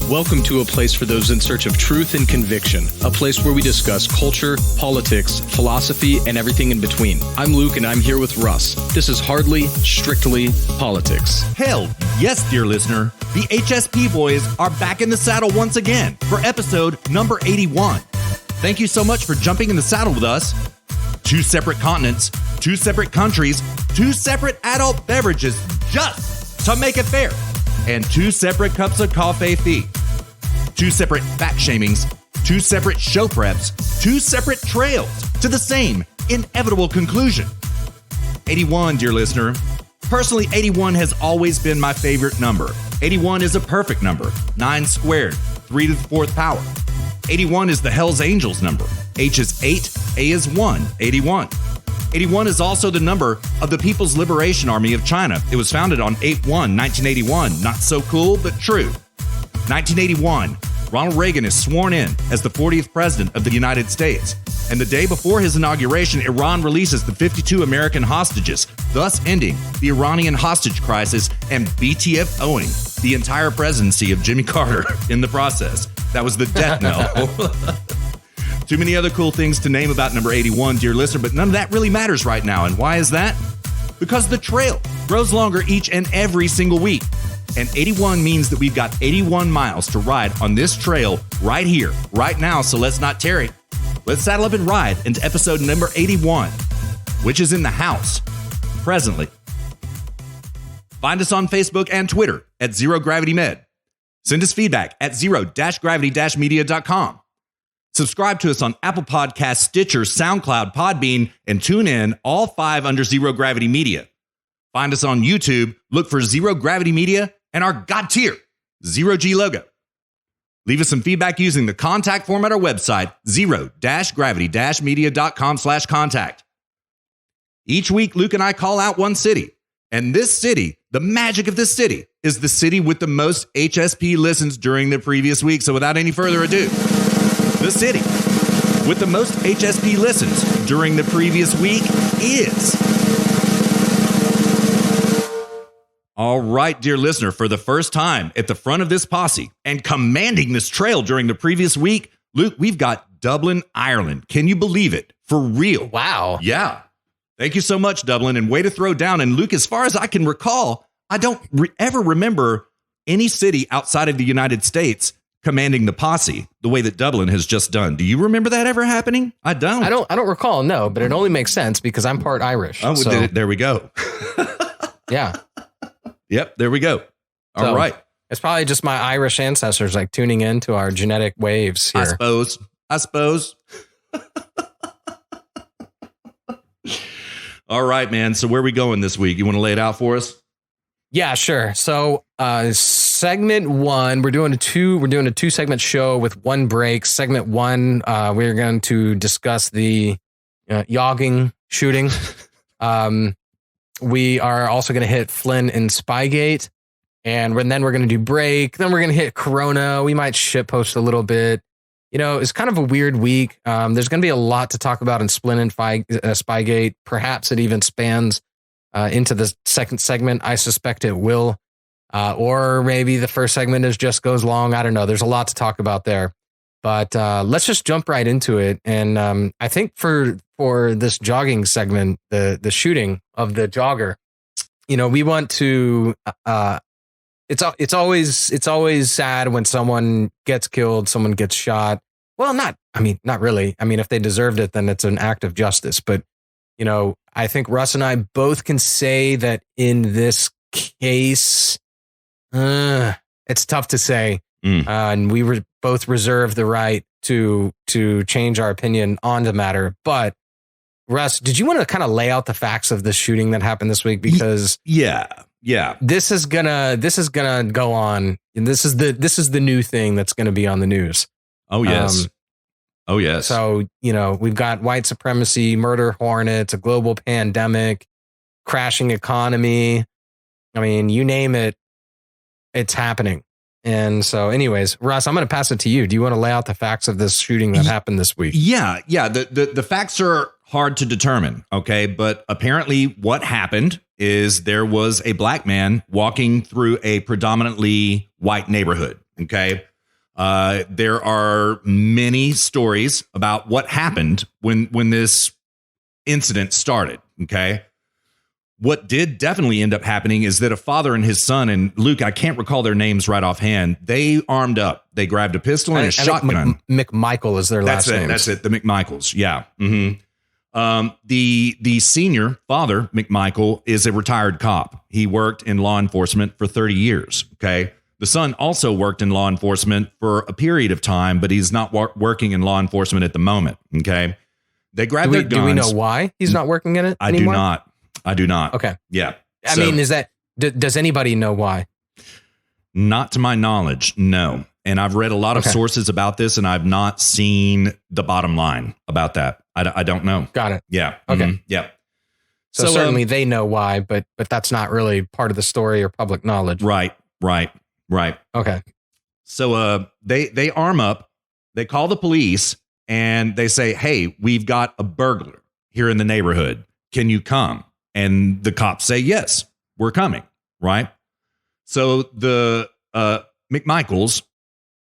Welcome to a place for those in search of truth and conviction, a place where we discuss culture, politics, philosophy, and everything in between. I'm Luke, and I'm here with Russ. This is Hardly Strictly Politics. Hell, yes, dear listener. The HSP boys are back in the saddle once again for episode number 81. Thank you so much for jumping in the saddle with us. 2 separate continents, 2 separate countries, 2 separate adult beverages just to make it fair, and 2 separate cups of coffee, 2 separate fact shamings, 2 separate show preps, 2 separate trails to the same inevitable conclusion. 81, dear listener. Personally, 81 has always been my favorite number. 81 is a perfect number. 9 squared, 3 to the 4th power. 81 is the Hells Angels number. H is 8, A is 1, 81. 81 is also the number of the People's Liberation Army of China. It was founded on 8/1/1981. Not so cool, but true. 1981, Ronald Reagan is sworn in as the 40th president of the United States. And the day before his inauguration, Iran releases the 52 American hostages, thus ending the Iranian hostage crisis and BTFOing the entire presidency of Jimmy Carter in the process. That was the death knell. Too many other cool things to name about number 81, dear listener, but none of that really matters right now. And why is that? Because the trail grows longer each and every single week. And 81 means that we've got 81 miles to ride on this trail right here, right now. So let's not tarry. Let's saddle up and ride into episode number 81, which is in the house presently. Find us on Facebook and Twitter at Zero Gravity Med. Send us feedback at zero-gravity-media.com. Subscribe to us on Apple Podcasts, Stitcher, SoundCloud, Podbean, and tune in, all 5 under Zero Gravity Media. Find us on YouTube, look for Zero Gravity Media and our God tier, Zero G logo. Leave us some feedback using the contact form at our website, zero-gravity-media.com/contact. Each week, Luke and I call out one city. And this city, the magic of this city, is the city with the most HSP listens during the previous week. So without any further ado, the city with the most HSP listens during the previous week is... All right, dear listener, for the first time at the front of this posse and commanding this trail during the previous week, Luke, we've got Dublin, Ireland. Can you believe it? For real. Wow. Yeah. Thank you so much, Dublin, and way to throw down. And Luke, as far as I can recall, I don't ever remember any city outside of the United States commanding the posse the way that Dublin has just done. Do you remember that ever happening? I don't. I don't recall, no, but it only makes sense because I'm part Irish. Oh, so. There we go. Yeah. Yep, there we go. All right. It's probably just my Irish ancestors like tuning into our genetic waves here. I suppose. All right, man. So where are we going this week? You want to lay it out for us? Yeah, sure. So segment 1, we're doing a 2-segment show with 1 break. Segment 1, we're going to discuss the Yogging shooting. We are also going to hit Flynn and Spygate, and then we're going to do break. Then we're going to hit Corona. We might shitpost a little bit. You know, it's kind of a weird week. There's going to be a lot to talk about in Flynn and Spygate. Perhaps it even spans into the second segment. I suspect it will. Or maybe the first segment just goes long. I don't know. There's a lot to talk about there. But let's just jump right into it. And I think for this jogging segment, the shooting of the jogger, you know, we want to. It's always sad when someone gets killed, someone gets shot. Well, not really. I mean, if they deserved it, then it's an act of justice. But you know, I think Russ and I both can say that in this case, it's tough to say. And we both reserve the right to change our opinion on the matter. But Russ, did you want to kind of lay out the facts of the shooting that happened this week? Because yeah, this is gonna go on, and this is the new thing that's gonna be on the news. Oh yes. So you know, we've got white supremacy, murder hornets, a global pandemic, crashing economy. I mean, you name it, it's happening. And so anyways, Russ, I'm going to pass it to you. Do you want to lay out the facts of this shooting that happened this week? Yeah. The facts are hard to determine. Okay. But apparently what happened is there was a black man walking through a predominantly white neighborhood. Okay. There are many stories about what happened when this incident started. Okay. What did definitely end up happening is that a father and his son, and Luke, I can't recall their names right offhand, they armed up. They grabbed a pistol and a shotgun. McMichael is their last name. That's it. The McMichaels. Yeah. Mm-hmm. The senior father, McMichael, is a retired cop. He worked in law enforcement for 30 years. Okay. The son also worked in law enforcement for a period of time, but he's not working in law enforcement at the moment. Okay. They grabbed their guns. Do we know why he's not working in it anymore? I do not. Okay. Yeah. I mean, does anybody know why? Not to my knowledge, no. And I've read a lot of sources about this, and I've not seen the bottom line about that. I don't know. Got it. Yeah. Okay. Mm-hmm. Yeah. So certainly they know why, but that's not really part of the story or public knowledge. Right. Okay. So they arm up, they call the police, and they say, "Hey, we've got a burglar here in the neighborhood. Can you come?" And the cops say, "Yes, we're coming." Right. So the McMichaels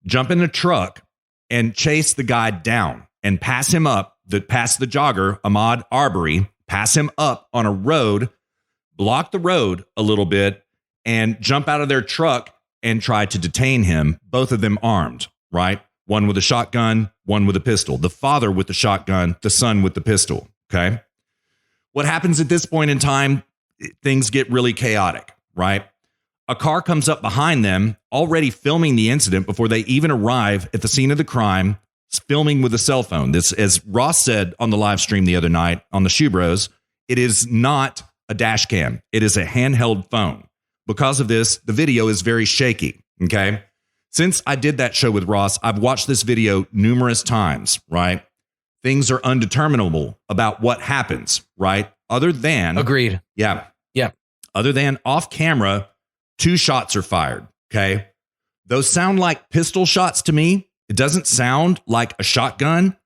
jump in a truck and chase the guy down and pass him up, pass the jogger, Ahmaud Arbery, pass him up on a road, block the road a little bit, and jump out of their truck and try to detain him, both of them armed, right? One with a shotgun, one with a pistol. The father with the shotgun, the son with the pistol, okay? What happens at this point in time, things get really chaotic, right? A car comes up behind them, already filming the incident before they even arrive at the scene of the crime, filming with a cell phone. This, as Ross said on the live stream the other night on the Shoe Bros, it is not a dash cam. It is a handheld phone. Because of this, the video is very shaky, okay? Since I did that show with Ross, I've watched this video numerous times, right? Things are undeterminable about what happens, right? Other than... Agreed. Yeah. Yeah. Other than off camera, 2 shots are fired, okay? Those sound like pistol shots to me. It doesn't sound like a shotgun.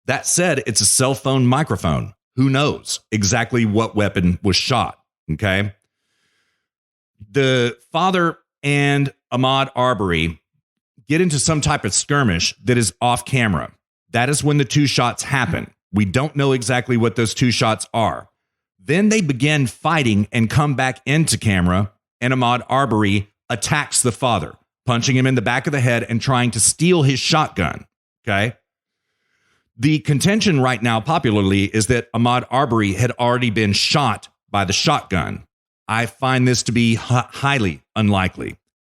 That said, it's a cell phone microphone. Who knows exactly what weapon was shot, okay? The father and Ahmaud Arbery get into some type of skirmish that is off camera. That is when the 2 shots happen. We don't know exactly what those 2 shots are. Then they begin fighting and come back into camera, and Ahmaud Arbery attacks the father, punching him in the back of the head and trying to steal his shotgun, okay? The contention right now popularly is that Ahmaud Arbery had already been shot by the shotgun. I find this to be highly unlikely.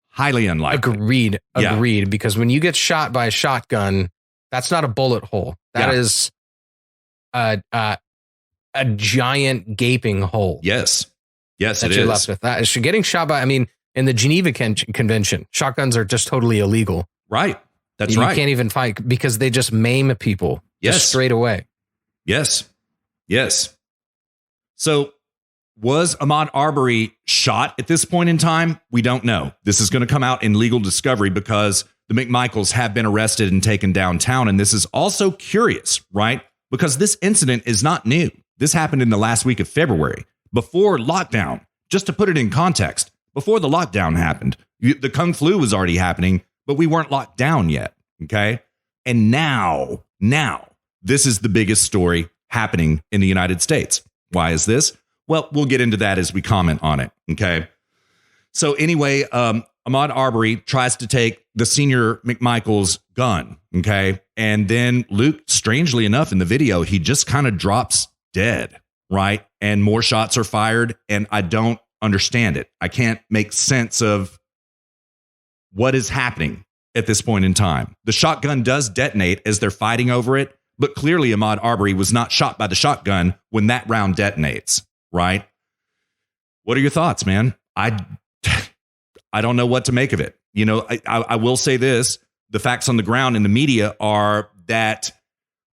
Highly unlikely. Agreed. Yeah. Because when you get shot by a shotgun, that's not a bullet hole. That is a giant gaping hole. Yes. Yes, that it you're is. left with. That is getting shot by. I mean, in the Geneva Convention, shotguns are just totally illegal. Right. That's you right. You can't even fight because they just maim people. Just straight away. Yes. Yes. So was Ahmaud Arbery shot at this point in time? We don't know. This is going to come out in legal discovery because the McMichaels have been arrested and taken downtown. And this is also curious, right? Because this incident is not new. This happened in the last week of February, before lockdown. Just to put it in context, before the lockdown happened, the Kung Flu was already happening, but we weren't locked down yet, okay? And now, this is the biggest story happening in the United States. Why is this? Well, we'll get into that as we comment on it, okay? So anyway, Ahmaud Arbery tries to take the senior McMichael's gun, okay? And then Luke, strangely enough, in the video, he just kind of drops dead, right? And more shots are fired, and I don't understand it. I can't make sense of what is happening at this point in time. The shotgun does detonate as they're fighting over it, but clearly Ahmaud Arbery was not shot by the shotgun when that round detonates, right? What are your thoughts, man? I don't know what to make of it. You know, I will say this. The facts on the ground in the media are that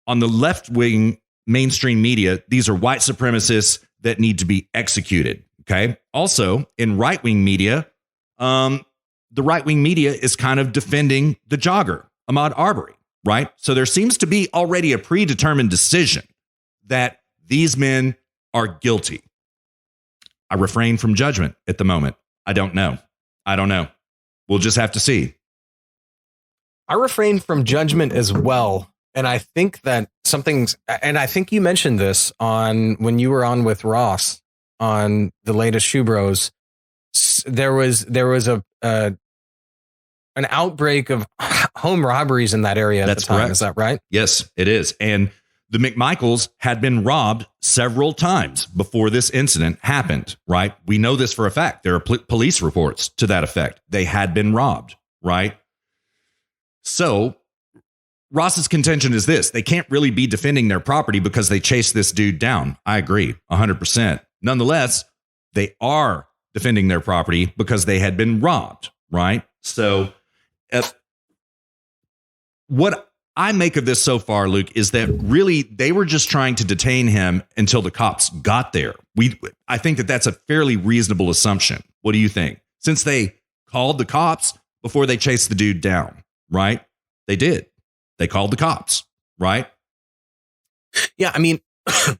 on the left-wing mainstream media, these are white supremacists that need to be executed, okay? Also, in right-wing media, the right-wing media is kind of defending the jogger, Ahmaud Arbery, right? So there seems to be already a predetermined decision that these men are guilty. I refrain from judgment at the moment. I don't know. We'll just have to see. I refrain from judgment as well. And I think that and I think you mentioned this when you were on with Ross on the latest Shoe Bros. There was an outbreak of home robberies in that area at the time. Correct. Is that right? Yes, it is. And the McMichaels had been robbed several times before this incident happened, right? We know this for a fact. There are police reports to that effect. They had been robbed, right? So Ross's contention is this: they can't really be defending their property because they chased this dude down. I agree 100%. Nonetheless, they are defending their property because they had been robbed, right? So what I make of this so far, Luke, is that really they were just trying to detain him until the cops got there. I think that that's a fairly reasonable assumption. What do you think? Since they called the cops before they chased the dude down, right? They did. They called the cops, right? Yeah, I mean,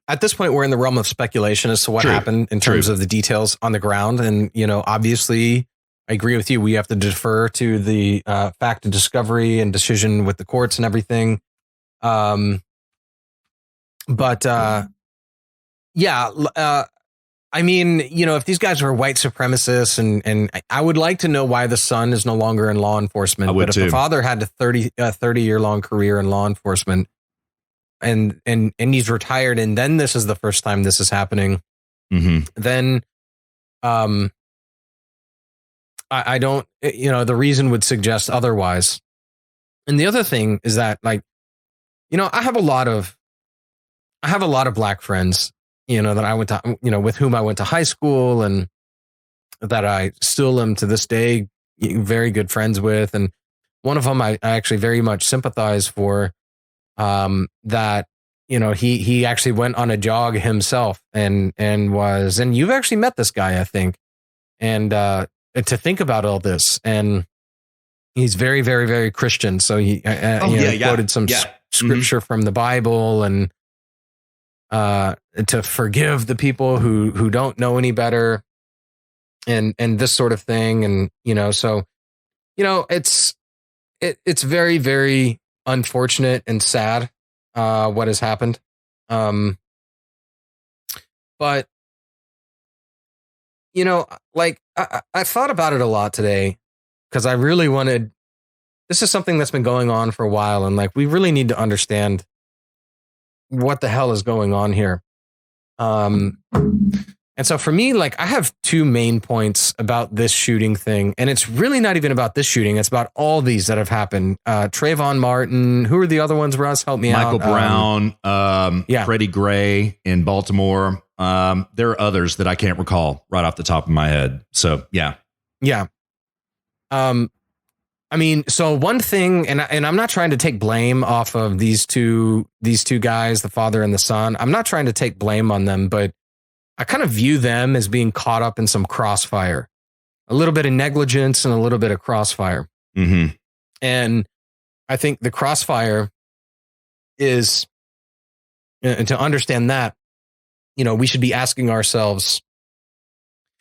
at this point, we're in the realm of speculation as to what happened in terms of the details on the ground. And, obviously, I agree with you. We have to defer to the fact of discovery and decision with the courts and everything. I mean, if these guys were white supremacists, and I would like to know why the son is no longer in law enforcement. But if the father had a 30-year long career in law enforcement, and he's retired, and then this is the first time this is happening, then I don't, the reason would suggest otherwise. And the other thing is that, I have a lot of black friends, that I went to, with whom I went to high school, and that I still am to this day very good friends with. And one of them I actually very much sympathize for, that, he actually went on a jog himself and you've actually met this guy, I think. And, to think about all this, and he's very, very, very Christian. So he quoted some scripture from the Bible, and to forgive the people who don't know any better, and this sort of thing. And it's very, very unfortunate and sad what has happened. But I thought about it a lot today, because I really wanted, this is something that's been going on for a while, and we really need to understand what the hell is going on here. And so for me, I have two main points about this shooting thing, and it's really not even about this shooting. It's about all these that have happened. Trayvon Martin, who are the other ones, Russ? Help me Michael out. Brown, Freddie Gray in Baltimore. There are others that I can't recall right off the top of my head. So, yeah. Yeah. I mean, so one thing, and I'm not trying to take blame off of these two guys, the father and the son. I'm not trying to take blame on them, but I kind of view them as being caught up in some crossfire, a little bit of negligence and a little bit of crossfire. Mm-hmm. And I think the crossfire is, and to understand that, we should be asking ourselves,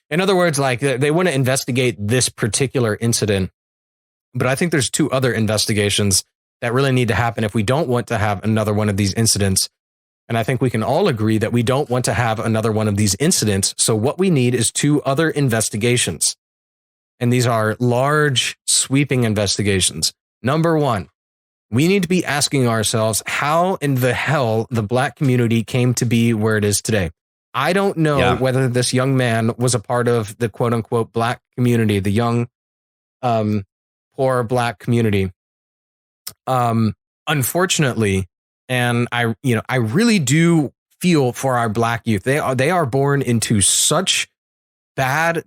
in other words, they want to investigate this particular incident, but I think there's two other investigations that really need to happen if we don't want to have another one of these incidents. And I think we can all agree that we don't want to have another one of these incidents. So what we need is two other investigations. And these are large, sweeping investigations. Number one, we need to be asking ourselves how in the hell the black community came to be where it is today. I don't know whether this young man was a part of the quote unquote black community, the young, poor black community. Unfortunately, and I really do feel for our black youth. They are born into such bad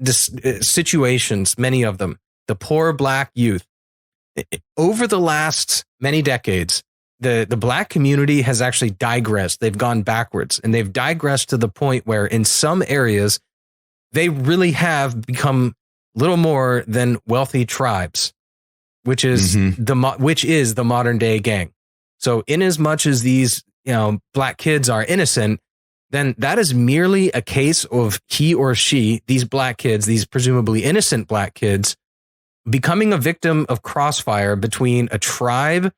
situations, many of them, the poor black youth. Over the last many decades, the black community has actually digressed. They've gone backwards, and they've digressed to the point where in some areas, they really have become little more than wealthy tribes, which is the modern day gang. So in as much as these, black kids are innocent, then that is merely a case of he or she, these black kids, these presumably innocent black kids, becoming a victim of crossfire between a tribe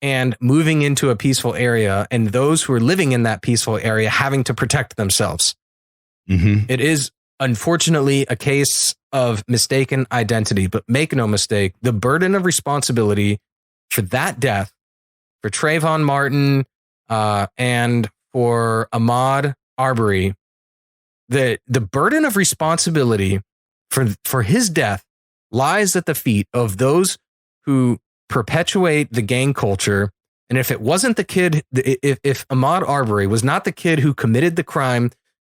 and moving into a peaceful area, and those who are living in that peaceful area having to protect themselves. Mm-hmm. It is unfortunately a case of mistaken identity, but make no mistake, the burden of responsibility for that death, for Trayvon Martin, and for Ahmaud Arbery, the burden of responsibility for his death lies at the feet of those who perpetuate the gang culture. And if it wasn't the kid, if Ahmaud Arbery was not the kid who committed the crime,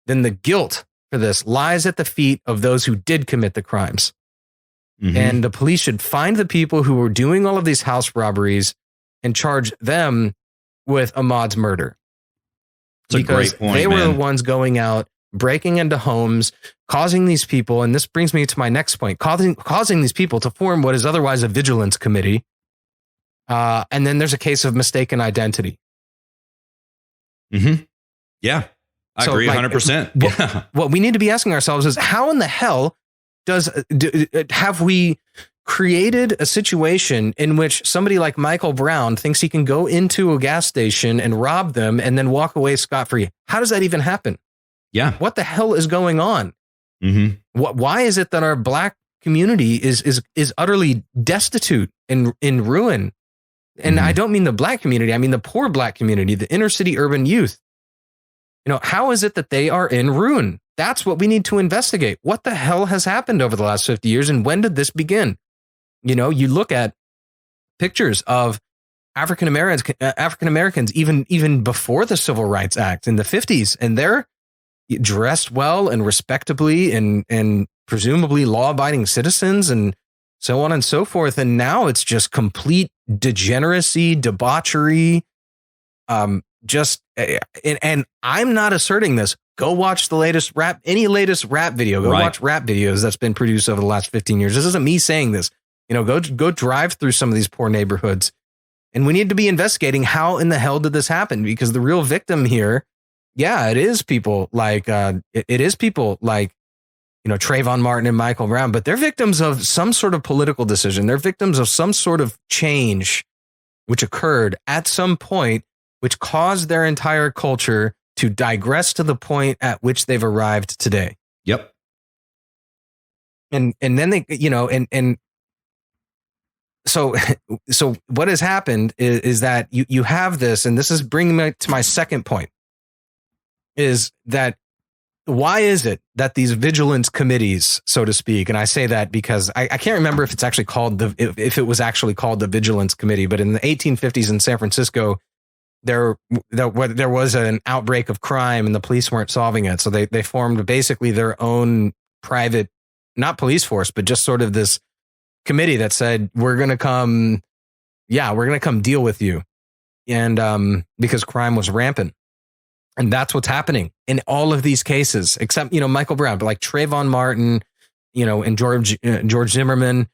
then the guilt for this lies at the feet of those who did commit the crimes. Mm-hmm. And the police should find the people who were doing all of these house robberies and charge them with Ahmaud's murder. It's a great point, they were man. the ones going out, breaking into homes, causing these people, and this brings me to my next point, causing these people to form what is otherwise a vigilance committee. And then there's a case of mistaken identity. Mm-hmm. Yeah, I agree 100%. What we need to be asking ourselves is, how in the hell have we created a situation in which somebody like Michael Brown thinks he can go into a gas station and rob them and then walk away scot-free? How does that even happen? Yeah. What the hell is going on? Mm-hmm. Why is it that our black community is utterly destitute in ruin? And I don't mean the black community. I mean the poor black community, the inner city urban youth. How is it that they are in ruin? That's what we need to investigate. What the hell has happened over the last 50 years, and when did this begin? You look at pictures of African Americans even before the Civil Rights Act in the 50s, and they're dressed well and respectably and presumably law-abiding citizens and so on and so forth. And now it's just complete degeneracy, debauchery. And I'm not asserting this. Go watch the latest rap video. Go watch rap videos that's been produced over the last 15 years. This isn't me saying this. Go drive through some of these poor neighborhoods. And we need to be investigating how in the hell did this happen? Because the real victim here, it is people like Trayvon Martin and Michael Brown, but they're victims of some sort of political decision. They're victims of some sort of change which occurred at some point, which caused their entire culture to digress to the point at which they've arrived today. Yep. And then they, so what has happened is that you have this, and this is bringing me to my second point, is that why is it that these vigilance committees, so to speak, and I say that because I can't remember if it's actually called if it was actually called the Vigilance Committee, but in the 1850s in San Francisco, there was an outbreak of crime and the police weren't solving it. So they formed basically their own private, not police force, but just sort of this committee that said, we're going to come deal with you. And because crime was rampant. And that's what's happening in all of these cases, except, Michael Brown, but like Trayvon Martin, and George Zimmerman.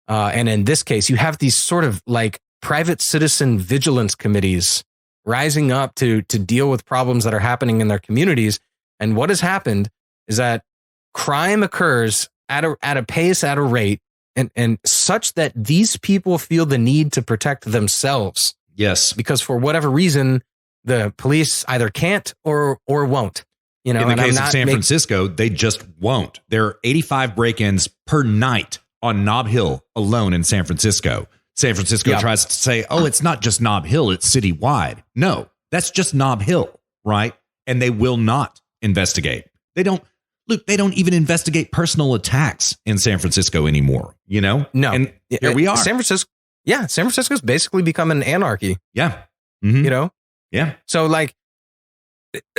And in this case, you have these sort of like private citizen vigilance committees rising up to deal with problems that are happening in their communities. And what has happened is that crime occurs at a pace, at a rate, and such that these people feel the need to protect themselves. Yes. Because for whatever reason, the police either can't or won't. In the case of San Francisco, they just won't. There are 85 break-ins per night on Nob Hill alone in San Francisco. San Francisco tries to say, it's not just Nob Hill, it's citywide. No, that's just Nob Hill, right? And they will not investigate. They don't even investigate personal attacks in San Francisco anymore, No. And here we are. San Francisco's basically become an anarchy. Yeah. Mm-hmm. Yeah. So like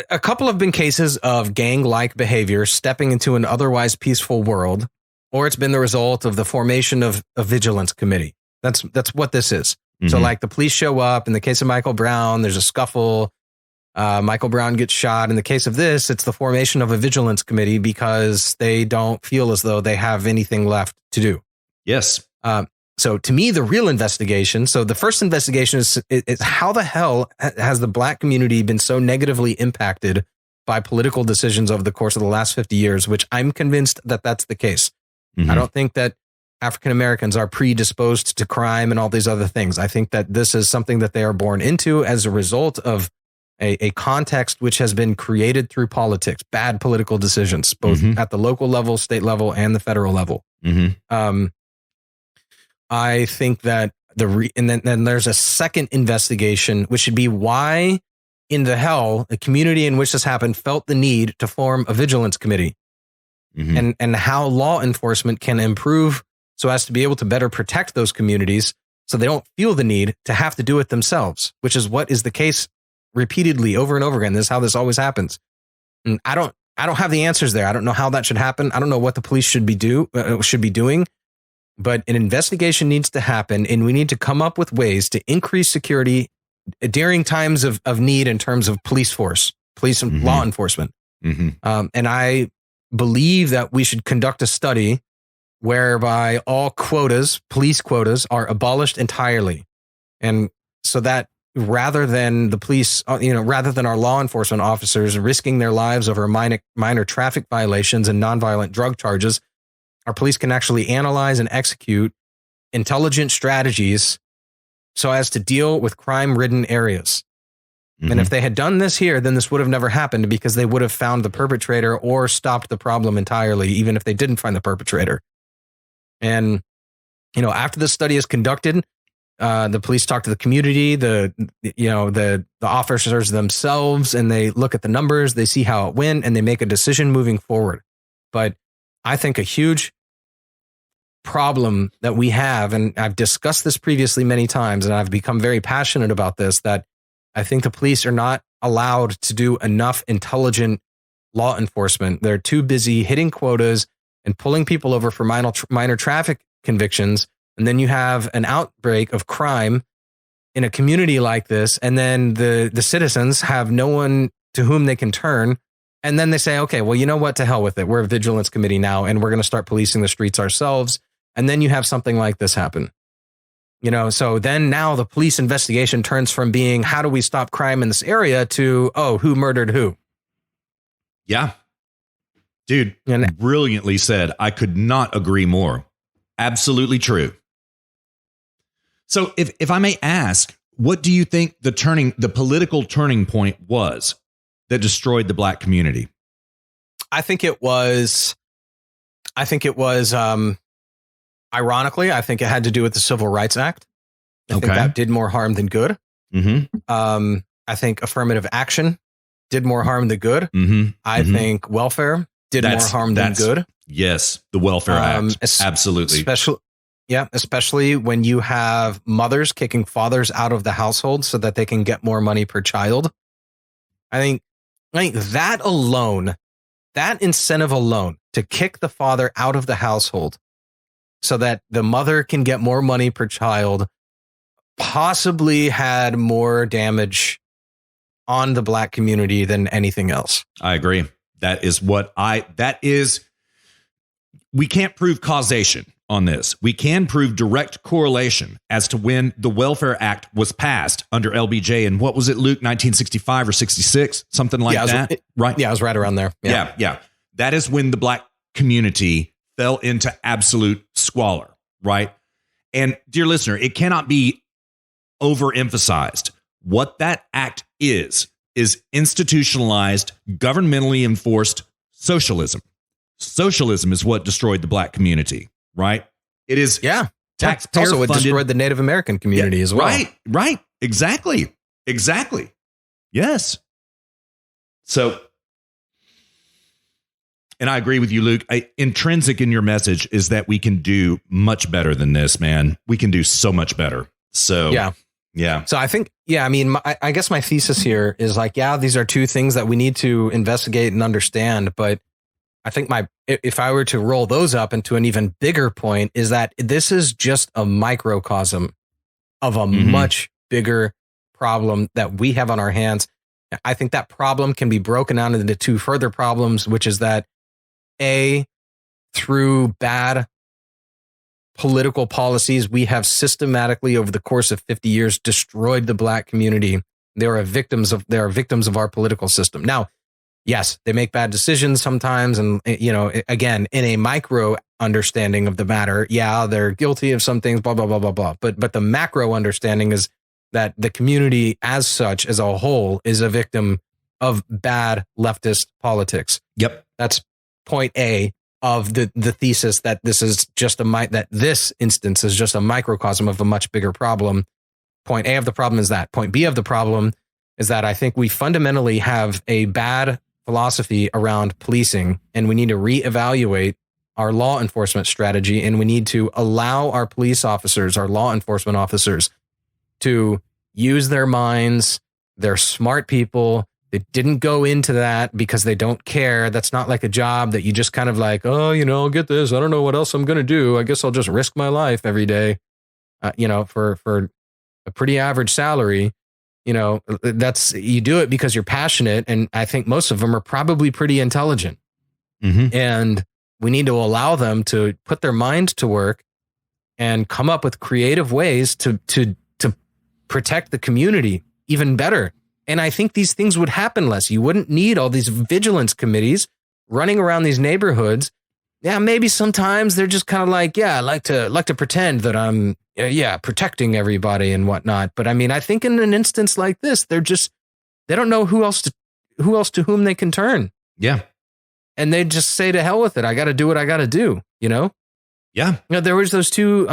a couple have been cases of gang-like behavior stepping into an otherwise peaceful world, or it's been the result of the formation of a vigilance committee. That's what this is. Mm-hmm. So like the police show up. In the case of Michael Brown, there's a scuffle. Michael Brown gets shot. In the case of this, it's the formation of a vigilance committee because they don't feel as though they have anything left to do. Yes. So to me, the real investigation, so the first investigation is how the hell has the black community been so negatively impacted by political decisions over the course of the last 50 years, which I'm convinced that that's the case. Mm-hmm. I don't think that African Americans are predisposed to crime and all these other things. I think that this is something that they are born into as a result of a context which has been created through politics, bad political decisions, both at the local level, state level, and the federal level. I think that and then there's a second investigation, which should be why in the hell a community in which this happened felt the need to form a vigilance committee, and how law enforcement can improve so as to be able to better protect those communities so they don't feel the need to have to do it themselves, which is what is the case repeatedly over and over again. This is how this always happens. And I don't have the answers there. I don't know how that should happen. I don't know what the police should be doing, but an investigation needs to happen, and we need to come up with ways to increase security during times of need in terms of police and law enforcement. And I believe that we should conduct a study whereby all police quotas are abolished entirely. And so that rather than the police, rather than our law enforcement officers risking their lives over minor traffic violations and nonviolent drug charges, our police can actually analyze and execute intelligent strategies so as to deal with crime-ridden areas. And if they had done this here, then this would have never happened, because they would have found the perpetrator or stopped the problem entirely, even if they didn't find the perpetrator. And, after this study is conducted, the police talk to the community, the officers themselves, and they look at the numbers, they see how it went, and they make a decision moving forward. But I think a huge problem that we have, and I've discussed this previously many times, and I've become very passionate about this, that I think the police are not allowed to do enough intelligent law enforcement. They're too busy hitting quotas and pulling people over for minor traffic convictions. And then you have an outbreak of crime in a community like this, and then the citizens have no one to whom they can turn. And then they say, okay, well, you know what? To hell with it. We're a vigilance committee now, and we're going to start policing the streets ourselves. And then you have something like this happen. So then now the police investigation turns from being, how do we stop crime in this area, to, oh, who murdered who? Yeah. Dude, brilliantly said. I could not agree more. Absolutely true. So if I may ask, what do you think the political turning point was that destroyed the black community? I think it was ironically, I think it had to do with the Civil Rights Act. I think that did more harm than good. I think affirmative action did more harm than good. I think welfare did more harm than good. Yes, the Welfare Act. Absolutely. Especially when you have mothers kicking fathers out of the household so that they can get more money per child. I think that alone, that incentive alone, to kick the father out of the household so that the mother can get more money per child, possibly had more damage on the black community than anything else. I agree. We can't prove causation on this. We can prove direct correlation as to when the Welfare Act was passed under LBJ. And what was it, Luke, 1965 or 66? Something like that, right? Yeah, I was right around there. Yeah. That is when the black community fell into absolute squalor, right? And dear listener, it cannot be overemphasized. What that act is institutionalized, governmentally enforced socialism. Socialism is what destroyed the black community, right? It is taxpayer also funded. It destroyed the Native American community as well. Right. Exactly. Yes. So, and I agree with you, Luke. Intrinsic in your message is that we can do much better than this, man. We can do so much better. So, yeah. So I think, I guess my thesis here is these are two things that we need to investigate and understand. But I think if I were to roll those up into an even bigger point, is that this is just a microcosm of a much bigger problem that we have on our hands. I think that problem can be broken down into two further problems, which is that through bad political policies, we have systematically over the course of 50 years destroyed the black community. They are victims of our political system. Now, yes, they make bad decisions sometimes. And, again, in a micro understanding of the matter, yeah, they're guilty of some things, blah, blah, blah, blah, blah. But the macro understanding is that the community as such, as a whole, is a victim of bad leftist politics. Yep. That's point A of the thesis that this is just that this instance is just a microcosm of a much bigger problem. Point A of the problem is that. Point B of the problem is that I think we fundamentally have a bad philosophy around policing, and we need to reevaluate our law enforcement strategy, and we need to allow our police officers, our law enforcement officers, to use their minds. They're smart people. They didn't go into that because they don't care. That's not like a job that you just kind of like, oh, I'll get this. I don't know what else I'm going to do. I guess I'll just risk my life every day, for a pretty average salary. That's, you do it because you're passionate. And I think most of them are probably pretty intelligent. Mm-hmm. And we need to allow them to put their mind to work and come up with creative ways to protect the community even better. And I think these things would happen less. You wouldn't need all these vigilance committees running around these neighborhoods. Yeah, maybe sometimes they're just kind of like, yeah, I like to pretend that I'm protecting everybody and whatnot. But I mean, I think in an instance like this, they don't know who else to whom they can turn. Yeah. And they just say to hell with it. I got to do what I got to do, Yeah. There was those two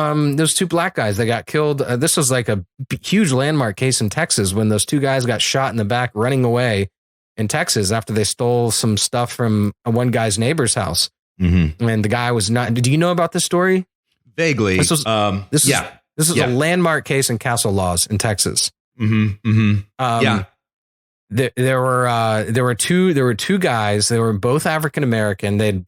black guys that got killed. This was like a huge landmark case in Texas when those two guys got shot in the back running away in Texas after they stole some stuff from one guy's neighbor's house. Mm-hmm. And the guy was not. Did you know about this story? Vaguely. This was a landmark case in Castle Laws in Texas. Mm-hmm. Mm-hmm. There were two guys. They were both African American.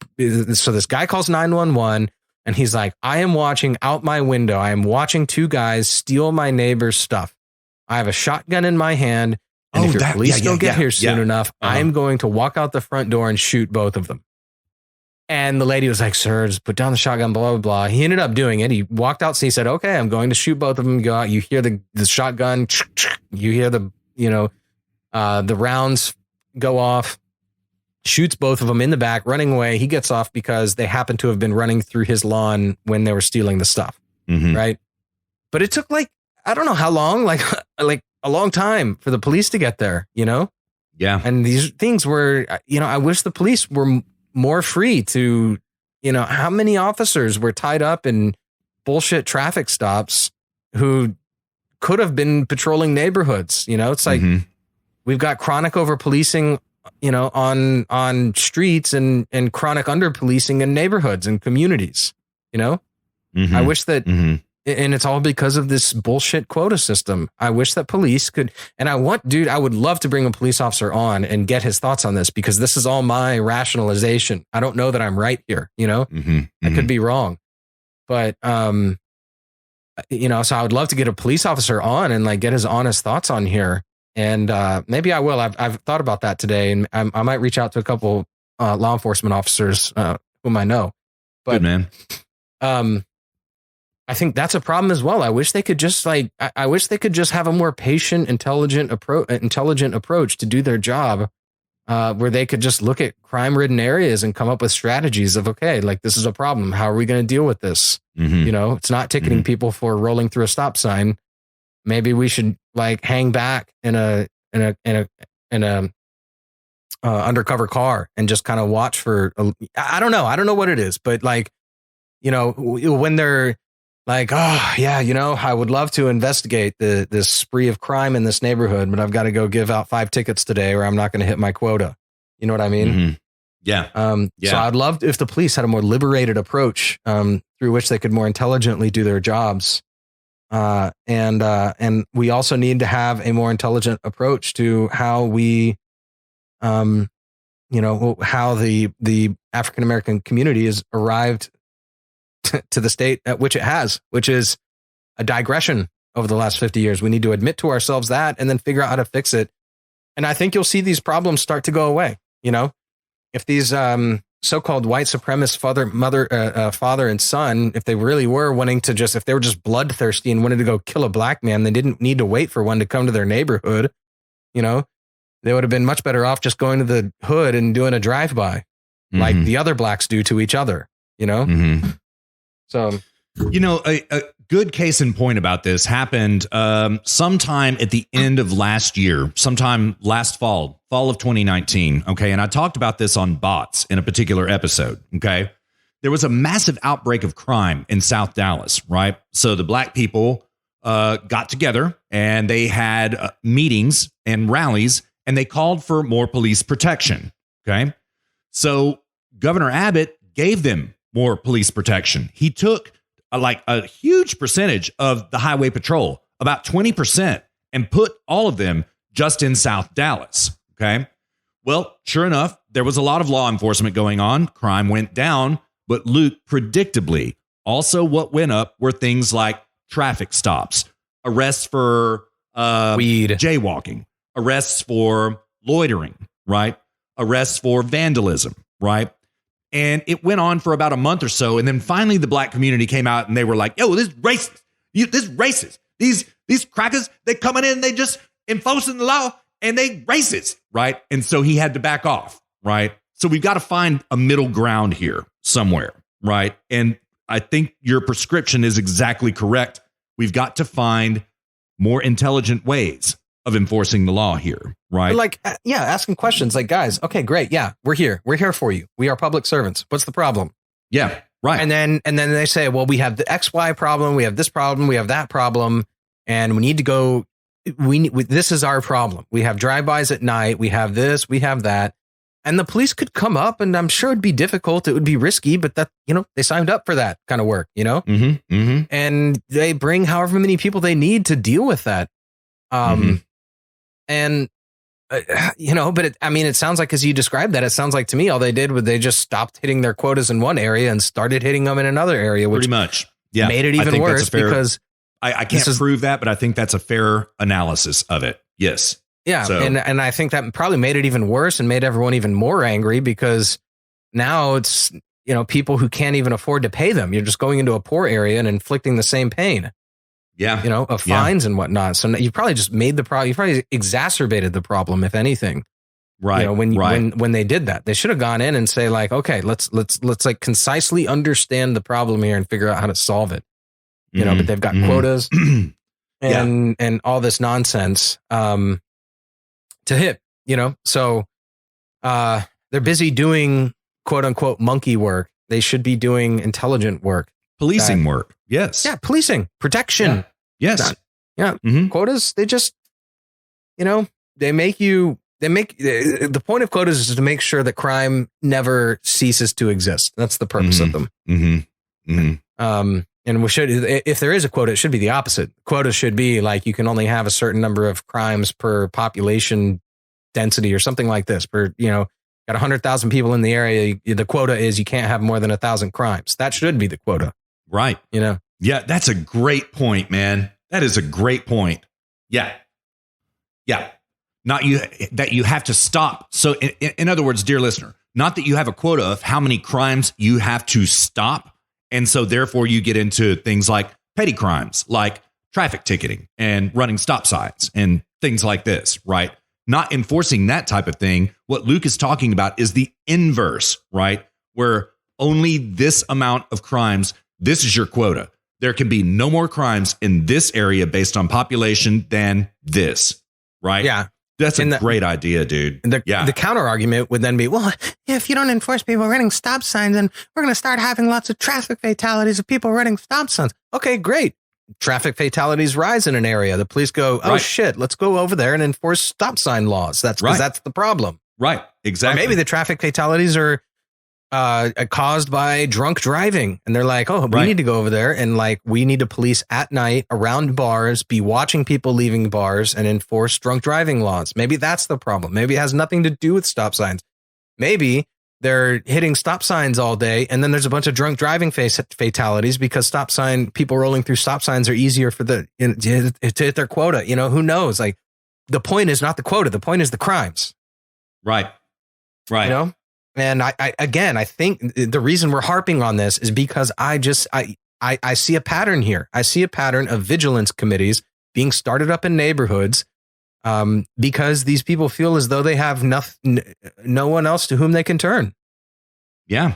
So this guy calls 911. And he's like, I am watching out my window. I am watching two guys steal my neighbor's stuff. I have a shotgun in my hand. And if your police don't get here soon enough, I'm going to walk out the front door and shoot both of them. And the lady was like, sir, just put down the shotgun, blah, blah, blah. He ended up doing it. He walked out. So he said, okay, I'm going to shoot both of them. Go out. You hear the shotgun. You hear the rounds go off. Shoots both of them in the back, running away. He gets off because they happen to have been running through his lawn when they were stealing the stuff. Mm-hmm. Right. But it took I don't know how long, like a long time for the police to get there, Yeah. And these things were, I wish the police were more free to, how many officers were tied up in bullshit traffic stops who could have been patrolling neighborhoods. It's like we've got chronic over policing on streets and chronic under policing in neighborhoods and communities, Mm-hmm. I wish that, and it's all because of this bullshit quota system. I wish that police could, and I would love to bring a police officer on and get his thoughts on this, because this is all my rationalization. I don't know that I'm right here, I could be wrong, but, so I would love to get a police officer on and get his honest thoughts on here. And maybe I will. I've thought about that today, and I might reach out to a couple law enforcement officers whom I know. But good, man. I think that's a problem as well. I wish they could just I wish they could just have a more patient, intelligent approach to do their job, where they could just look at crime-ridden areas and come up with strategies of, okay, this is a problem. How are we going to deal with this? Mm-hmm. It's not ticketing people for rolling through a stop sign. Maybe we should hang back in a undercover car and just kind of watch for. I don't know what it is, but when they're like, oh yeah, I would love to investigate this spree of crime in this neighborhood, but I've got to go give out 5 tickets today, or I'm not going to hit my quota. You know what I mean? Mm-hmm. Yeah. So I'd love if the police had a more liberated approach through which they could more intelligently do their jobs. And we also need to have a more intelligent approach to how we, how the African American community has arrived to the state at which it has, which is a digression over the last 50 years. We need to admit to ourselves that and then figure out how to fix it. And I think you'll see these problems start to go away. If these so-called white supremacist father and son, if they really were wanting to if they were just bloodthirsty and wanted to go kill a black man, they didn't need to wait for one to come to their neighborhood. They would have been much better off just going to the hood and doing a drive-by like the other blacks do to each other, you know? So, you know, a good case in point about this happened sometime at the end of last year, sometime last fall of 2019. Okay. And I talked about this on bots in a particular episode. Okay. There was a massive outbreak of crime in South Dallas, right? So the black people got together and they had meetings and rallies and they called for more police protection. Okay. So Governor Abbott gave them more police protection. He took a huge percentage of the highway patrol, about 20%, and put all of them just in South Dallas. Okay. Well, sure enough, there was a lot of law enforcement going on. Crime went down. But Luke, predictably, also what went up were things like traffic stops, arrests for weed, jaywalking, arrests for loitering, right? Arrests for vandalism, right? And it went on for about a month or so. And then finally the black community came out and they were like, yo, this is racist. This is racist. These crackers, they coming in, they just enforcing the law and they racist, right? And so he had to back off, right? So we've got to find a middle ground here somewhere, right? And I think your prescription is exactly correct. We've got to find more intelligent ways of enforcing the law here, right? Like, yeah, asking questions like, guys, okay, great. Yeah, we're here. We're here for you. We are public servants. What's the problem? Yeah, right. And then they say, well, we have the XY problem. We have this problem. We have that problem. And we need to go. This is our problem. We have drive-bys at night. We have this. We have that. And the police could come up and I'm sure it'd be difficult. It would be risky, but that, you know, they signed up for that kind of work, you know, and they bring however many people they need to deal with that. And, you know, but it sounds like, as you described that, it sounds like to me, all they did was they just stopped hitting their quotas in one area and started hitting them in another area, which pretty much made it even worse because I can't prove that, but I think that's a fair analysis of it. Yes. Yeah. So. And I think that probably made it even worse and made everyone even more angry because now it's, you know, people who can't even afford to pay them. You're just going into a poor area and inflicting the same pain. Yeah. You know, of fines and whatnot. So you probably just made the problem. You probably exacerbated the problem, if anything. Right. You know, when they did that, they should have gone in and say like, okay, let's like concisely understand the problem here and figure out how to solve it. You know, but they've got quotas and all this nonsense. To hit, you know, so they're busy doing quote unquote monkey work. They should be doing intelligent work, policing work. Yes. Yeah. Policing, protection. Yeah. Yes. Yeah. Quotas. They just, you know, the point of quotas is to make sure that crime never ceases to exist. That's the purpose of them. And we should, if there is a quota, it should be the opposite. Quota should be like you can only have a certain number of crimes per population density or something like this. Per, you know, got 100,000 people in the area. The quota is you can't have more than 1,000 crimes. That should be the quota. Right. You know? Yeah, that's a great point, man. That is a great point. Yeah. Yeah. Not that you have to stop. So in other words, dear listener, not that you have a quota of how many crimes you have to stop. And so therefore you get into things like petty crimes, like traffic ticketing and running stop signs and things like this, right? Not enforcing that type of thing. What Luke is talking about is the inverse, right? Where only this amount of crimes, this is your quota. There can be no more crimes in this area based on population than this, right? Yeah. That's a great idea, dude. The counter argument would then be, well, if you don't enforce people running stop signs, then we're going to start having lots of traffic fatalities of people running stop signs. Okay, great. Traffic fatalities rise in an area. The police go, oh, shit, let's go over there and enforce stop sign laws. That's because that's the problem. Right, exactly. Or maybe the traffic fatalities are caused by drunk driving. And they're like, oh, we need to go over there and like we need to police at night around bars, be watching people leaving bars and enforce drunk driving laws. Maybe that's the problem. Maybe it has nothing to do with stop signs. Maybe they're hitting stop signs all day and then there's a bunch of drunk driving fatalities because people rolling through stop signs are easier for to hit their quota. You know, who knows? Like the point is not the quota. The point is the crimes. Right. You know? And I think the reason we're harping on this is because I see a pattern here. I see a pattern of vigilance committees being started up in neighborhoods because these people feel as though they have no one else to whom they can turn. Yeah.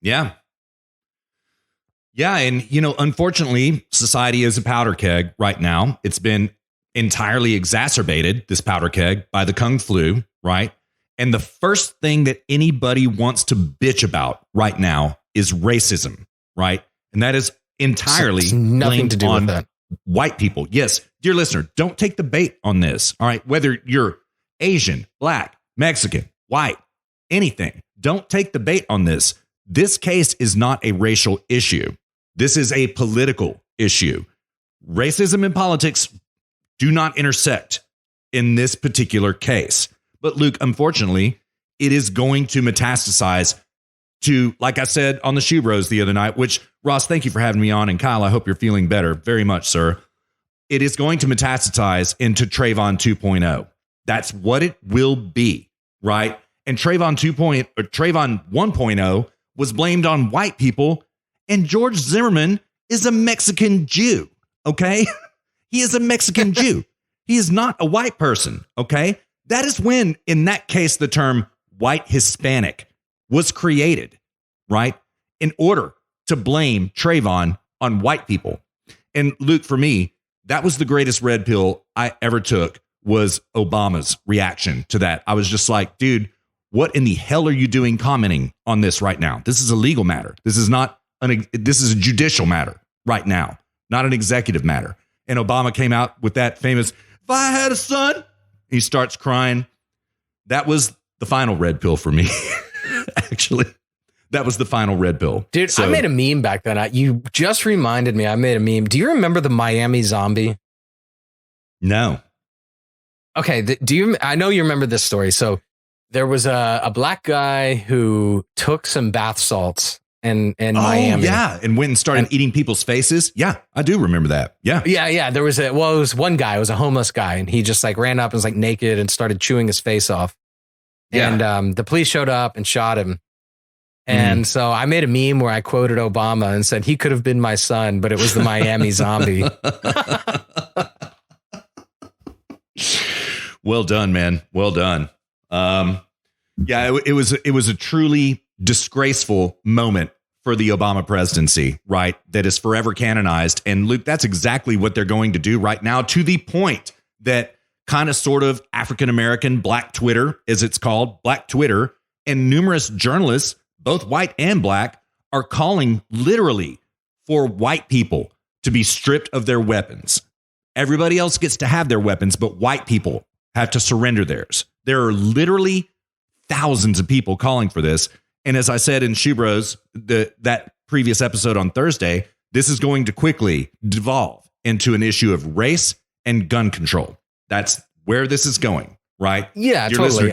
Yeah. Yeah. And, unfortunately, society is a powder keg right now. It's been entirely exacerbated, this powder keg, by the Kung flu, right? And the first thing that anybody wants to bitch about right now is racism, right? And that is entirely it's nothing to do with that. White people. Yes. Dear listener, don't take the bait on this. All right. Whether you're Asian, Black, Mexican, white, anything, don't take the bait on this. This case is not a racial issue. This is a political issue. Racism and politics do not intersect in this particular case. But Luke, unfortunately, it is going to metastasize to, like I said on the Shoe Bros the other night, which, Ross, thank you for having me on. And Kyle, I hope you're feeling better very much, sir. It is going to metastasize into Trayvon 2.0. That's what it will be, right? And Trayvon 1.0 was blamed on white people, and George Zimmerman is a Mexican Jew, okay? He is a Mexican Jew. He is not a white person, okay? That is when, in that case, the term white Hispanic was created, right? In order to blame Trayvon on white people. And Luke, for me, that was the greatest red pill I ever took, was Obama's reaction to that. I was just like, dude, what in the hell are you doing commenting on this right now? This is a legal matter. This is a judicial matter right now, not an executive matter. And Obama came out with that famous, if I had a son, he starts crying. That was the final red pill for me. Actually, that was the final red pill. Dude, I made a meme back then. You just reminded me. I made a meme. Do you remember the Miami zombie? No. Okay. I know you remember this story. So there was a black guy who took some bath salts in Miami. Yeah. And went and started eating people's faces. Yeah. I do remember that. Yeah. Yeah. There was it was one guy, it was a homeless guy, and he just ran up and was naked and started chewing his face off. Yeah. And the police showed up and shot him. And so I made a meme where I quoted Obama and said he could have been my son, but it was the Miami zombie. Well done, man. Well done. Yeah, it was a truly disgraceful moment for the Obama presidency, right? That is forever canonized. And Luke, that's exactly what they're going to do right now, to the point that kind of sort of African-American Black Twitter, as it's called, Black Twitter, and numerous journalists, both white and black, are calling literally for white people to be stripped of their weapons. Everybody else gets to have their weapons, but white people have to surrender theirs. There are literally thousands of people calling for this. And as I said in Shoe Bros, that previous episode on Thursday, this is going to quickly devolve into an issue of race and gun control. That's where this is going, right? Yeah, totally.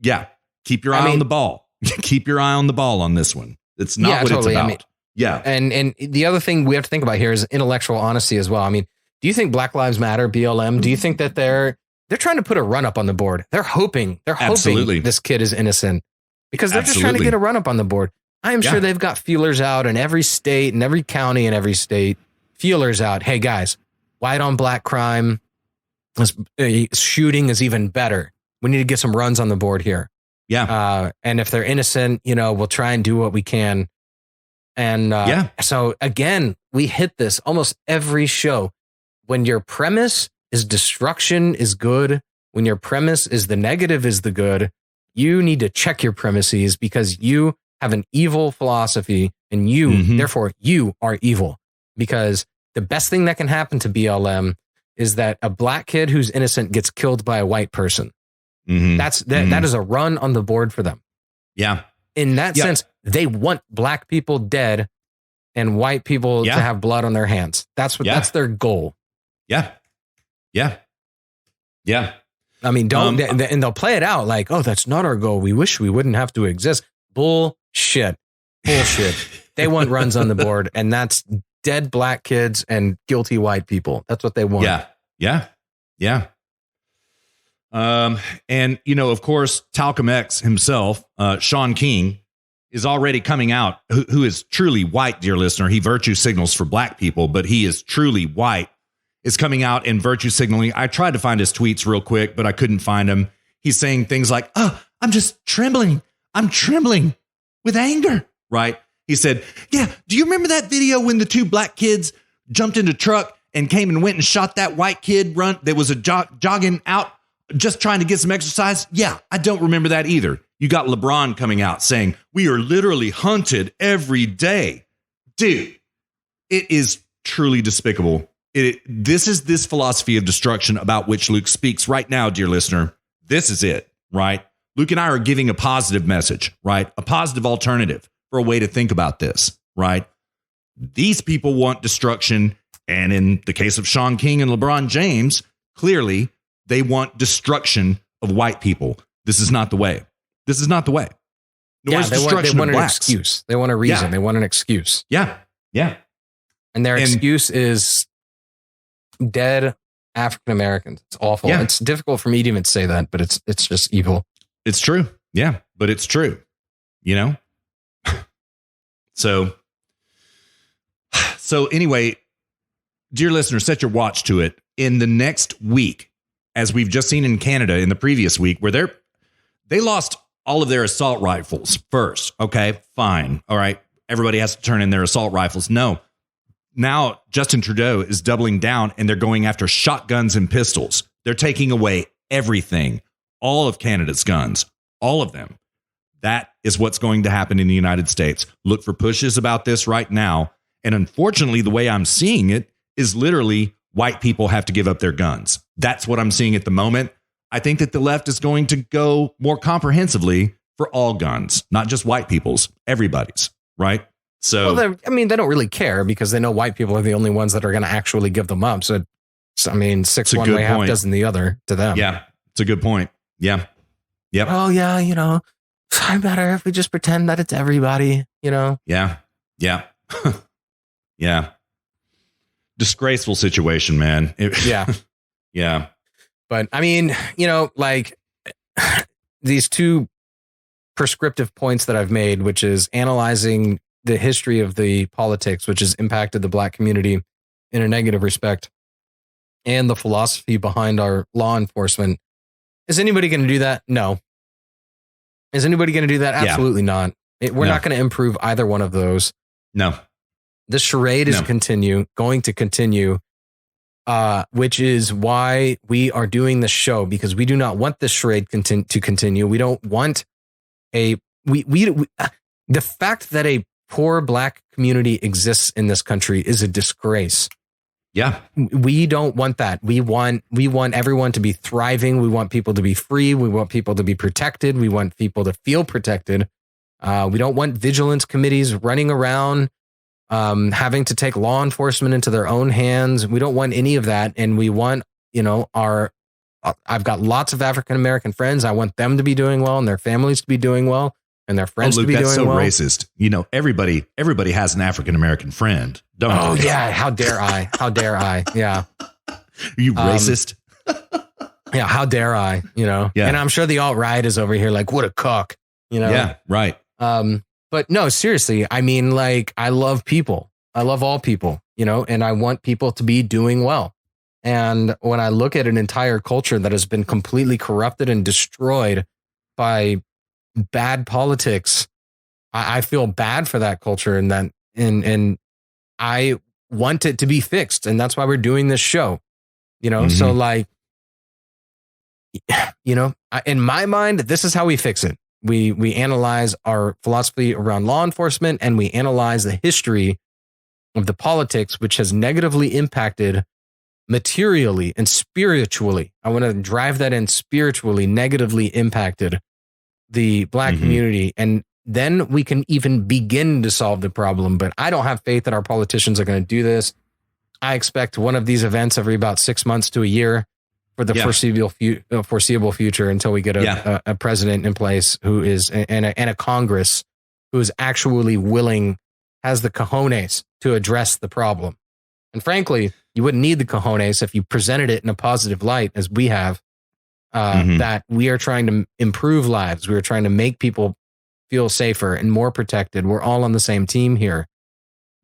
Yeah. Keep your eye on the ball. Keep your eye on the ball on this one. It's not what totally. It's about. Yeah. And the other thing we have to think about here is intellectual honesty as well. I mean, do you think Black Lives Matter, BLM, do you think that they're trying to put a run up on the board? They're hoping Absolutely. This kid is innocent because they're just trying to get a run up on the board. I am sure they've got feelers out in every state and every county and every state. Feelers out. Hey guys, white on black crime, shooting is even better. We need to get some runs on the board here. Yeah. And if they're innocent, we'll try and do what we can. And so again, we hit this almost every show. When your premise is destruction is good, when your premise is the negative is the good, you need to check your premises because you have an evil philosophy and therefore you are evil. Because the best thing that can happen to BLM is that a black kid who's innocent gets killed by a white person. That is a run on the board for them. Yeah. In that sense, they want black people dead and white people to have blood on their hands. That's that's their goal. Yeah. Yeah. Yeah. I mean, and they'll play it out like, oh, that's not our goal. We wish we wouldn't have to exist. Bullshit. They want runs on the board, and that's dead black kids and guilty white people. That's what they want. Yeah. And, of course, Talcum X himself, Sean King, is already coming out, who is truly white, dear listener. He virtue signals for black people, but he is truly white. is coming out and virtue signaling. I tried to find his tweets real quick, but I couldn't find him. He's saying things like, "Oh, I'm just trembling. I'm trembling with anger." Right? He said, "Yeah, do you remember that video when the two black kids jumped in a truck and came and went and shot that white kid that was jogging out just trying to get some exercise? Yeah, I don't remember that either." You got LeBron coming out saying, "We are literally hunted every day." Dude, it is truly despicable. This is this philosophy of destruction about which Luke speaks right now, dear listener. This is it, right? Luke and I are giving a positive message, right? A positive alternative for a way to think about this, right? These people want destruction. And in the case of Sean King and LeBron James, clearly they want destruction of white people. This is not the way. This is not the way. They want an excuse. They want a reason. Yeah. They want an excuse. Yeah. Yeah. And their excuse is dead African Americans. It's awful. Yeah. It's difficult for me to even say that, but it's just evil. It's true. Yeah, but it's true. You know? So anyway, dear listener, set your watch to it. In the next week, as we've just seen in Canada in the previous week, where they lost all of their assault rifles first. Okay, fine. All right. Everybody has to turn in their assault rifles. No. Now Justin Trudeau is doubling down and they're going after shotguns and pistols. They're taking away everything, all of Canada's guns, all of them. That is what's going to happen in the United States. Look for pushes about this right now. And unfortunately, the way I'm seeing it is literally white people have to give up their guns. That's what I'm seeing at the moment. I think that the left is going to go more comprehensively for all guns, not just white people's, everybody's, right? So, well, they don't really care because they know white people are the only ones that are going to actually give them up. So six one way, half dozen the other to them. Yeah, it's a good point. Yeah. Yep. Oh, yeah, I'm better if we just pretend that it's everybody, Yeah. Yeah. Yeah. Disgraceful situation, man. Yeah. Yeah. But these two prescriptive points that I've made, which is analyzing the history of the politics, which has impacted the black community in a negative respect, and the philosophy behind our law enforcement. Is anybody going to do that? No. Is anybody going to do that? Absolutely not. We're not going to improve either one of those. No. The charade is going to continue, which is why we are doing this show, because we do not want this charade to continue. We don't want the fact that a poor black community exists in this country is a disgrace. Yeah. We don't want that. We want everyone to be thriving. We want people to be free. We want people to be protected. We want people to feel protected. We don't want vigilance committees running around having to take law enforcement into their own hands. We don't want any of that. And we want, I've got lots of African American friends. I want them to be doing well and their families to be doing well and their friends to be doing well. That's so racist. Everybody has an African American friend, don't they? Oh, yeah. How dare I? How dare I? Yeah. Are you racist? Yeah. How dare I? Yeah. And I'm sure the alt-right is over here like, what a cuck, Yeah, right. But no, seriously, I love people. I love all people, and I want people to be doing well. And when I look at an entire culture that has been completely corrupted and destroyed by bad politics, I feel bad for that culture and I want it to be fixed. And that's why we're doing this show, So in my mind, this is how we fix it. We analyze our philosophy around law enforcement, and we analyze the history of the politics, which has negatively impacted materially and spiritually. I want to drive that in spiritually, negatively impacted the black community. And then we can even begin to solve the problem. But I don't have faith that our politicians are going to do this. I expect one of these events every about 6 months to a year for the foreseeable future until we get a president in place who is and a Congress who is actually willing, has the cojones to address the problem. And frankly, you wouldn't need the cojones if you presented it in a positive light, as we have, that we are trying to improve lives. We are trying to make people feel safer and more protected. We're all on the same team here.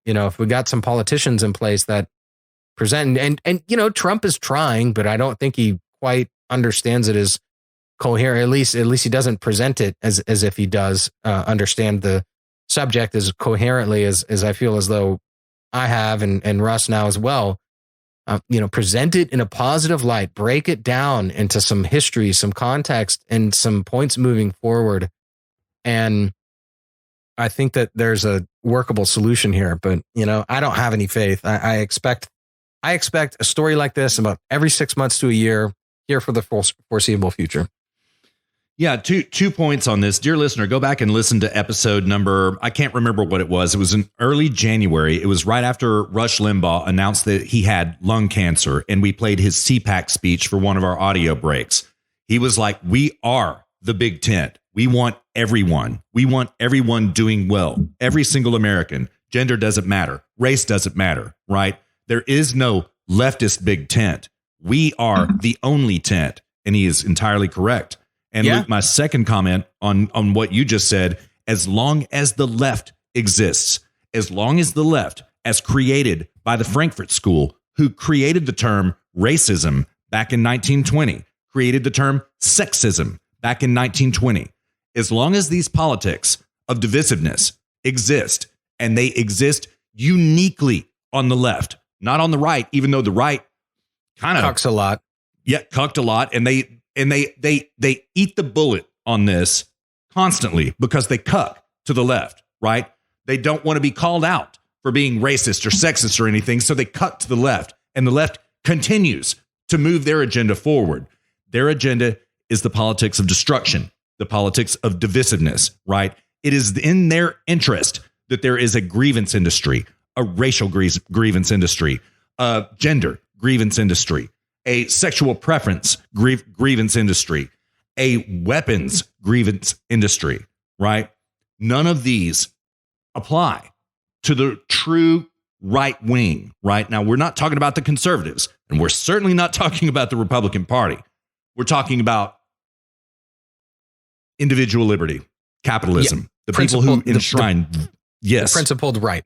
If we got some politicians in place that present. And Trump is trying, but I don't think he quite understands it as coherent. At least he doesn't present it as if he does understand the subject as coherently as I feel as though I have and Russ now as well. Present it in a positive light, break it down into some history, some context, and some points moving forward. And I think that there's a workable solution here, but I don't have any faith. I expect a story like this about every 6 months to a year here for the foreseeable future. Yeah, two points on this. Dear listener, go back and listen to episode number, I can't remember what it was. It was in early January. It was right after Rush Limbaugh announced that he had lung cancer, and we played his CPAC speech for one of our audio breaks. He was like, we are the big tent. We want everyone. We want everyone doing well. Every single American. Gender doesn't matter. Race doesn't matter, right? There is no leftist big tent. We are the only tent. And he is entirely correct. And Luke, my second comment on what you just said, as long as the left exists, as long as the left, as created by the Frankfurt School, who created the term racism back in 1920, created the term sexism back in 1920, as long as these politics of divisiveness exist, and they exist uniquely on the left, not on the right, even though the right kind of cucks a lot. Yeah, cucked a lot, and they eat the bullet on this constantly because they cuck to the left, right? They don't want to be called out for being racist or sexist or anything, so they cuck to the left, and the left continues to move their agenda forward. Their agenda is the politics of destruction, the politics of divisiveness, right? It is in their interest that there is a grievance industry, a racial grievance industry, a gender grievance industry, a sexual preference grievance industry, a weapons grievance industry, right? None of these apply to the true right wing, right? Now, we're not talking about the conservatives, and we're certainly not talking about the Republican Party. We're talking about individual liberty, capitalism, the people who enshrine, the principled right.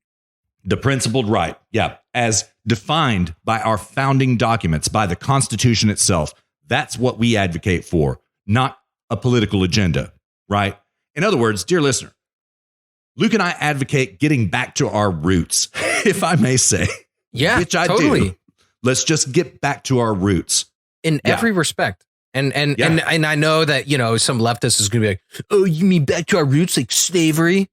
The principled right, yeah, as defined by our founding documents, by the Constitution itself. That's what we advocate for, not a political agenda, right? In other words, dear listener, Luke and I advocate getting back to our roots, if I may say. Yeah, which I totally. do. Let's just get back to our roots. In every respect. And I know that, some leftist is going to be like, oh, you mean back to our roots, like slavery?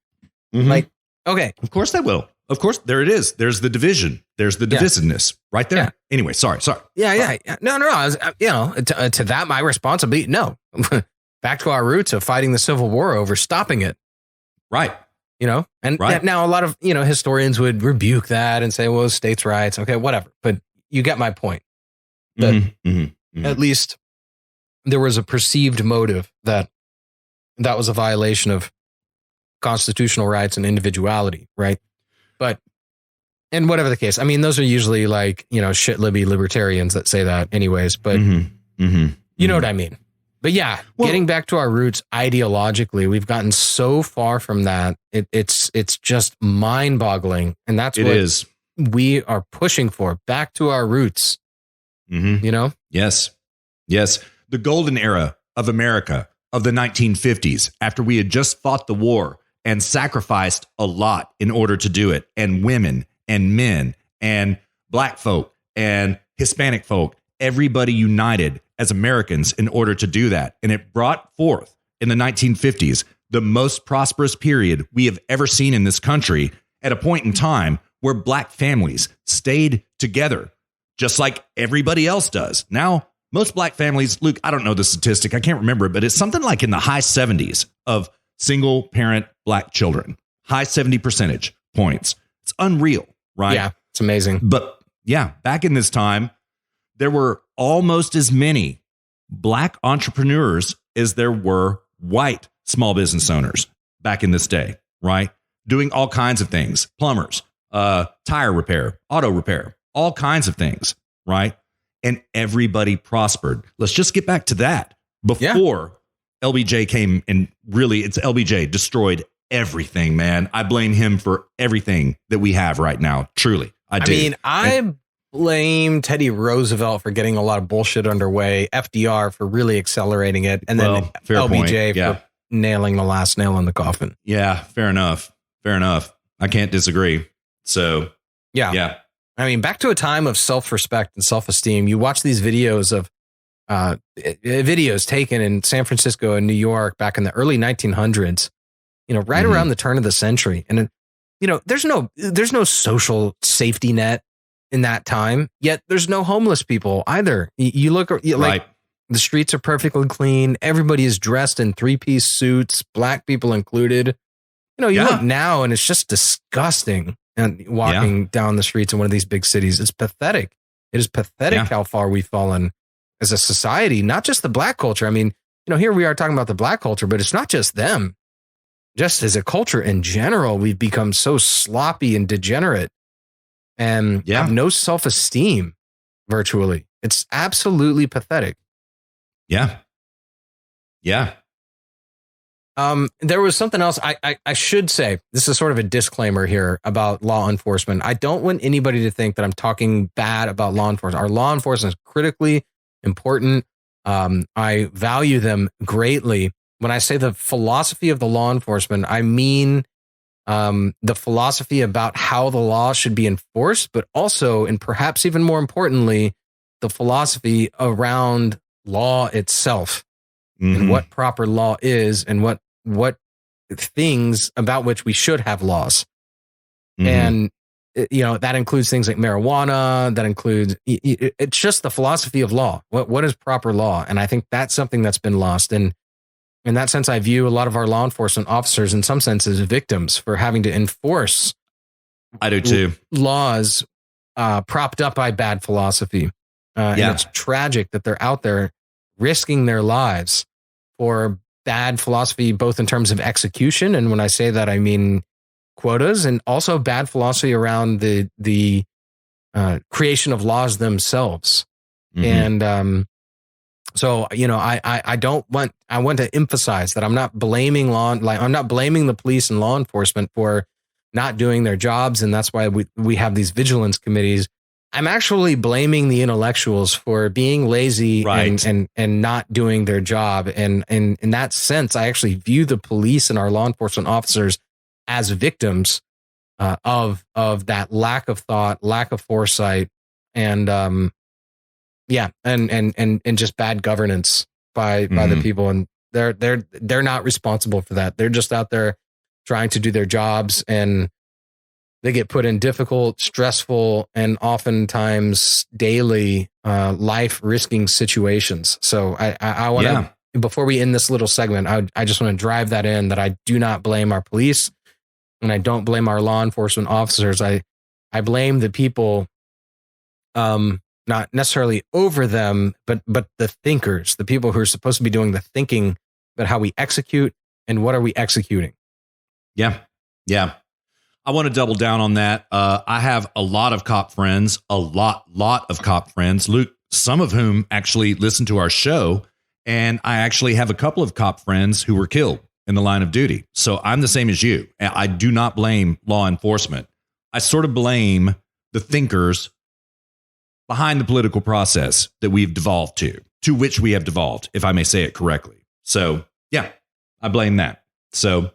Mm-hmm. Like, okay. Of course they will. Of course, there it is. There's the division. There's the divisiveness right there. Yeah. Anyway, sorry. Yeah. No. I was, to that, my responsibility. No, back to our roots of fighting the Civil War over stopping it. Right. And now a lot of, historians would rebuke that and say, well, states' rights. Okay, whatever. But you get my point. That at least there was a perceived motive that was a violation of constitutional rights and individuality. Right. But, and whatever the case, I mean, those are usually like, shit libby libertarians that say that anyways, but you know what I mean? But yeah, getting back to our roots ideologically, we've gotten so far from that. It's just mind boggling. And that's what we are pushing for, back to our roots, Yes. The golden era of America of the 1950s, after we had just fought the war and sacrificed a lot in order to do it, and women and men and black folk and Hispanic folk, everybody united as Americans in order to do that. And it brought forth in the 1950s the most prosperous period we have ever seen in this country, at a point in time where black families stayed together just like everybody else does. Now, most black families, Luke, I don't know the statistic, I can't remember it, but it's something like in the high 70s of single parent black children, high 70 percentage points. It's unreal, right? Yeah, it's amazing. But yeah, back in this time, there were almost as many black entrepreneurs as there were white small business owners back in this day, right? Doing all kinds of things, plumbers, tire repair, auto repair, all kinds of things, right? And everybody prospered. Let's just get back to that. Before LBJ came and really, it's LBJ destroyed everything, man. I blame him for everything that we have right now. Truly, I do. I mean, blame Teddy Roosevelt for getting a lot of bullshit underway, FDR for really accelerating it, and then LBJ for nailing the last nail in the coffin. Yeah, fair enough. I can't disagree. So, yeah. I mean, back to a time of self-respect and self-esteem. You watch these videos of videos taken in San Francisco and New York back in the early 1900s, right around the turn of the century. And, there's no social safety net in that time, yet there's no homeless people either. You look like the streets are perfectly clean. Everybody is dressed in 3-piece suits, black people included. You look now and it's just disgusting. And walking down the streets in one of these big cities, it's pathetic. It is pathetic how far we've fallen as a society, not just the black culture. I mean, here we are talking about the black culture, but it's not just them. Just as a culture in general, we've become so sloppy and degenerate and have no self-esteem virtually. It's absolutely pathetic. Yeah. There was something else I should say. This is sort of a disclaimer here about law enforcement. I don't want anybody to think that I'm talking bad about law enforcement. Our law enforcement is critically important. I value them greatly. When I say the philosophy of the law enforcement, I mean the philosophy about how the law should be enforced, but also, and perhaps even more importantly, the philosophy around law itself and what proper law is and what things about which we should have laws. And, that includes things like marijuana, that includes, it's just the philosophy of law. What is proper law? And I think that's something that's been lost. And in that sense, I view a lot of our law enforcement officers in some sense as victims for having to enforce I do too. Laws propped up by bad philosophy. And it's tragic that they're out there risking their lives for bad philosophy, both in terms of execution. And when I say that, I mean quotas, and also bad philosophy around the creation of laws themselves. And so, I want to emphasize that I'm not blaming I'm not blaming the police and law enforcement for not doing their jobs. And that's why we have these vigilance committees. I'm actually blaming the intellectuals for being lazy and not doing their job. And in that sense, I actually view the police and our law enforcement officers as victims of that lack of thought, lack of foresight, and just bad governance by the people. And they're not responsible for that. They're just out there trying to do their jobs, and they get put in difficult, stressful, and oftentimes daily life-risking situations. So I want to, before we end this little segment, I just want to drive that in, that I do not blame our police, and I don't blame our law enforcement officers. I blame the people, not necessarily over them, but the thinkers, the people who are supposed to be doing the thinking about how we execute and what are we executing. Yeah. I want to double down on that. I have a lot of cop friends, lot of cop friends, Luke, some of whom actually listen to our show. And I actually have a couple of cop friends who were killed in the line of duty. So I'm the same as you. I do not blame law enforcement. I sort of blame the thinkers behind the political process that we've devolved to which we have devolved, if I may say it correctly. So yeah, I blame that. So,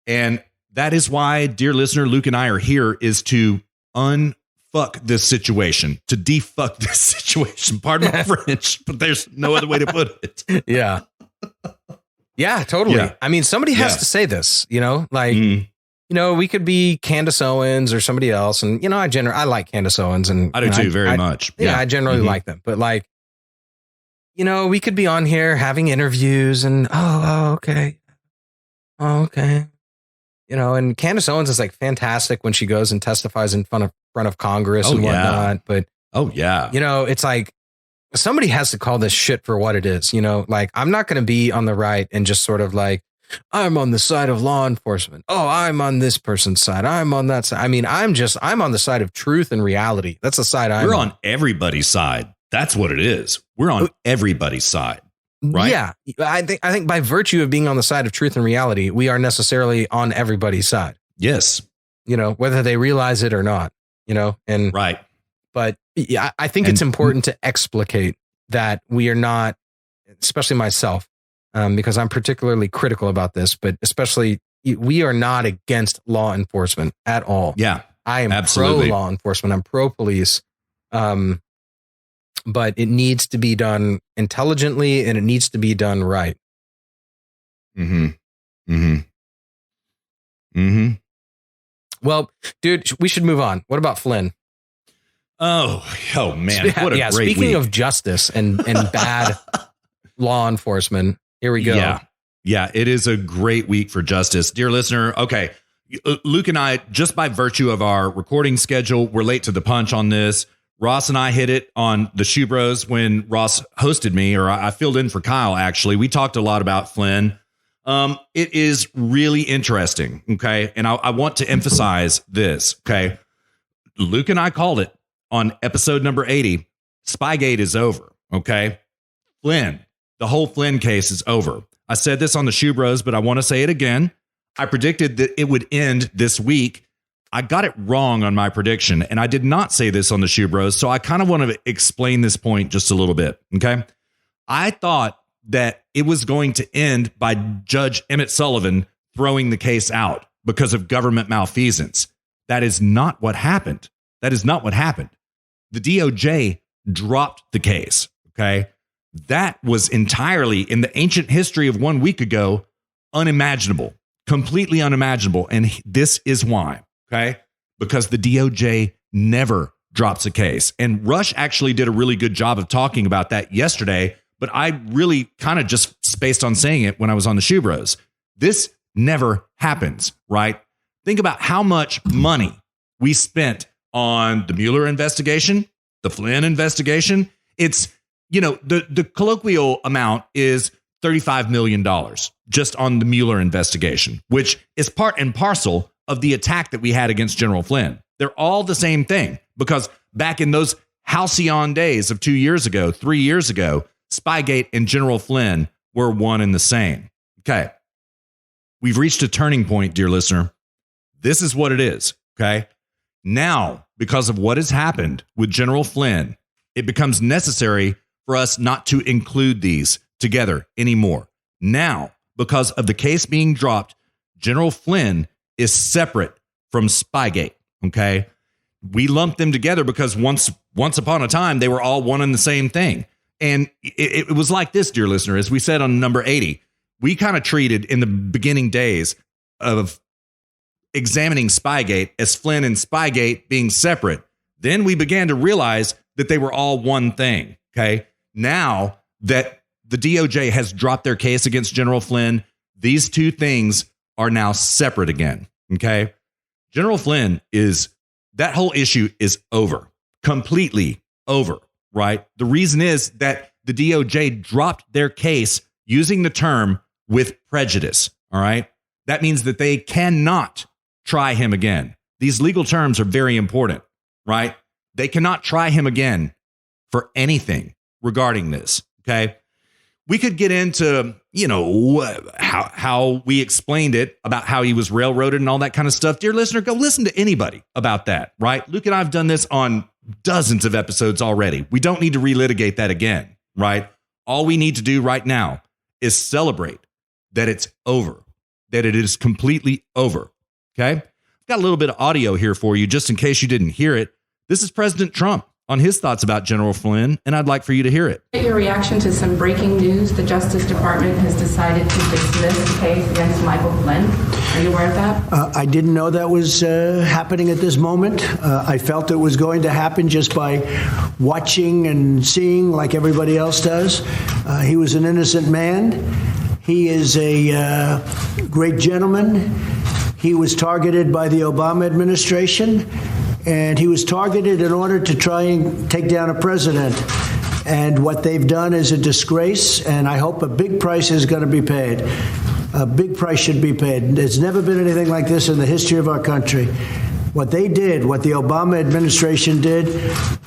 and that is why, dear listener, Luke and I are here, is to unfuck this situation, to defuck this situation. Pardon my French, but there's no other way to put it. Yeah. Yeah, totally. Yeah. I mean, somebody has to say this, we could be Candace Owens or somebody else. And, I like Candace Owens, and I do too, very much. Yeah, I generally like them. But we could be on here having interviews and, okay. And Candace Owens is fantastic when she goes and testifies in front of Congress and whatnot. But it's like somebody has to call this shit for what it is. I'm not going to be on the right and just sort of I'm on the side of law enforcement. Oh, I'm on this person's side. I'm on that side. I mean, I'm on the side of truth and reality. That's the side I'm on. We're on everybody's side. That's what it is. We're on everybody's side. Right? Yeah, I think by virtue of being on the side of truth and reality, we are necessarily on everybody's side. Yes. Whether they realize it or not, and right. But yeah, I think it's important to explicate that we are not, especially myself, because I'm particularly critical about this, but especially we are not against law enforcement at all. Yeah, I am absolutely. pro law enforcement. I'm pro police. But it needs to be done intelligently and it needs to be done right. Well, dude, we should move on. What about Flynn? Oh man. What a great speaking week. of justice and bad law enforcement, here we go. Yeah, it is a great week for justice. Dear listener, okay, Luke and I, just by virtue of our recording schedule, we're late to the punch on this. Ross and I hit it on the Shoe Bros when Ross hosted me, or I filled in for Kyle, actually. We talked a lot about Flynn. It is really interesting, okay? And I want to emphasize this, okay? Luke and I called it on episode number 80. Spygate is over, okay? Flynn, the whole Flynn case is over. I said this on the Shoe Bros, but I want to say it again. I predicted that it would end this week. I got it wrong on my prediction, and I did not say this on the Shoe Bros, so I kind of want to explain this point just a little bit, okay? I thought that it was going to end by Judge Emmett Sullivan throwing the case out because of government malfeasance. That is not what happened. That is not what happened. The DOJ dropped the case, okay? That was entirely, in the ancient history of 1 week ago, unimaginable, completely unimaginable, and this is why. Okay, because the DOJ never drops a case. And Rush actually did a really good job of talking about that yesterday, but I really kind of just spaced on saying it when I was on the Shoe Bros. This never happens, right? Think about how much money we spent on the Mueller investigation, the Flynn investigation. It's, the colloquial amount is $35 million just on the Mueller investigation, which is part and parcel of the attack that we had against General Flynn. They're all the same thing, because back in those halcyon days of 2 years ago, 3 years ago, Spygate and General Flynn were one and the same. Okay. We've reached a turning point, dear listener. This is what it is. Okay. Now, because of what has happened with General Flynn, it becomes necessary for us not to include these together anymore. Now, because of the case being dropped, General Flynn is separate from Spygate, okay? We lumped them together because once upon a time, they were all one and the same thing. And it was like this, dear listener, as we said on number 80, we kind of treated in the beginning days of examining Spygate as Flynn and Spygate being separate. Then we began to realize that they were all one thing, okay? Now that the DOJ has dropped their case against General Flynn, these two things are now separate again. Okay. General Flynn that whole issue is over, completely over, right? The reason is that the DOJ dropped their case using the term with prejudice. All right. That means that they cannot try him again. These legal terms are very important, right? They cannot try him again for anything regarding this. Okay. We could get into, how we explained it about how he was railroaded and all that kind of stuff. Dear listener, go listen to anybody about that, right? Luke and I have done this on dozens of episodes already. We don't need to relitigate that again, right? All we need to do right now is celebrate that it's over, that it is completely over, okay? I've got a little bit of audio here for you just in case you didn't hear it. This is President Trump on his thoughts about General Flynn, and I'd like for you to hear it. Your reaction to some breaking news. The Justice Department has decided to dismiss the case against Michael Flynn. Are you aware of that? I didn't know that was happening at this moment. I felt it was going to happen just by watching and seeing like everybody else does. He was an innocent man. He is a great gentleman. He was targeted by the Obama administration. And he was targeted in order to try and take down a president. And what they've done is a disgrace, and I hope a big price is going to be paid. A big price should be paid. There's never been anything like this in the history of our country. What they did, what the Obama administration did,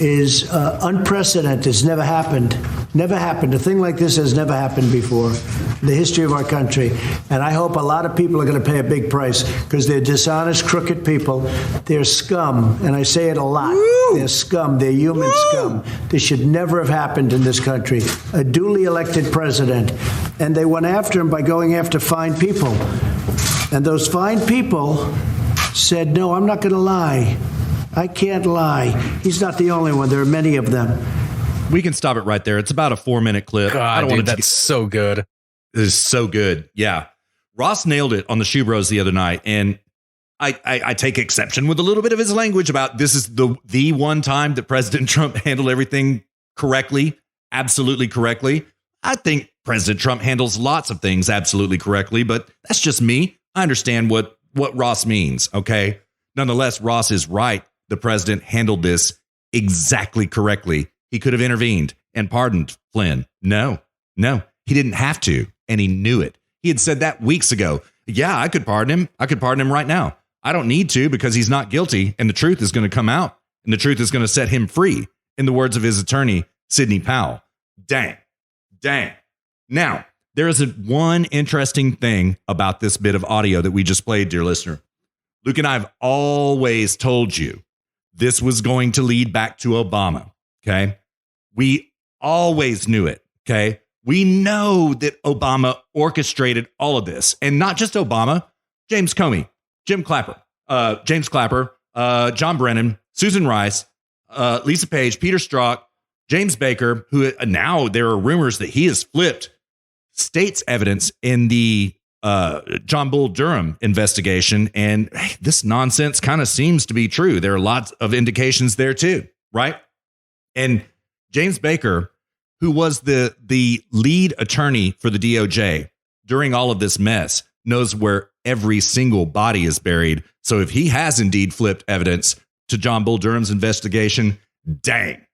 is unprecedented. It's never happened. Never happened. A thing like this has never happened before in the history of our country. And I hope a lot of people are going to pay a big price because they're dishonest, crooked people. They're scum. And I say it a lot. Woo! They're scum. They're human scum. This should never have happened in this country. A duly elected president. And they went after him by going after fine people. And those fine people said, no, I'm not going to lie. I can't lie. He's not the only one. There are many of them. We can stop it right there. It's about a 4-minute clip. God, I don't dude, want that's so good. It is so good. Yeah. Ross nailed it on the Shoe Bros the other night. And I take exception with a little bit of his language about this is the one time that President Trump handled everything correctly, absolutely correctly. I think President Trump handles lots of things absolutely correctly, but that's just me. I understand what Ross means, okay? Nonetheless, Ross is right. The president handled this exactly correctly. He could have intervened and pardoned Flynn. No, he didn't have to, and he knew it. He had said that weeks ago. Yeah, I could pardon him. I could pardon him right now. I don't need to because he's not guilty, and the truth is going to come out, and the truth is going to set him free, in the words of his attorney, Sidney Powell. Dang. Now, there is one interesting thing about this bit of audio that we just played, dear listener. Luke and I have always told you this was going to lead back to Obama, okay? We always knew it, okay? We know that Obama orchestrated all of this. And not just Obama, James Comey, James Clapper, John Brennan, Susan Rice, Lisa Page, Peter Strzok, James Baker, who now there are rumors that he has flipped state's evidence in the John Bull Durham investigation. And this nonsense kind of seems to be true. There are lots of indications there too, right? And James Baker, who was the lead attorney for the DOJ during all of this mess, knows where every single body is buried. So if he has indeed flipped evidence to John Bull Durham's investigation, dang.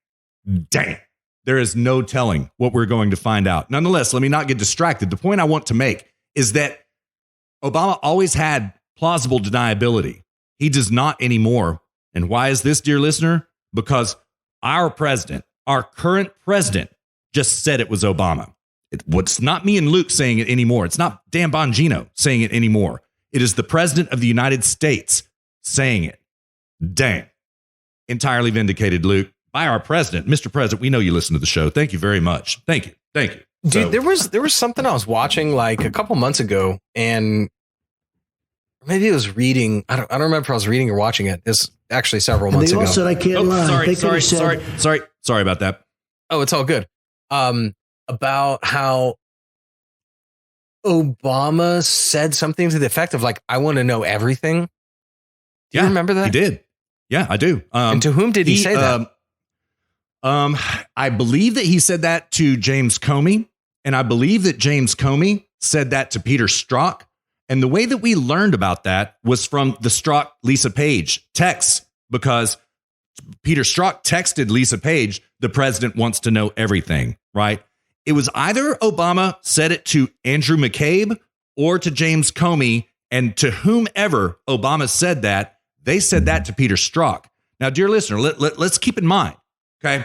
There is no telling what we're going to find out. Nonetheless, let me not get distracted. The point I want to make is that Obama always had plausible deniability. He does not anymore. And why is this, dear listener? Because our president, our current president, just said it was Obama. It's not me and Luke saying it anymore. It's not Dan Bongino saying it anymore. It is the president of the United States saying it. Dang. Entirely vindicated, Luke, by our president. Mr. President, we know you listen to the show. Thank you very much. Thank you. Dude, there was something I was watching like a couple months ago, and maybe it was reading. I don't remember if I was reading or watching it. It's actually several months ago. They all said I can't lie. Sorry about that. Oh, it's all good. About how Obama said something to the effect of like, I want to know everything. Do you remember that? He did. Yeah, I do. And to whom did he say that? I believe that he said that to James Comey, and I believe that James Comey said that to Peter Strzok. And the way that we learned about that was from the Strzok Lisa Page texts, because Peter Strzok texted Lisa Page, the president wants to know everything, right? It was either Obama said it to Andrew McCabe or to James Comey, and to whomever Obama said that, they said that to Peter Strzok. Now, dear listener, let's keep in mind, okay,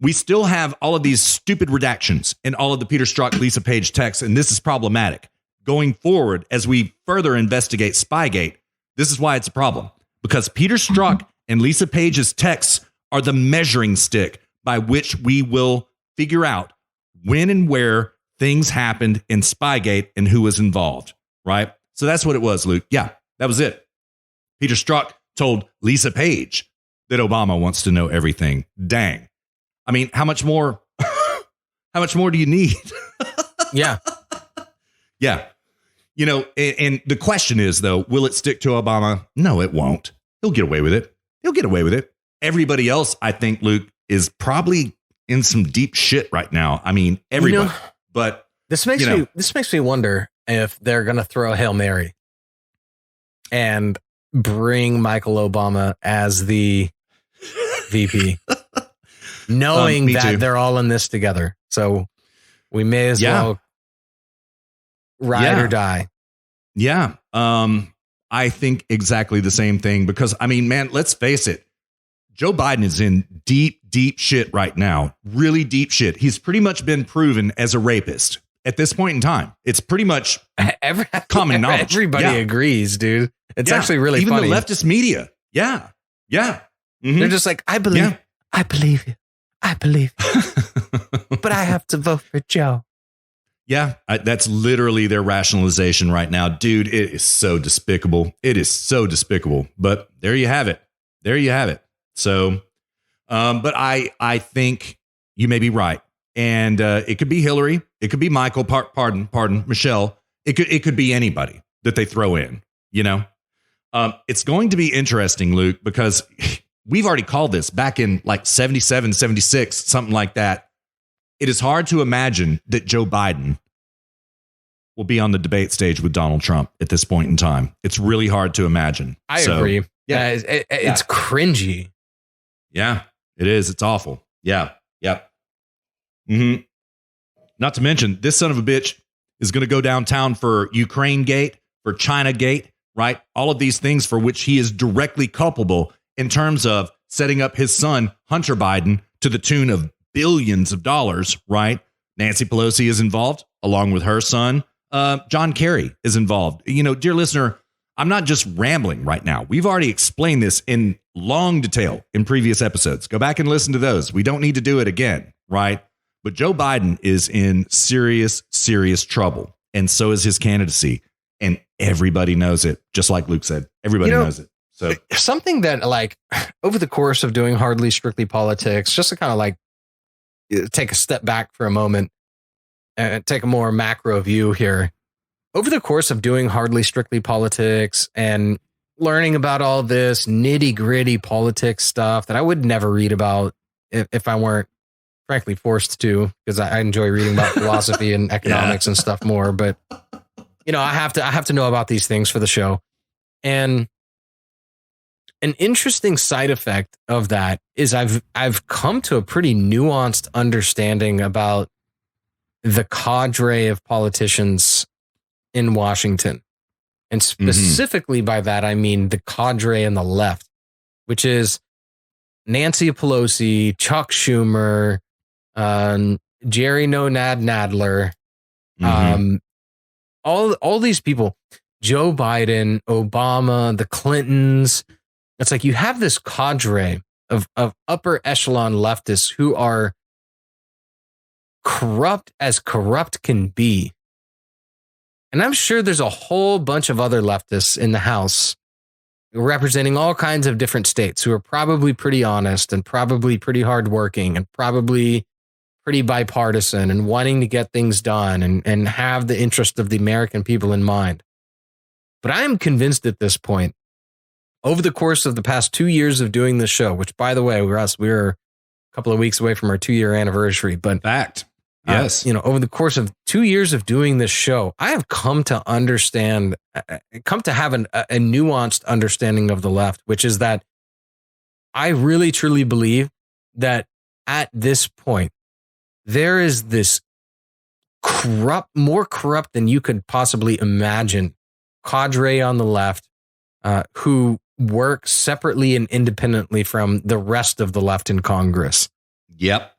we still have all of these stupid redactions in all of the Peter Strzok, Lisa Page texts, and this is problematic. Going forward, as we further investigate Spygate, this is why it's a problem, because Peter Strzok and Lisa Page's texts are the measuring stick by which we will figure out when and where things happened in Spygate and who was involved, right? So that's what it was, Luke. Yeah, that was it. Peter Strzok told Lisa Page that Obama wants to know everything. Dang. I mean, how much more? How much more do you need? Yeah. Yeah. You know, and the question is, though, will it stick to Obama? No, it won't. He'll get away with it. Everybody else, I think, Luke, is probably in some deep shit right now. I mean, everybody. But this makes me wonder if they're going to throw a Hail Mary and bring Michael Obama as the VP, knowing that they're all in this together. So we may as well ride or die. Yeah. I think exactly the same thing because, I mean, man, let's face it. Joe Biden is in deep, deep shit right now. Really deep shit. He's pretty much been proven as a rapist at this point in time. It's pretty much common knowledge. Everybody agrees, dude. It's actually really even funny. Even the leftist media. Yeah. Yeah. Mm-hmm. They're just like, I believe you. I believe you. But I have to vote for Joe. Yeah, that's literally their rationalization right now. Dude, it is so despicable. It is so despicable. But there you have it. There you have it. So, but I think you may be right. And it could be Hillary. It could be Michael. Pardon, Michelle. It could be anybody that they throw in, you know. It's going to be interesting, Luke, because we've already called this back in like 77, 76, something like that. It is hard to imagine that Joe Biden will be on the debate stage with Donald Trump at this point in time. It's really hard to imagine. I agree. Yeah, it's cringy. Yeah, it is. It's awful. Yeah. Yep. Mm-hmm. Not to mention, this son of a bitch is going to go downtown for Ukraine Gate, for China Gate, right? All of these things for which he is directly culpable in terms of setting up his son, Hunter Biden, to the tune of billions of dollars, right? Nancy Pelosi is involved along with her son. John Kerry is involved. You know, dear listener, I'm not just rambling right now. We've already explained this in long detail in previous episodes. Go back and listen to those. We don't need to do it again, right? But Joe Biden is in serious, serious trouble. And so is his candidacy. And everybody knows it. Just like Luke said, everybody knows it. So something that, like, over the course of doing Hardly Strictly Politics, just to kind of like take a step back for a moment and take a more macro view here. Over the course of doing Hardly Strictly Politics and learning about all this nitty gritty politics stuff that I would never read about if I weren't frankly forced to, because I enjoy reading about philosophy and economics and stuff more. But, you know, I have to know about these things for the show. And an interesting side effect of that is I've come to a pretty nuanced understanding about the cadre of politicians in Washington. And specifically by that, I mean the cadre on the left, which is Nancy Pelosi, Chuck Schumer, Jerry Nadler, all these people, Joe Biden, Obama, the Clintons. It's like you have this cadre of upper echelon leftists who are corrupt as corrupt can be. And I'm sure there's a whole bunch of other leftists in the House representing all kinds of different states who are probably pretty honest and probably pretty hardworking and probably pretty bipartisan and wanting to get things done and have the interest of the American people in mind. But I am convinced at this point, over the course of the past 2 years of doing this show, which, by the way, we're a couple of weeks away from our 2-year anniversary, but fact. Yes. Over the course of 2 years of doing this show, I have come to have a nuanced understanding of the left, which is that I really, truly believe that at this point, there is this more corrupt than you could possibly imagine cadre on the left who work separately and independently from the rest of the left in Congress. Yep.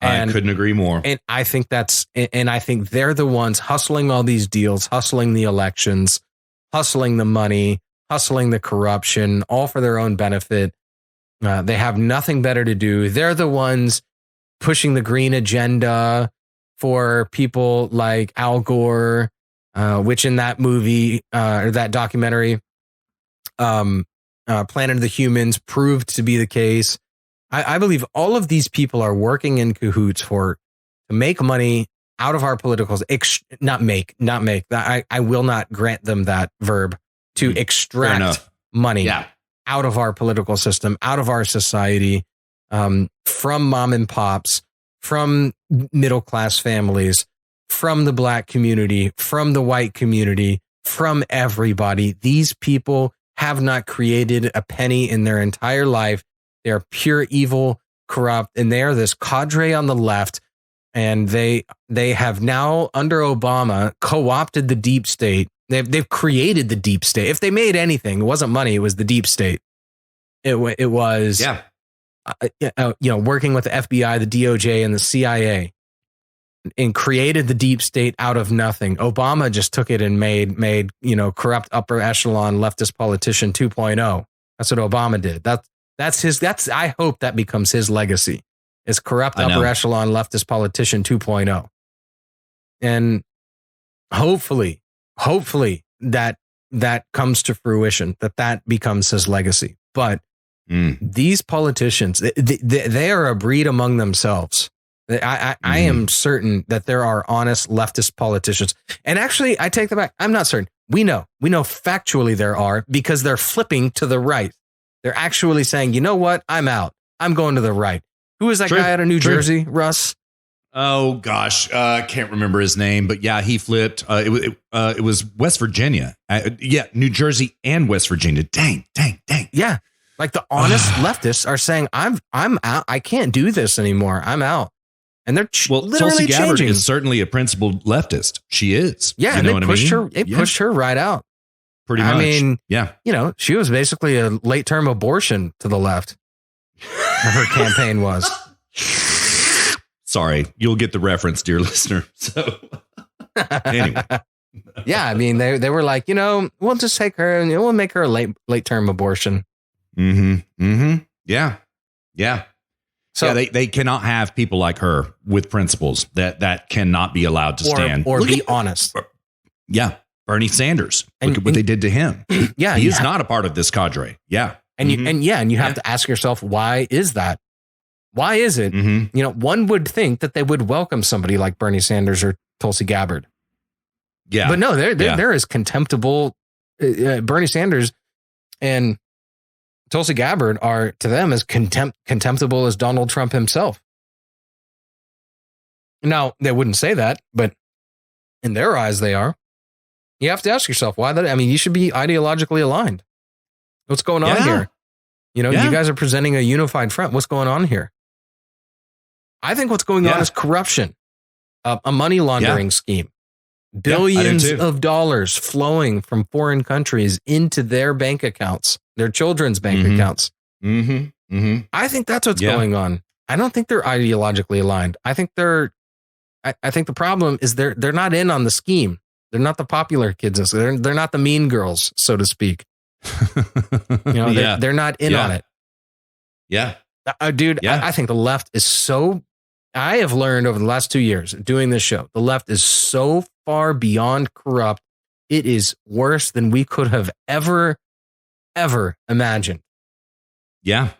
I couldn't agree more. And I think they're the ones hustling all these deals, hustling the elections, hustling the money, hustling the corruption, all for their own benefit. They have nothing better to do. They're the ones pushing the green agenda for people like Al Gore, which in that movie or that documentary, Planet of the Humans, proved to be the case. I believe all of these people are working in cahoots to make money out of our politicals. Not make. I will not grant them that verb, to extract money out of our political system, out of our society, from mom and pops, from middle class families, from the black community, from the white community, from everybody. These people have not created a penny in their entire life. They're pure evil, corrupt, and they are this cadre on the left. And they have now, under Obama, co-opted the deep state They've created the deep state. If they made anything, it wasn't money. It was the deep state. It was, working with the FBI, the DOJ, and the CIA, and created the deep state out of nothing. Obama just took it and made corrupt upper echelon leftist politician 2.0. That's what Obama did. That's I hope that becomes his legacy. Is corrupt upper echelon leftist politician 2.0. And hopefully that comes to fruition, that becomes his legacy. But these politicians, they are a breed among themselves. I am certain that there are honest leftist politicians. And actually, I take that back. I'm not certain. We know factually there are, because they're flipping to the right. They're actually saying, you know what? I'm out. I'm going to the right. Who is that guy out of New Jersey, Russ? Oh, gosh. Can't remember his name, but yeah, he flipped. It was West Virginia. New Jersey and West Virginia. Dang. Yeah. Like the honest leftists are saying, I'm out. I can't do this anymore. I'm out. And they're literally Tulsi Gabbard changing. is certainly a principled leftist. She is. Yeah, and they pushed her right out. Pretty much. I mean, yeah. She was basically a late-term abortion to the left. Her campaign was. Sorry, you'll get the reference, dear listener. So anyway. Yeah, I mean, they were like, we'll just take her and we'll make her a late-term abortion. Yeah. So they cannot have people like her with principles that cannot be allowed to stand or be honest. Yeah. Bernie Sanders. Look at what they did to him. Yeah. He's not a part of this cadre. Yeah. And you have to ask yourself, why is that? Why is it? One would think that they would welcome somebody like Bernie Sanders or Tulsi Gabbard. Yeah. But no, they're as contemptible. Bernie Sanders and Tulsi Gabbard are to them as contemptible as Donald Trump himself. Now, they wouldn't say that, but in their eyes, they are. You have to ask yourself why that. I mean, you should be ideologically aligned. What's going on here? You guys are presenting a unified front. What's going on here? I think what's going on is corruption, a money laundering scheme, billions of dollars flowing from foreign countries into their bank accounts, their children's bank accounts. I think that's what's going on. I don't think they're ideologically aligned. I think I think the problem is they're not in on the scheme. They're not the popular kids. They're not the mean girls, so to speak. They're not in on it. Yeah. Dude, I think the left is so... I have learned over the last 2 years doing this show, the left is so far beyond corrupt. It is worse than we could have ever imagined. Yeah.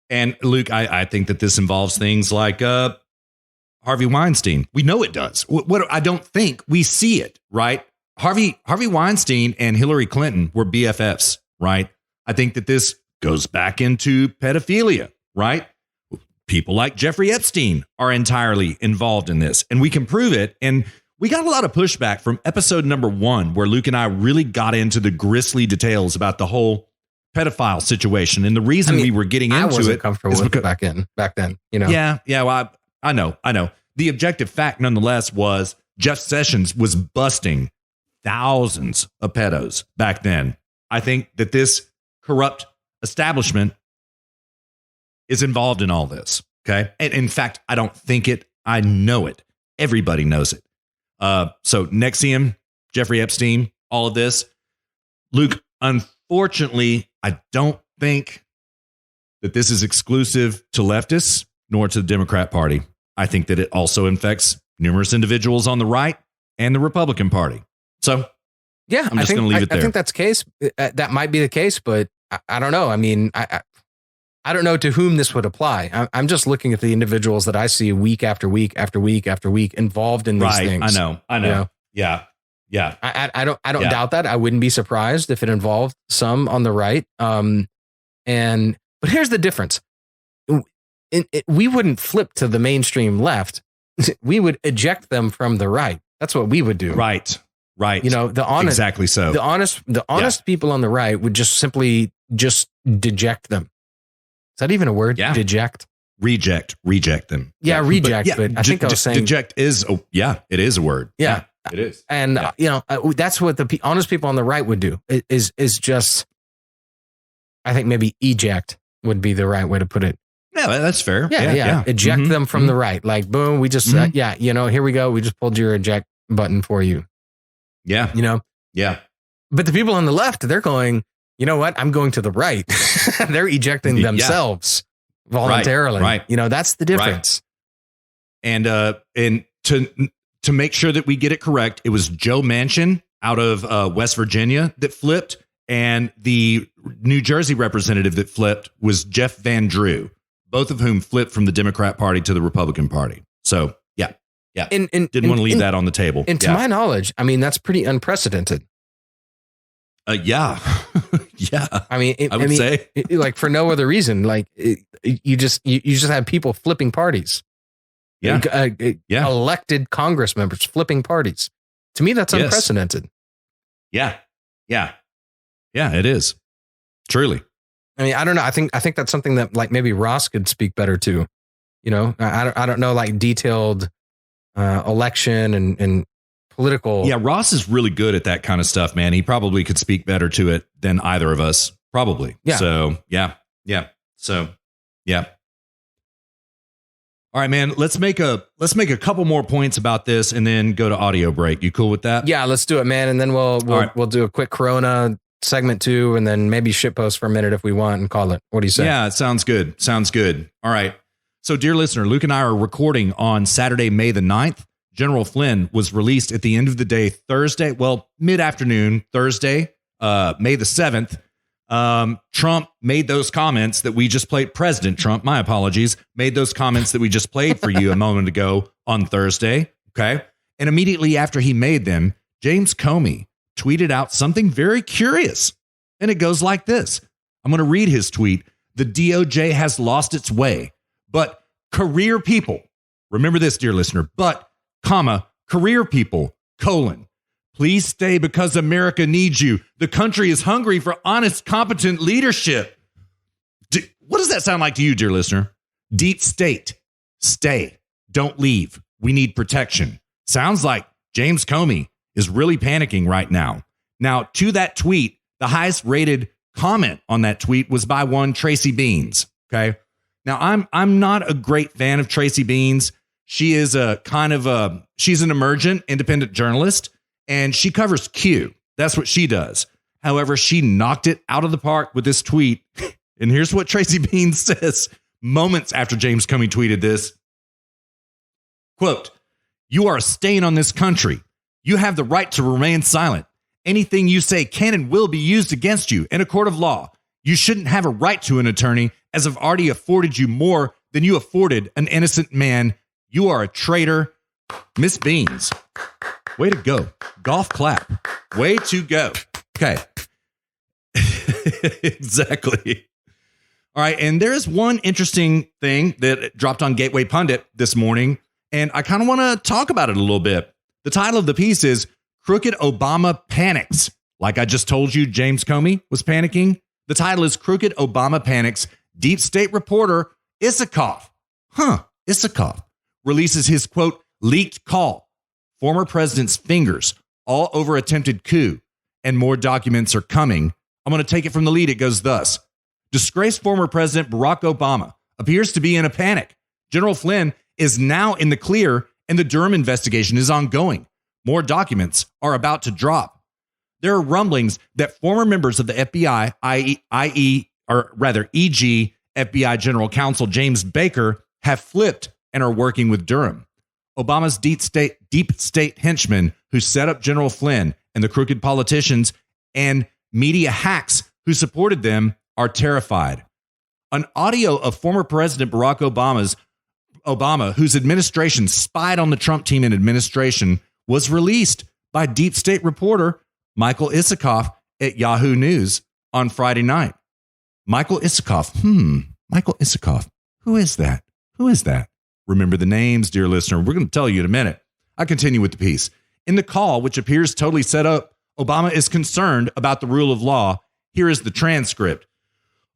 And Luke, I think that this involves things like Harvey Weinstein. We know it does. What I don't think we see it, right? Harvey Weinstein and Hillary Clinton were BFFs, right? I think that this goes back into pedophilia, right? People like Jeffrey Epstein are entirely involved in this, and we can prove it. And we got a lot of pushback from episode number 1, where Luke and I really got into the grisly details about the whole pedophile situation. And the reason we were getting into it comfortable with it back then, Yeah. Well, I know. The objective fact, nonetheless, was Jeff Sessions was busting thousands of pedos back then. I think that this corrupt establishment is involved in all this. Okay. And in fact, I don't think it. I know it. Everybody knows it. So NXIVM, Jeffrey Epstein, all of this. Luke, unfortunately, I don't think that this is exclusive to leftists nor to the Democrat Party. I think that it also infects numerous individuals on the right and the Republican Party. So, yeah, I'm just going to leave it there. I think that's the case. That might be the case, but I don't know. I mean, I don't know to whom this would apply. I'm just looking at the individuals that I see week after week after week after week involved in these things. I know. Yeah. I don't doubt that. I wouldn't be surprised if it involved some on the right. But here's the difference. We wouldn't flip to the mainstream left. We would eject them from the right. That's what we would do. Right. The honest, exactly so. The honest people on the right would just simply deject them. Is that even a word? Yeah. Deject. Reject them. Yeah, reject. But I think I was saying deject is. Oh, yeah, it is a word. Yeah. It is. And, that's what the honest people on the right would do is just, I think maybe eject would be the right way to put it. Yeah, that's fair. Yeah. Eject them from the right. Like, boom, we just, here we go. We just pulled your eject button for you. Yeah. Yeah. But the people on the left, they're going, you know what? I'm going to the right. They're ejecting themselves voluntarily. Right. That's the difference. Right. And to make sure that we get it correct, it was Joe Manchin out of West Virginia that flipped, and the New Jersey representative that flipped was Jeff Van Drew, both of whom flipped from the Democrat Party to the Republican Party. So, yeah. Didn't want to leave that on the table. And to my knowledge, I mean, that's pretty unprecedented. Yeah. I would say like for no other reason, like you just have people flipping parties. Yeah. Elected Congress members flipping parties. To me, that's unprecedented. Yeah. It is. Truly. I mean, I don't know. I think that's something that like maybe Ross could speak better to. I don't know, like detailed election and political. Yeah, Ross is really good at that kind of stuff, man. He probably could speak better to it than either of us, probably. Yeah. So, yeah. So, yeah. All right, man, let's make a couple more points about this and then go to audio break. You cool with that? Yeah, let's do it, man. And then we'll do a quick Corona segment 2 and then maybe shitpost for a minute if we want and call it. What do you say? Yeah, it sounds good. All right. So, dear listener, Luke and I are recording on Saturday, May the 9th. General Flynn was released at the end of the day Thursday, mid-afternoon Thursday, May the 7th. Trump made those comments that we just played. President Trump, my apologies, made those comments that we just played for you a moment ago on Thursday. Okay. And immediately after he made them, James Comey tweeted out something very curious. And it goes like this. I'm going to read his tweet. The DOJ has lost its way, but career people, remember this, dear listener, career people, please stay because America needs you. The country is hungry for honest, competent leadership. What does that sound like to you, dear listener? Deep state, stay, don't leave. We need protection. Sounds like James Comey is really panicking right now. Now, to that tweet, the highest rated comment on that tweet was by one Tracy Beans. Okay. Now, I'm not a great fan of Tracy Beans. She is she's an emergent independent journalist, and she covers Q. That's what she does. However, she knocked it out of the park with this tweet. And here's what Tracy Beans says moments after James Comey tweeted this. Quote, "You are a stain on this country. You have the right to remain silent. Anything you say can and will be used against you in a court of law. You shouldn't have a right to an attorney, as I've already afforded you more than you afforded an innocent man. You are a traitor." Miss Beans, way to go. Golf clap. Way to go. Okay. Exactly. All right. And there is one interesting thing that dropped on Gateway Pundit this morning, and I kind of want to talk about it a little bit. The title of the piece is Crooked Obama Panics. Like I just told you, James Comey was panicking. The title is Crooked Obama Panics. Deep State reporter Isikoff releases his, quote, leaked call. Former president's fingers all over attempted coup, and more documents are coming. I'm going to take it from the lead. It goes thus. Disgraced former President Barack Obama appears to be in a panic. General Flynn is now in the clear, and the Durham investigation is ongoing. More documents are about to drop. There are rumblings that former members of the FBI, e.g., FBI General Counsel James Baker, have flipped and are working with Durham. Obama's deep state henchmen who set up General Flynn and the crooked politicians and media hacks who supported them are terrified. An audio of former President Barack Obama, whose administration spied on the Trump team in administration, was released by deep state reporter Michael Isikoff at Yahoo News on Friday night. Michael Isikoff. Michael Isikoff. Who is that? Remember the names, dear listener. We're going to tell you in a minute. I continue with the piece. In the call, which appears totally set up, Obama is concerned about the rule of law. Here is the transcript.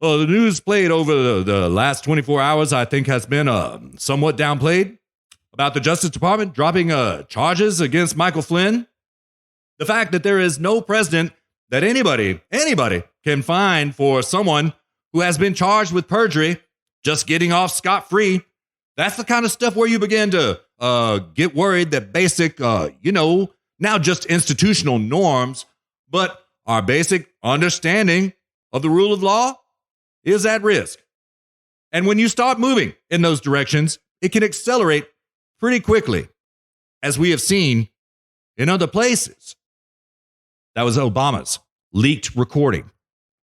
The news played over the last 24 hours, I think, has been somewhat downplayed. about the Justice Department dropping charges against Michael Flynn? The fact that there is no precedent that anybody can find for someone who has been charged with perjury just getting off scot-free. That's the kind of stuff where you begin to get worried that basic, now just institutional norms, but our basic understanding of the rule of law is at risk. And when you start moving in those directions, it can accelerate pretty quickly, as we have seen in other places. That was Obama's leaked recording,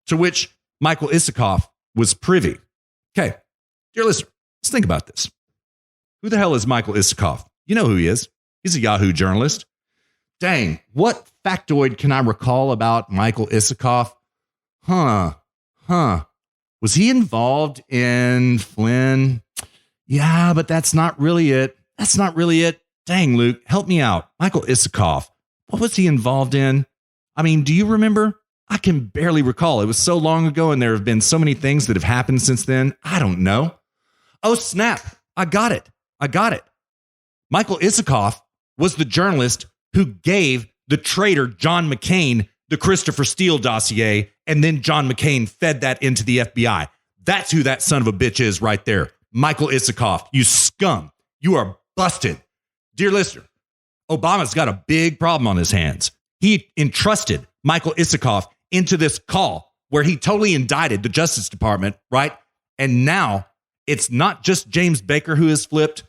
to which Michael Isikoff was privy. Okay, dear listener, let's think about this. Who the hell is Michael Isikoff? You know who he is. He's a Yahoo journalist. Dang, what factoid can I recall about Michael Isikoff? Was he involved in Flynn? Yeah, but that's not really it. Dang, Luke, help me out. Michael Isikoff, what was he involved in? I mean, do you remember? I can barely recall. It was so long ago, and there have been so many things that have happened since then. I don't know. Oh, snap. I got it. Michael Isikoff was the journalist who gave the traitor John McCain the Christopher Steele dossier, and then John McCain fed that into the FBI. That's who that son of a bitch is right there. Michael Isikoff, you scum. You are busted. Dear listener, Obama's got a big problem on his hands. He entrusted Michael Isikoff into this call where he totally indicted the Justice Department, right? And now it's not just James Baker who has flipped.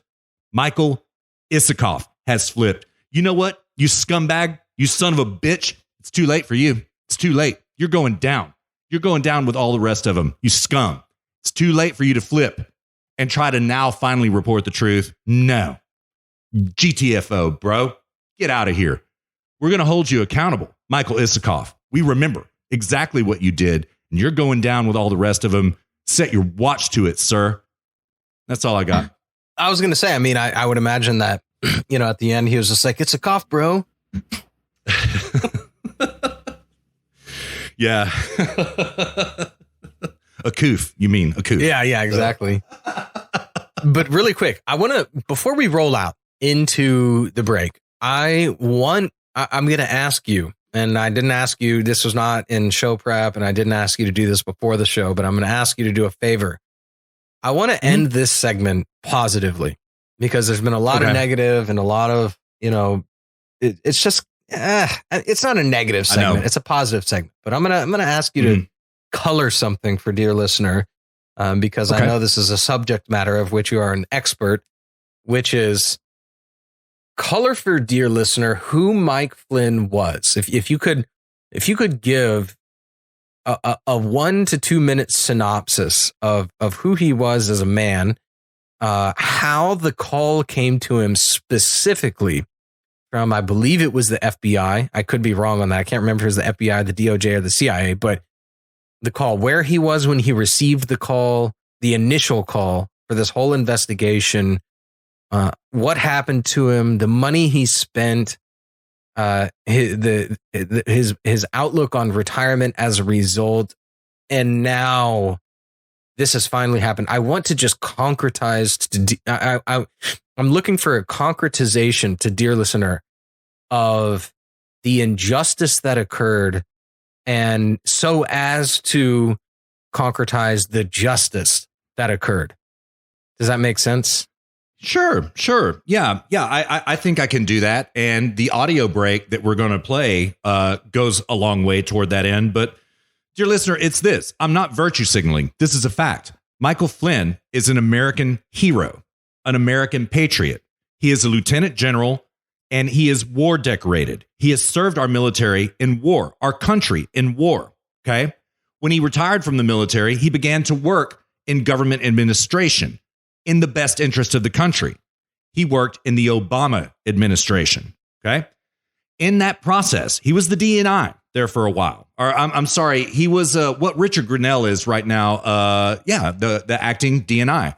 Michael Isikoff has flipped. You know what? You scumbag, you son of a bitch. It's too late for you. It's too late. You're going down. You're going down with all the rest of them. You scum. It's too late for you to flip and try to now finally report the truth. No. GTFO, bro. Get out of here. We're going to hold you accountable, Michael Isikoff. We remember exactly what you did, and you're going down with all the rest of them. Set your watch to it, sir. That's all I got. I was going to say, I mean, I would imagine that, at the end, he was just like, it's a cough, bro. Yeah. A coof, you mean a coof. Yeah, exactly. But really quick, I want to, before we roll out into the break, I'm going to ask you, and I didn't ask you, this was not in show prep, and I didn't ask you to do this before the show, but I'm going to ask you to do a favor. I want to end this segment positively, because there's been a lot of negative and a lot of, it's just, it's not a negative segment. It's a positive segment, but I'm going to ask you to color something for dear listener, because I know this is a subject matter of which you are an expert, which is color for dear listener who Mike Flynn was. If you could give a 1 to 2 minute synopsis of who he was as a man, how the call came to him specifically from, I believe it was the FBI. I could be wrong on that. I can't remember if it was the FBI, the DOJ, or the CIA, but the call, where he was when he received the call, the initial call for this whole investigation, what happened to him, the money he spent, his outlook on retirement as a result, and now this has finally happened. I want to just concretize. I'm looking for a concretization to dear listener of the injustice that occurred, and so as to concretize the justice that occurred. Does that make sense? Sure. Yeah. I think I can do that. And the audio break that we're going to play goes a long way toward that end. But dear listener, it's this. I'm not virtue signaling. This is a fact. Michael Flynn is an American hero, an American patriot. He is a lieutenant general, and he is war decorated. He has served our military in war, our country in war. Okay. When he retired from the military, he began to work in government administration in the best interest of the country. He worked in the Obama administration. Okay. In that process, he was the DNI there for a while. Or I'm sorry, he was what Richard Grinnell is right now. The acting DNI.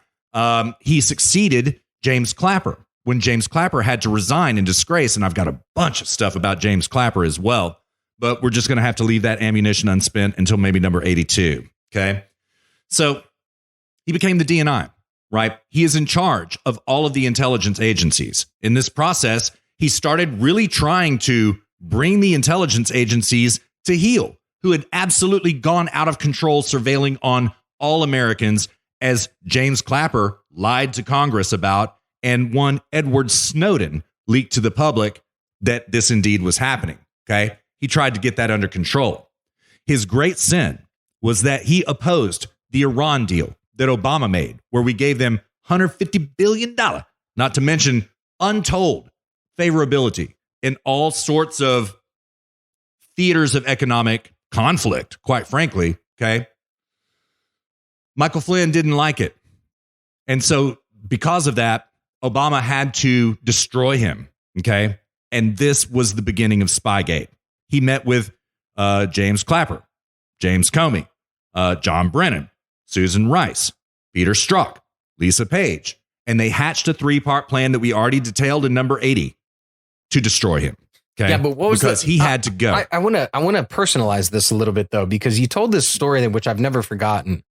He succeeded James Clapper when James Clapper had to resign in disgrace. And I've got a bunch of stuff about James Clapper as well, but we're just going to have to leave that ammunition unspent until maybe number 82. Okay. So he became the DNI. right? He is in charge of all of the intelligence agencies. In this process, he started really trying to bring the intelligence agencies to heel, who had absolutely gone out of control surveilling on all Americans, as James Clapper lied to Congress about, and one Edward Snowden leaked to the public that this indeed was happening. Okay. He tried to get that under control. His great sin was that he opposed the Iran deal that Obama made, where we gave them $150 billion, not to mention untold favorability in all sorts of theaters of economic conflict, quite frankly. Okay. Michael Flynn didn't like it. And so because of that, Obama had to destroy him. Okay. And this was the beginning of Spygate. He met with James Clapper, James Comey, John Brennan, Susan Rice, Peter Strzok, Lisa Page, and they hatched a 3-part plan that we already detailed in number 80 to destroy him. Okay. Yeah, but what was because he had to go. I want to personalize this a little bit, though, because you told this story, which I've never forgotten,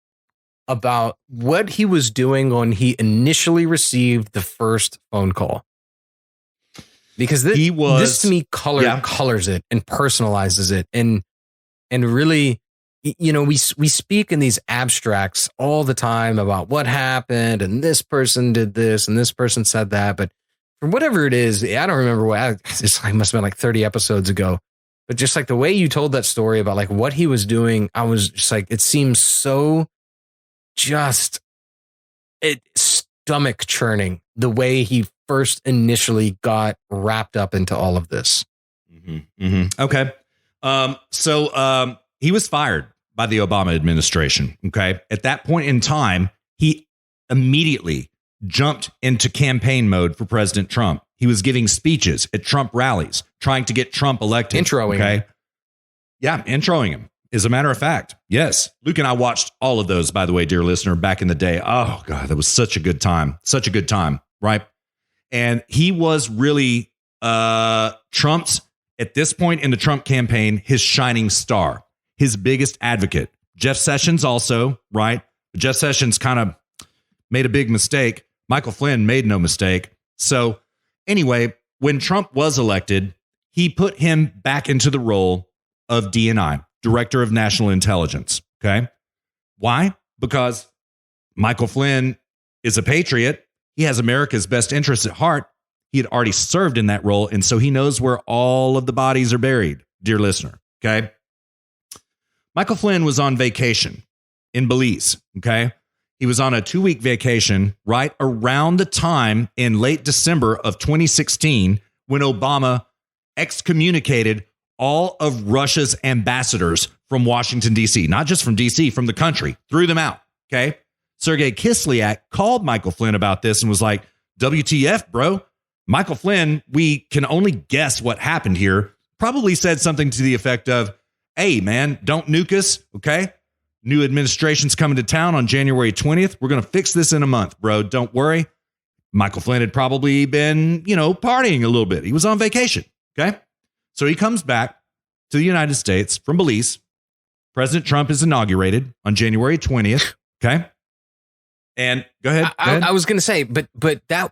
about what he was doing when he initially received the first phone call. Because this to me colors it and personalizes it, and really, you know, we speak in these abstracts all the time about what happened and this person did this and this person said that, but for whatever it is, I don't remember what. It must have been like 30 episodes ago, but just like the way you told that story about like what he was doing, I was just like, it seems so stomach churning the way he first initially got wrapped up into all of this. Mm-hmm. Mm-hmm. Okay. So he was fired by the Obama administration. Okay. At that point in time, he immediately jumped into campaign mode for President Trump. He was giving speeches at Trump rallies, trying to get Trump elected. Introing him. Yeah, introing him. As a matter of fact, yes. Luke and I watched all of those, by the way, dear listener, back in the day. Oh, God, that was such a good time. Such a good time, right? And he was really Trump's, at this point in the Trump campaign, his shining star, his biggest advocate. Jeff Sessions also, right? Jeff Sessions kind of made a big mistake. Michael Flynn made no mistake. So anyway, when Trump was elected, he put him back into the role of DNI, Director of National Intelligence. Okay. Why? Because Michael Flynn is a patriot. He has America's best interests at heart. He had already served in that role, and so he knows where all of the bodies are buried, dear listener. Okay. Michael Flynn was on vacation in Belize. Okay. He was on a 2-week vacation right around the time in late December of 2016 when Obama excommunicated all of Russia's ambassadors from Washington, D.C., not just from D.C., from the country, threw them out. Okay. Sergei Kislyak called Michael Flynn about this and was like, WTF, bro? Michael Flynn, we can only guess what happened here. Probably said something to the effect of, hey, man, don't nuke us. Okay. New administration's coming to town on January 20th. We're going to fix this in a month, bro. Don't worry. Michael Flynn had probably been, partying a little bit. He was on vacation. Okay. So he comes back to the United States from Belize. President Trump is inaugurated on January 20th. Okay. And go ahead. I was going to say, but that,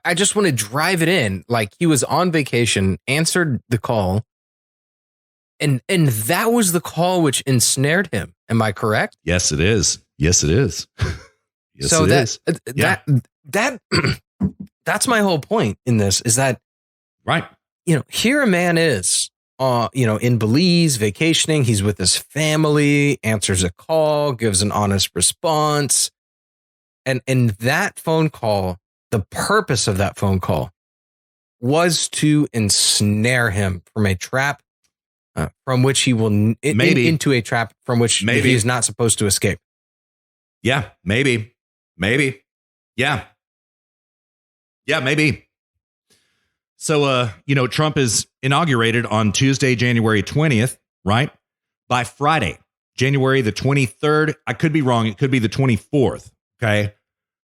I just want to drive it in. Like, he was on vacation, answered the call. And that was the call which ensnared him. Am I correct? Yes, it is. Yes, it is. Yes, so it is. That's my whole point in this, is that, right. Here a man is, in Belize, vacationing. He's with his family, answers a call, gives an honest response. And in that phone call, the purpose of that phone call was to ensnare him from a trap from which he will into a trap from which he is not supposed to escape. Yeah, maybe. Yeah, maybe. So, Trump is inaugurated on Tuesday, January 20th, right? By Friday, January the 23rd. I could be wrong. It could be the 24th. Okay.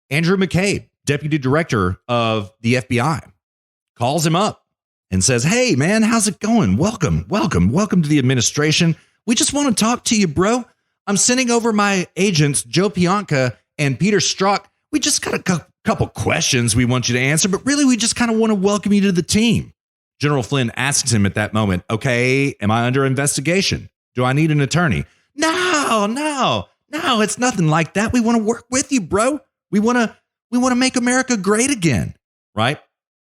Andrew McCabe, deputy director of the FBI, calls him up and says, hey, man, how's it going? Welcome to the administration. We just want to talk to you, bro. I'm sending over my agents, Joe Pianka and Peter Strzok. we just got a couple questions we want you to answer, but really we just kind of want to welcome you to the team. General Flynn asks him at that moment, okay, am I under investigation? Do I need an attorney? No, it's nothing like that. We want to work with you, bro. We want to make America great again, right?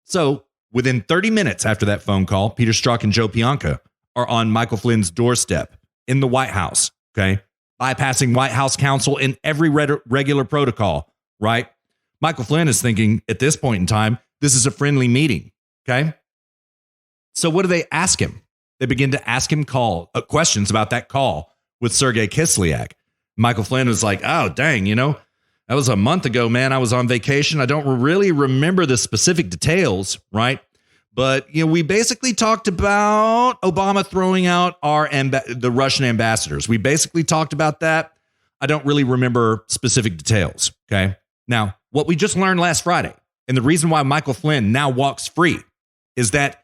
So within 30 minutes after that phone call, Peter Strzok and Joe Pianka are on Michael Flynn's doorstep in the White House, okay? Bypassing White House counsel in every regular protocol, right? Michael Flynn is thinking at this point in time, this is a friendly meeting, okay? So what do they ask him? They begin to ask him questions about that call with Sergei Kislyak. Michael Flynn was like, oh, dang, that was a month ago, man. I was on vacation. I don't really remember the specific details, right? But, we basically talked about Obama throwing out the Russian ambassadors. We basically talked about that. I don't really remember specific details, okay? Now, what we just learned last Friday, and the reason why Michael Flynn now walks free, is that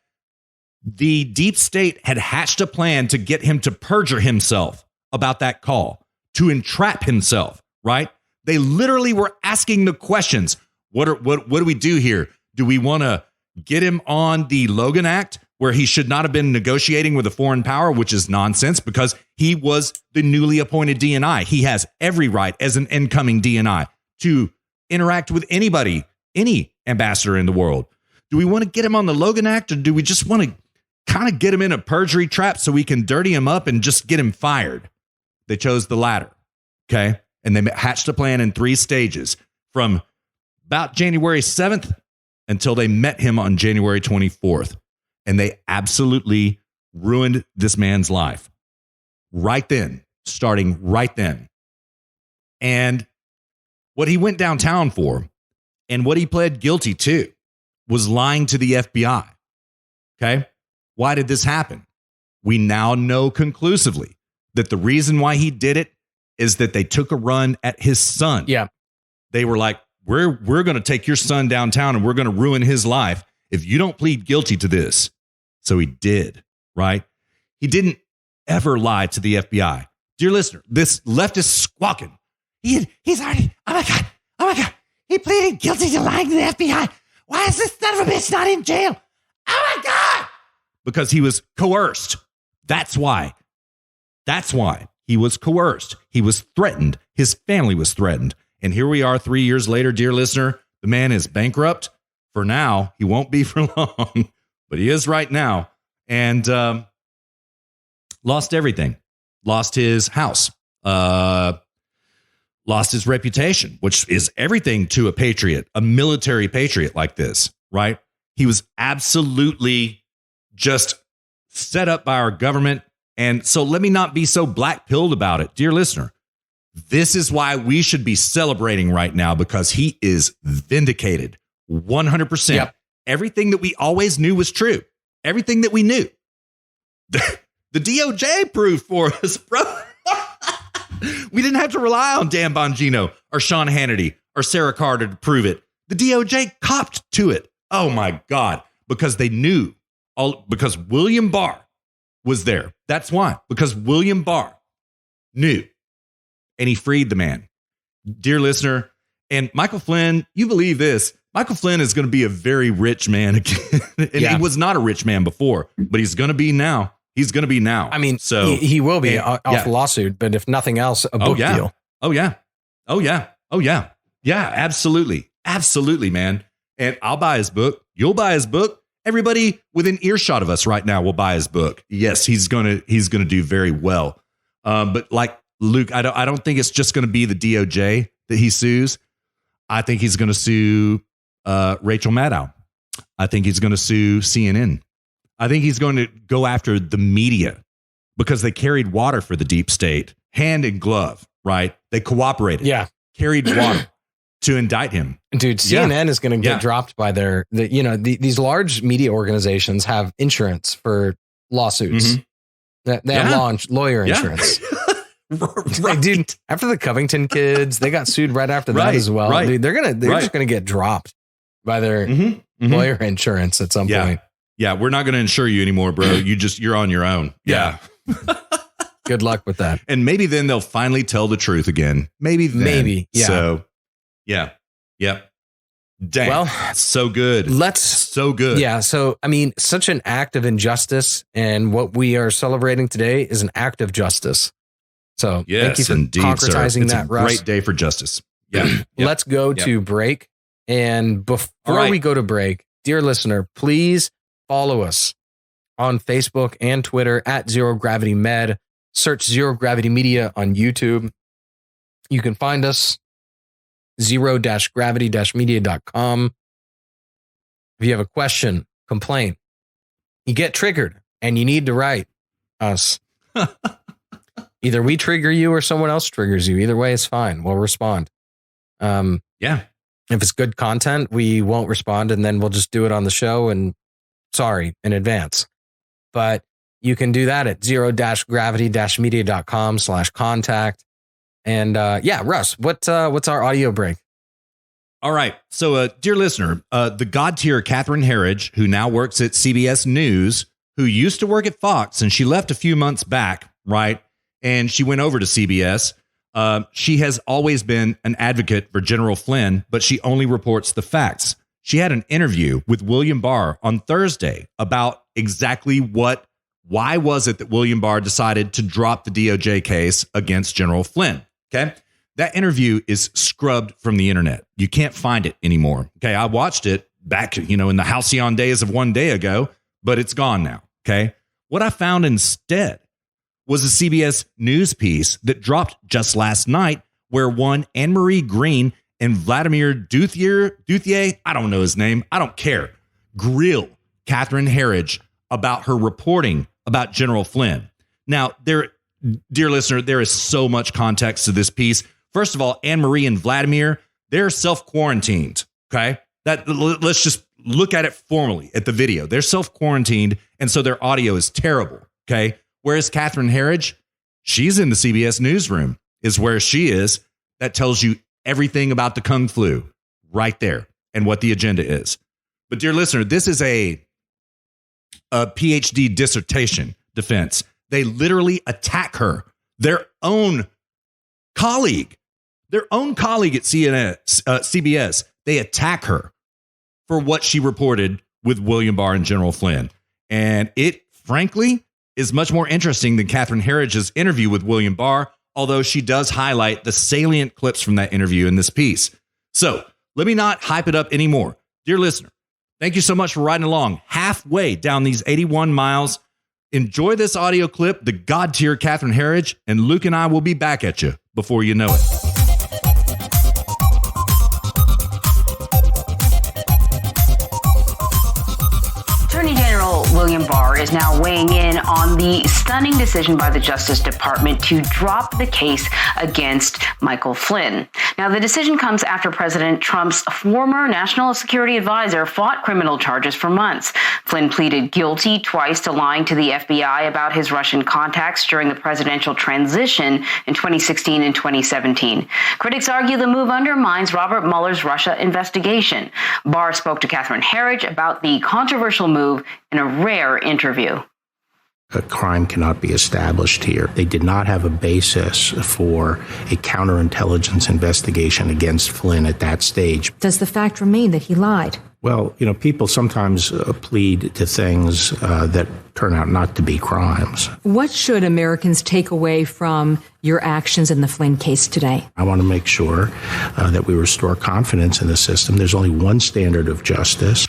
the deep state had hatched a plan to get him to perjure himself about that call, to entrap himself, right? They literally were asking the questions. What do we do here? Do we want to get him on the Logan Act, where he should not have been negotiating with a foreign power, which is nonsense because he was the newly appointed DNI. He has every right as an incoming DNI to interact with anybody, any ambassador in the world. Do we want to get him on the Logan Act, or do we just want to kind of get him in a perjury trap so we can dirty him up and just get him fired? They chose the latter, okay? And they hatched a plan in 3 stages from about January 7th until they met him on January 24th. And they absolutely ruined this man's life right then, starting right then. And what he went downtown for and what he pled guilty to was lying to the FBI. Okay? Why did this happen? We now know conclusively that the reason why he did it is that they took a run at his son. Yeah. They were like, we're going to take your son downtown and we're going to ruin his life if you don't plead guilty to this. So he did, right? He didn't ever lie to the FBI. Dear listener, this leftist squawking. He's already, oh my God. He pleaded guilty to lying to the FBI. Why is this son of a bitch not in jail? Oh my God. Because he was coerced. That's why. He was coerced. He was threatened. His family was threatened. And here we are 3 years later, dear listener. The man is bankrupt for now. He won't be for long, but he is right now. And lost everything. Lost his house. Lost his reputation, which is everything to a patriot, a military patriot like this, right? He was absolutely just set up by our government. And so let me not be so black-pilled about it. Dear listener, this is why we should be celebrating right now, because he is vindicated 100%. Yep. Everything that we always knew was true. Everything that we knew. The DOJ proved for us, bro. We didn't have to rely on Dan Bongino or Sean Hannity or Sarah Carter to prove it. The DOJ copped to it. Oh, my God. Because they knew. Because William Barr was there. That's why. Because William Barr knew. And he freed the man. Dear listener, and Michael Flynn, you believe this, Michael Flynn is going to be a very rich man again. And he was not a rich man before, but he's going to be now. He's going to be now. I mean, so he will be off a lawsuit, but if nothing else, a book deal. Oh, yeah. Yeah, absolutely. Absolutely, man. And I'll buy his book. You'll buy his book. Everybody within earshot of us right now will buy his book. Yes, he's going to do very well. But like Luke, I don't think it's just going to be the DOJ that he sues. I think he's going to sue Rachel Maddow. I think he's going to sue CNN. I think he's going to go after the media because they carried water for the deep state, hand in glove, right? They cooperated. Yeah. Carried water to indict him. Dude, CNN is going to get dropped by these large media organizations have insurance for lawsuits. Mm-hmm. They have lawyer insurance. Right. Like, dude, after the Covington kids, they got sued right after that as well. Right. Dude, they're just gonna get dropped by their lawyer insurance at some point. Yeah, we're not gonna insure you anymore, bro. You're on your own. Yeah. Good luck with that. And maybe then they'll finally tell the truth again. Maybe. Yeah. So, yeah. Yep. Dang. Well, so good. So good. Yeah. So, I mean, such an act of injustice, and what we are celebrating today is an act of justice. So thank you for concretizing that, Russ. Great day for justice. Yeah. Let's go to break. And before we go to break, dear listener, please follow us on Facebook and Twitter at Zero Gravity Med. Search Zero Gravity Media on YouTube. You can find us zero-gravity-media.com. If you have a question, complaint, you get triggered and you need to write us. Either we trigger you or someone else triggers you. Either way is fine. We'll respond. If it's good content, we won't respond, and then we'll just do it on the show, and sorry in advance. But you can do that at zero-gravity-media.com/contact. And Russ, what's our audio break? All right. So, dear listener, the God tier Catherine Herridge, who now works at CBS News, who used to work at Fox, and she left a few months back, right? And she went over to CBS. She has always been an advocate for General Flynn, but she only reports the facts. She had an interview with William Barr on Thursday about exactly why was it that William Barr decided to drop the DOJ case against General Flynn. Okay. That interview is scrubbed from the internet. You can't find it anymore. Okay. I watched it back, in the halcyon days of one day ago, but it's gone now. Okay. What I found instead was a CBS News piece that dropped just last night, where one Anne-Marie Green and Vladimir Duthier, I don't know his name, I don't care, grill Catherine Herridge about her reporting about General Flynn. Now, dear listener, there is so much context to this piece. First of all, Anne-Marie and Vladimir, they're self-quarantined, okay? Let's just look at it formally at the video. They're self-quarantined, and so their audio is terrible, okay? Whereas Catherine Herridge, she's in the CBS newsroom, is where she is. That tells you everything about the Kung Flu right there and what the agenda is. But dear listener, this is a PhD dissertation defense. They literally attack her, their own colleague at CBS. They attack her for what she reported with William Barr and General Flynn. And it, frankly, is much more interesting than Catherine Herridge's interview with William Barr, although she does highlight the salient clips from that interview in this piece. So let me not hype it up anymore. Dear listener, thank you so much for riding along halfway down these 81 miles. Enjoy this audio clip, the God tier Catherine Herridge, and Luke and I will be back at you before you know it. Attorney General William Barr is now weighing in on the stunning decision by the Justice Department to drop the case against Michael Flynn. Now, the decision comes after President Trump's former national security advisor fought criminal charges for months. Flynn pleaded guilty twice to lying to the FBI about his Russian contacts during the presidential transition in 2016 and 2017. Critics argue the move undermines Robert Mueller's Russia investigation. Barr spoke to Catherine Herridge about the controversial move in a rare interview. A crime cannot be established here. They did not have a basis for a counterintelligence investigation against Flynn at that stage. Does the fact remain that he lied? Well, people sometimes plead to things that turn out not to be crimes. What should Americans take away from your actions in the Flynn case today? I want to make sure that we restore confidence in the system. There's only one standard of justice.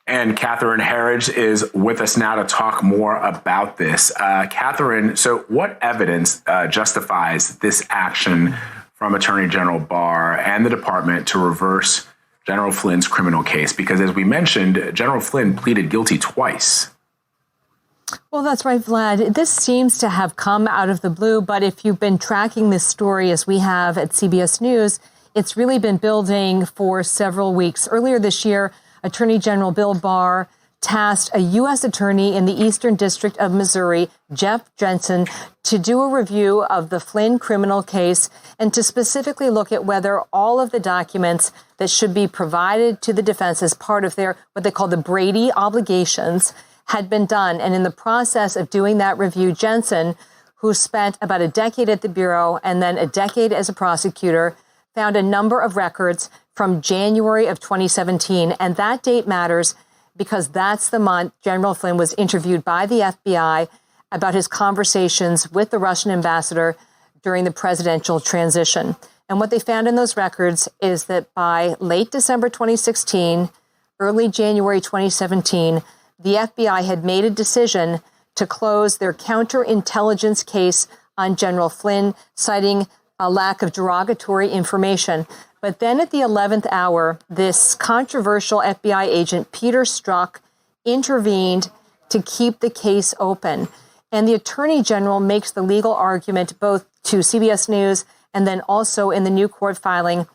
And Catherine Herridge is with us now to talk more about this. Catherine, so what evidence justifies this action from Attorney General Barr and the department to reverse General Flynn's criminal case? Because as we mentioned, General Flynn pleaded guilty twice. Well, that's right, Vlad. This seems to have come out of the blue, but if you've been tracking this story as we have at CBS News, it's really been building for several weeks. Earlier this year, Attorney General Bill Barr tasked a U.S. attorney in the Eastern District of Missouri, Jeff Jensen, to do a review of the Flynn criminal case and to specifically look at whether all of the documents that should be provided to the defense as part of their what they call the Brady obligations had been done. And in the process of doing that review, Jensen, who spent about a decade at the Bureau and then a decade as a prosecutor, found a number of records from January of 2017. And that date matters because that's the month General Flynn was interviewed by the FBI about his conversations with the Russian ambassador during the presidential transition. And what they found in those records is that by late December 2016, early January 2017, the FBI had made a decision to close their counterintelligence case on General Flynn, citing a lack of derogatory information. But then at the 11th hour, this controversial FBI agent, Peter Strzok, intervened to keep the case open. And the Attorney General makes the legal argument both to CBS News and then also in the new court filing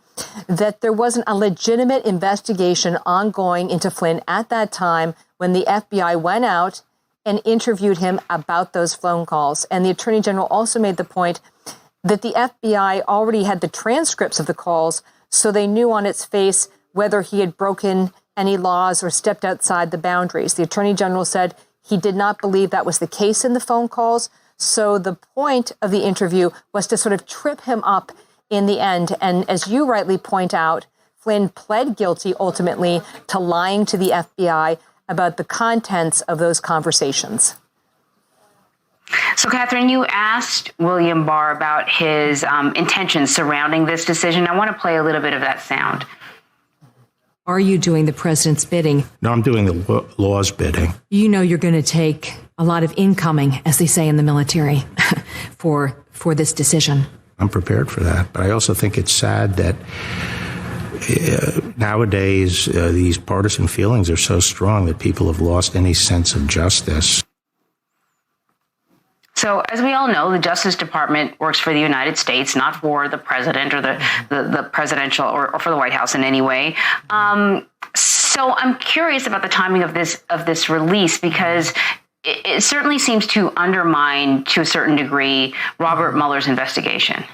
that there wasn't a legitimate investigation ongoing into Flynn at that time when the FBI went out and interviewed him about those phone calls. And the Attorney General also made the point that the FBI already had the transcripts of the calls, so they knew on its face whether he had broken any laws or stepped outside the boundaries. The Attorney General said he did not believe that was the case in the phone calls, so the point of the interview was to sort of trip him up in the end. And as you rightly point out, Flynn pled guilty ultimately to lying to the FBI about the contents of those conversations. So, Catherine, you asked William Barr about his intentions surrounding this decision. I want to play a little bit of that sound. Are you doing the president's bidding? No, I'm doing the law's bidding. You know you're going to take a lot of incoming, as they say in the military, for this decision. I'm prepared for that. But I also think it's sad that nowadays these partisan feelings are so strong that people have lost any sense of justice. So, as we all know, the Justice Department works for the United States, not for the president or the presidential or for the White House in any way. So I'm curious about the timing of this release, because it certainly seems to undermine, to a certain degree, Robert Mueller's investigation.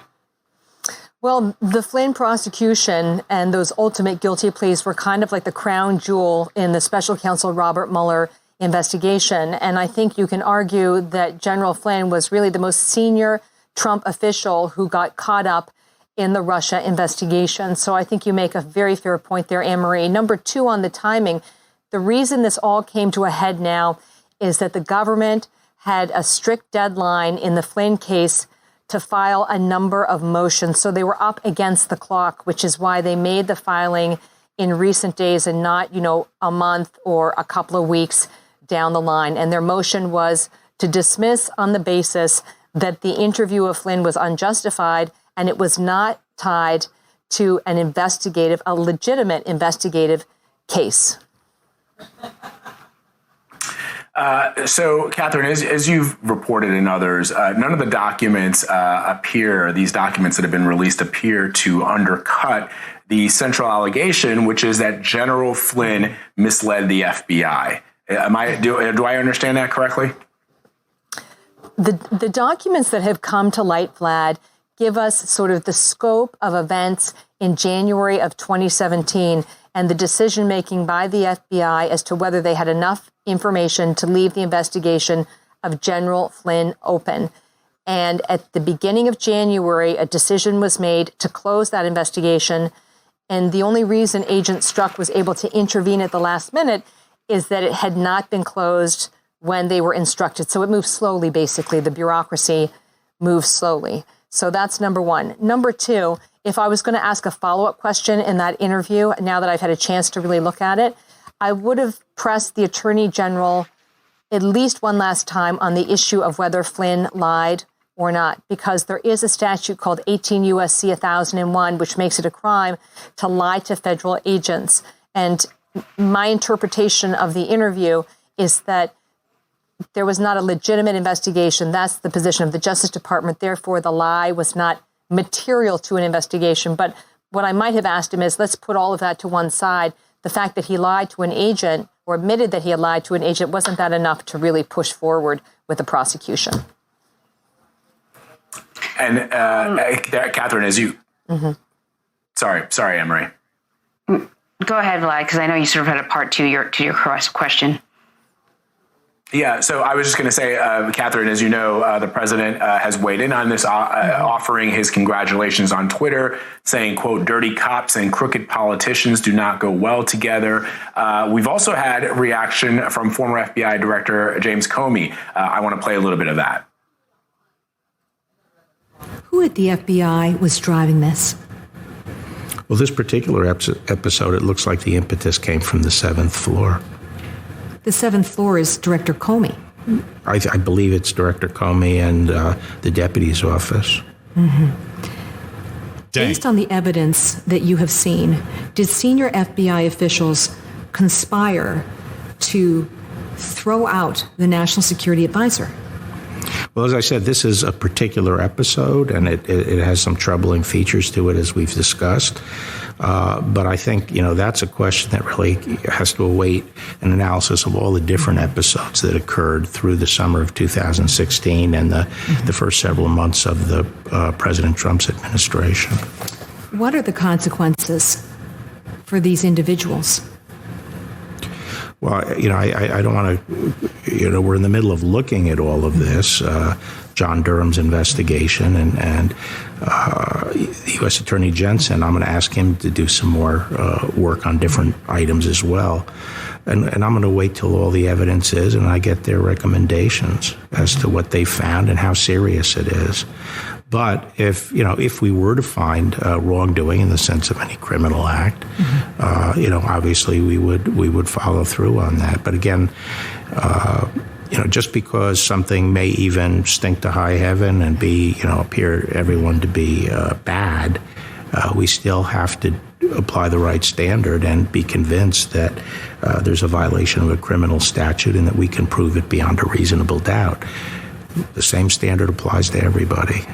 Well, the Flynn prosecution and those ultimate guilty pleas were kind of like the crown jewel in the special counsel Robert Mueller investigation. And I think you can argue that General Flynn was really the most senior Trump official who got caught up in the Russia investigation. So I think you make a very fair point there, Anne-Marie. Number two, on the timing, the reason this all came to a head now is that the government had a strict deadline in the Flynn case to file a number of motions. So they were up against the clock, which is why they made the filing in recent days and not, a month or a couple of weeks down the line. And their motion was to dismiss on the basis that the interview of Flynn was unjustified and it was not tied to a legitimate investigative case. So, Catherine, as you've reported in others, none of the documents these documents that have been released appear to undercut the central allegation, which is that General Flynn misled the FBI. Do I understand that correctly? The documents that have come to light, Vlad, give us sort of the scope of events in January of 2017 and the decision-making by the FBI as to whether they had enough information to leave the investigation of General Flynn open. And at the beginning of January, a decision was made to close that investigation. And the only reason Agent Strzok was able to intervene at the last minute is that it had not been closed when they were instructed. So it moved slowly, basically. The bureaucracy moves slowly. So that's number one. Number two, if I was going to ask a follow-up question in that interview, now that I've had a chance to really look at it, I would have pressed the Attorney General at least one last time on the issue of whether Flynn lied or not, because there is a statute called 18 U.S.C. 1001, which makes it a crime to lie to federal agents. And my interpretation of the interview is that there was not a legitimate investigation. That's the position of the Justice Department. Therefore, the lie was not material to an investigation. But what I might have asked him is, let's put all of that to one side. The fact that he lied to an agent or admitted that he had lied to an agent, wasn't that enough to really push forward with the prosecution? And Catherine, as you... Mm-hmm. Sorry, Anne-Marie. Go ahead, Vlad, because I know you sort of had a part to your question. Yeah, so I was just going to say, Catherine, as you know, the president has weighed in on this, offering his congratulations on Twitter, saying, quote, dirty cops and crooked politicians do not go well together. We've also had a reaction from former FBI Director James Comey. I want to play a little bit of that. Who at the FBI was driving this? Well, this particular episode, it looks like the impetus came from the 7th floor. The 7th floor is Director Comey. I believe it's Director Comey and the deputy's office. Mm-hmm. Based on the evidence that you have seen, did senior FBI officials conspire to throw out the National Security Advisor? Well, as I said, this is a particular episode, and it has some troubling features to it, as we've discussed. But I think, that's a question that really has to await an analysis of all the different episodes that occurred through the summer of 2016 and the first several months of the President Trump's administration. What are the consequences for these individuals? Well, I don't want to, we're in the middle of looking at all of this, John Durham's investigation and the U.S. Attorney Jensen. I'm going to ask him to do some more work on different items as well. And I'm going to wait till all the evidence is and I get their recommendations as to what they found and how serious it is. But if we were to find wrongdoing in the sense of any criminal act, obviously we would follow through on that. But again, just because something may even stink to high heaven and appear everyone to be bad, we still have to apply the right standard and be convinced that there's a violation of a criminal statute and that we can prove it beyond a reasonable doubt. The same standard applies to everybody.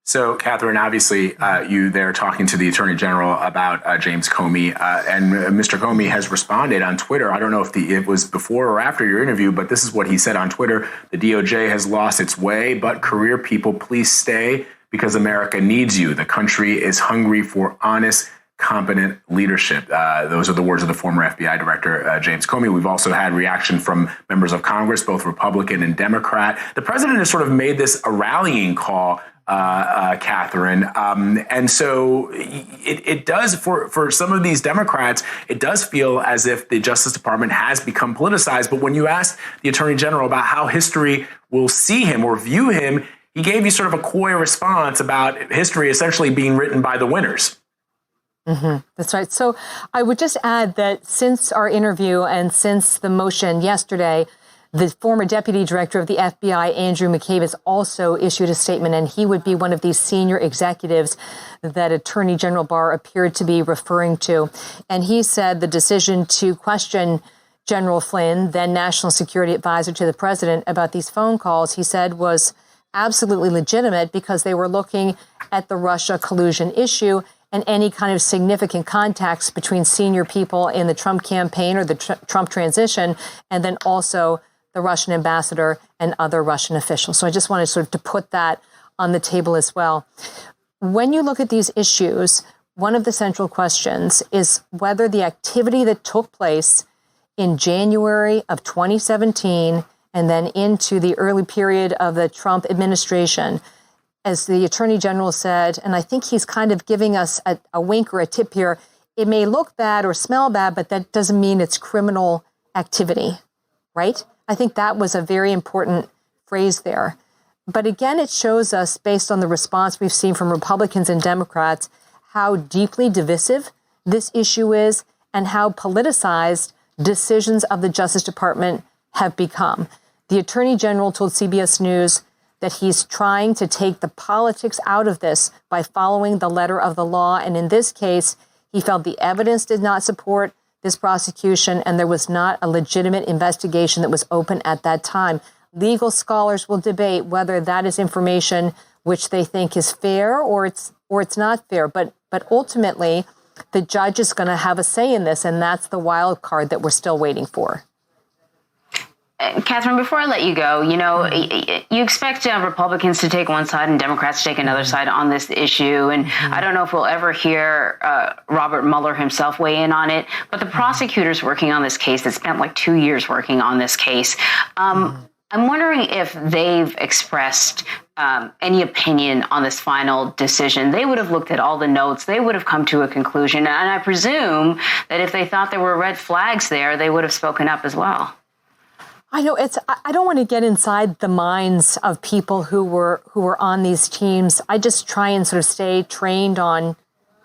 So, Catherine, obviously, you there talking to the Attorney General about James Comey, and Mr. Comey has responded on Twitter. I don't know if it was before or after your interview, but this is what he said on Twitter. The DOJ has lost its way, but career people, please stay because America needs you. The country is hungry for honest, competent leadership. Those are the words of the former FBI Director, James Comey. We've also had reaction from members of Congress, both Republican and Democrat. The president has sort of made this a rallying call, Catherine. And so it does, for some of these Democrats, it does feel as if the Justice Department has become politicized. But when you asked the Attorney General about how history will see him or view him, he gave you sort of a coy response about history essentially being written by the winners. Mm-hmm. That's right. So I would just add that since our interview and since the motion yesterday, the former deputy director of the FBI, Andrew McCabe, has also issued a statement, and he would be one of these senior executives that Attorney General Barr appeared to be referring to. And he said the decision to question General Flynn, then National Security Advisor to the president, about these phone calls, he said was absolutely legitimate because they were looking at the Russia collusion issue and any kind of significant contacts between senior people in the Trump campaign or the Trump transition, and then also the Russian ambassador and other Russian officials. So I just wanted sort of to put that on the table as well. When you look at these issues, one of the central questions is whether the activity that took place in January of 2017 and then into the early period of the Trump administration, as the Attorney General said, and I think he's kind of giving us a wink or a tip here, it may look bad or smell bad, but that doesn't mean it's criminal activity, right? I think that was a very important phrase there. But again, it shows us, based on the response we've seen from Republicans and Democrats, how deeply divisive this issue is and how politicized decisions of the Justice Department have become. The Attorney General told CBS News that he's trying to take the politics out of this by following the letter of the law. And in this case, he felt the evidence did not support this prosecution and there was not a legitimate investigation that was open at that time. Legal scholars will debate whether that is information which they think is fair or it's not fair. But ultimately, the judge is going to have a say in this, and that's the wild card that we're still waiting for. Catherine, before I let you go, you expect Republicans to take one side and Democrats to take another side on this issue. And I don't know if we'll ever hear Robert Mueller himself weigh in on it. But the prosecutors working on this case that spent like 2 years working on this case, I'm wondering if they've expressed any opinion on this final decision. They would have looked at all the notes. They would have come to a conclusion. And I presume that if they thought there were red flags there, they would have spoken up as well. I know I don't want to get inside the minds of people who were on these teams. I just try and sort of stay trained on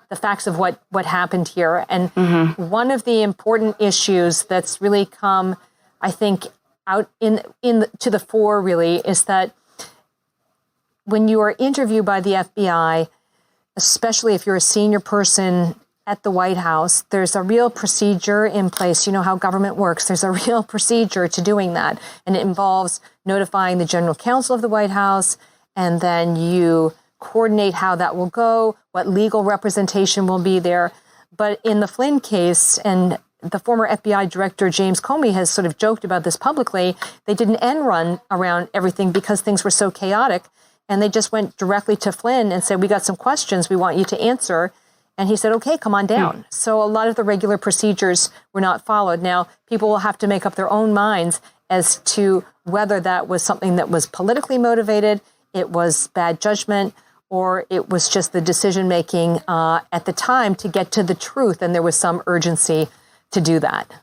the facts of what happened here. And one of the important issues that's really come, I think, out to the fore really is that when you are interviewed by the FBI, especially if you're a senior person at the White House, there's a real procedure in place. You know how government works. There's a real procedure to doing that. And it involves notifying the general counsel of the White House, and then you coordinate how that will go, what legal representation will be there. But in the Flynn case, and the former FBI director, James Comey, has sort of joked about this publicly, they did an end run around everything because things were so chaotic. And they just went directly to Flynn and said, we got some questions we want you to answer. And he said, okay, come on down. So a lot of the regular procedures were not followed. Now, people will have to make up their own minds as to whether that was something that was politically motivated, it was bad judgment, or it was just the decision-making at the time to get to the truth. And there was some urgency to do that.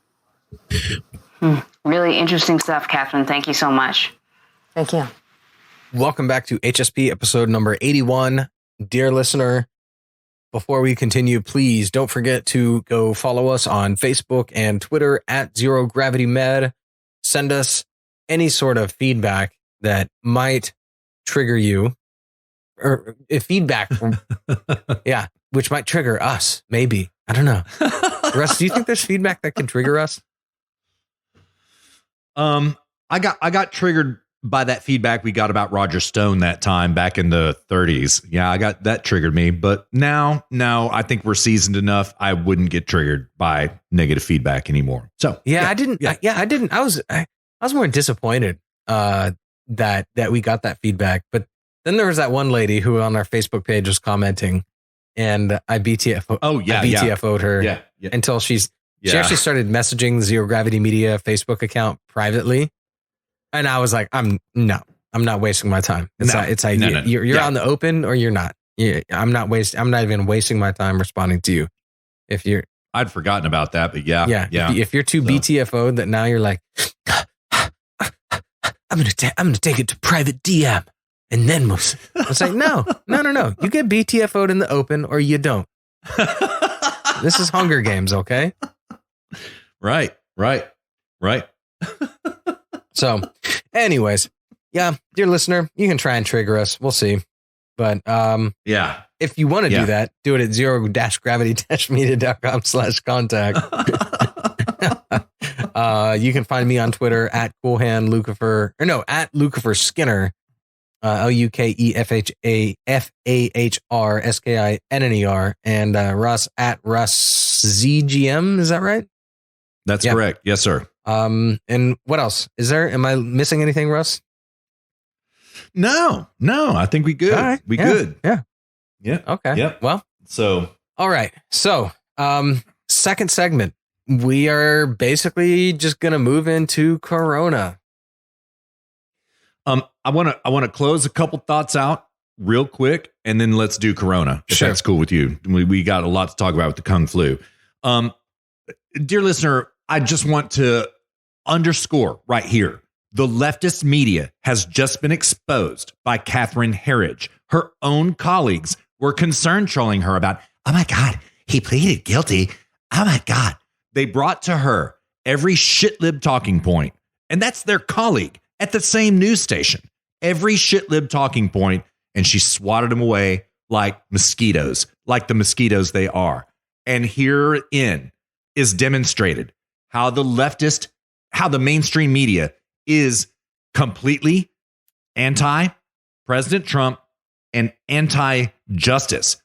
Really interesting stuff, Catherine. Thank you so much. Thank you. Welcome back to HSP episode number 81. Dear listener, before we continue, please don't forget to go follow us on Facebook and Twitter at Zero Gravity Med. Send us any sort of feedback that might trigger you, or feedback, which might trigger us. Maybe, I don't know. Russ, do you think there's feedback that can trigger us? I got triggered by that feedback we got about Roger Stone that time back in the 30s. Yeah, that triggered me. But now, I think we're seasoned enough. I wouldn't get triggered by negative feedback anymore. So I didn't. I was more disappointed that we got that feedback. But then there was that one lady who on our Facebook page was commenting, and I BTFO'd. I BTFO'd her until she actually started messaging the Zero Gravity Media Facebook account privately. And I was like, I'm not wasting my time. No. You're on the open or you're not. I'm not even wasting my time responding to you. I'd forgotten about that, but yeah. If you're too BTFO'd that now you're like, I'm gonna take it to private DM and then we'll. It's like no. You get BTFO'd in the open or you don't. This is Hunger Games, okay? Right. So, anyways, dear listener, you can try and trigger us. We'll see. But if you want to do that, do it at zero-gravity-media.com/contact. You can find me on Twitter at CoolHandLucifer, at Lucifer Skinner, LukeferSkinner, and Russ at RussZGM. Is that right? That's correct. Yes, sir. And what else is there? Am I missing anything, Russ? No, I think we good. Right. We good. Yeah. Okay. Yep. Well, so, all right. So, second segment, we are basically just going to move into Corona. I want to close a couple thoughts out real quick, and then let's do Corona. If that's cool with you. We got a lot to talk about with the Kung Flu. Dear listener, I just want to underscore right here. The leftist media has just been exposed by Catherine Herridge. Her own colleagues were concerned trolling her about, oh my God, he pleaded guilty. Oh my God. They brought to her every shitlib talking point, and that's their colleague at the same news station. Every shitlib talking point, and she swatted them away like mosquitoes, like the mosquitoes they are. And herein is demonstrated how the mainstream media is completely anti-President Trump and anti-justice.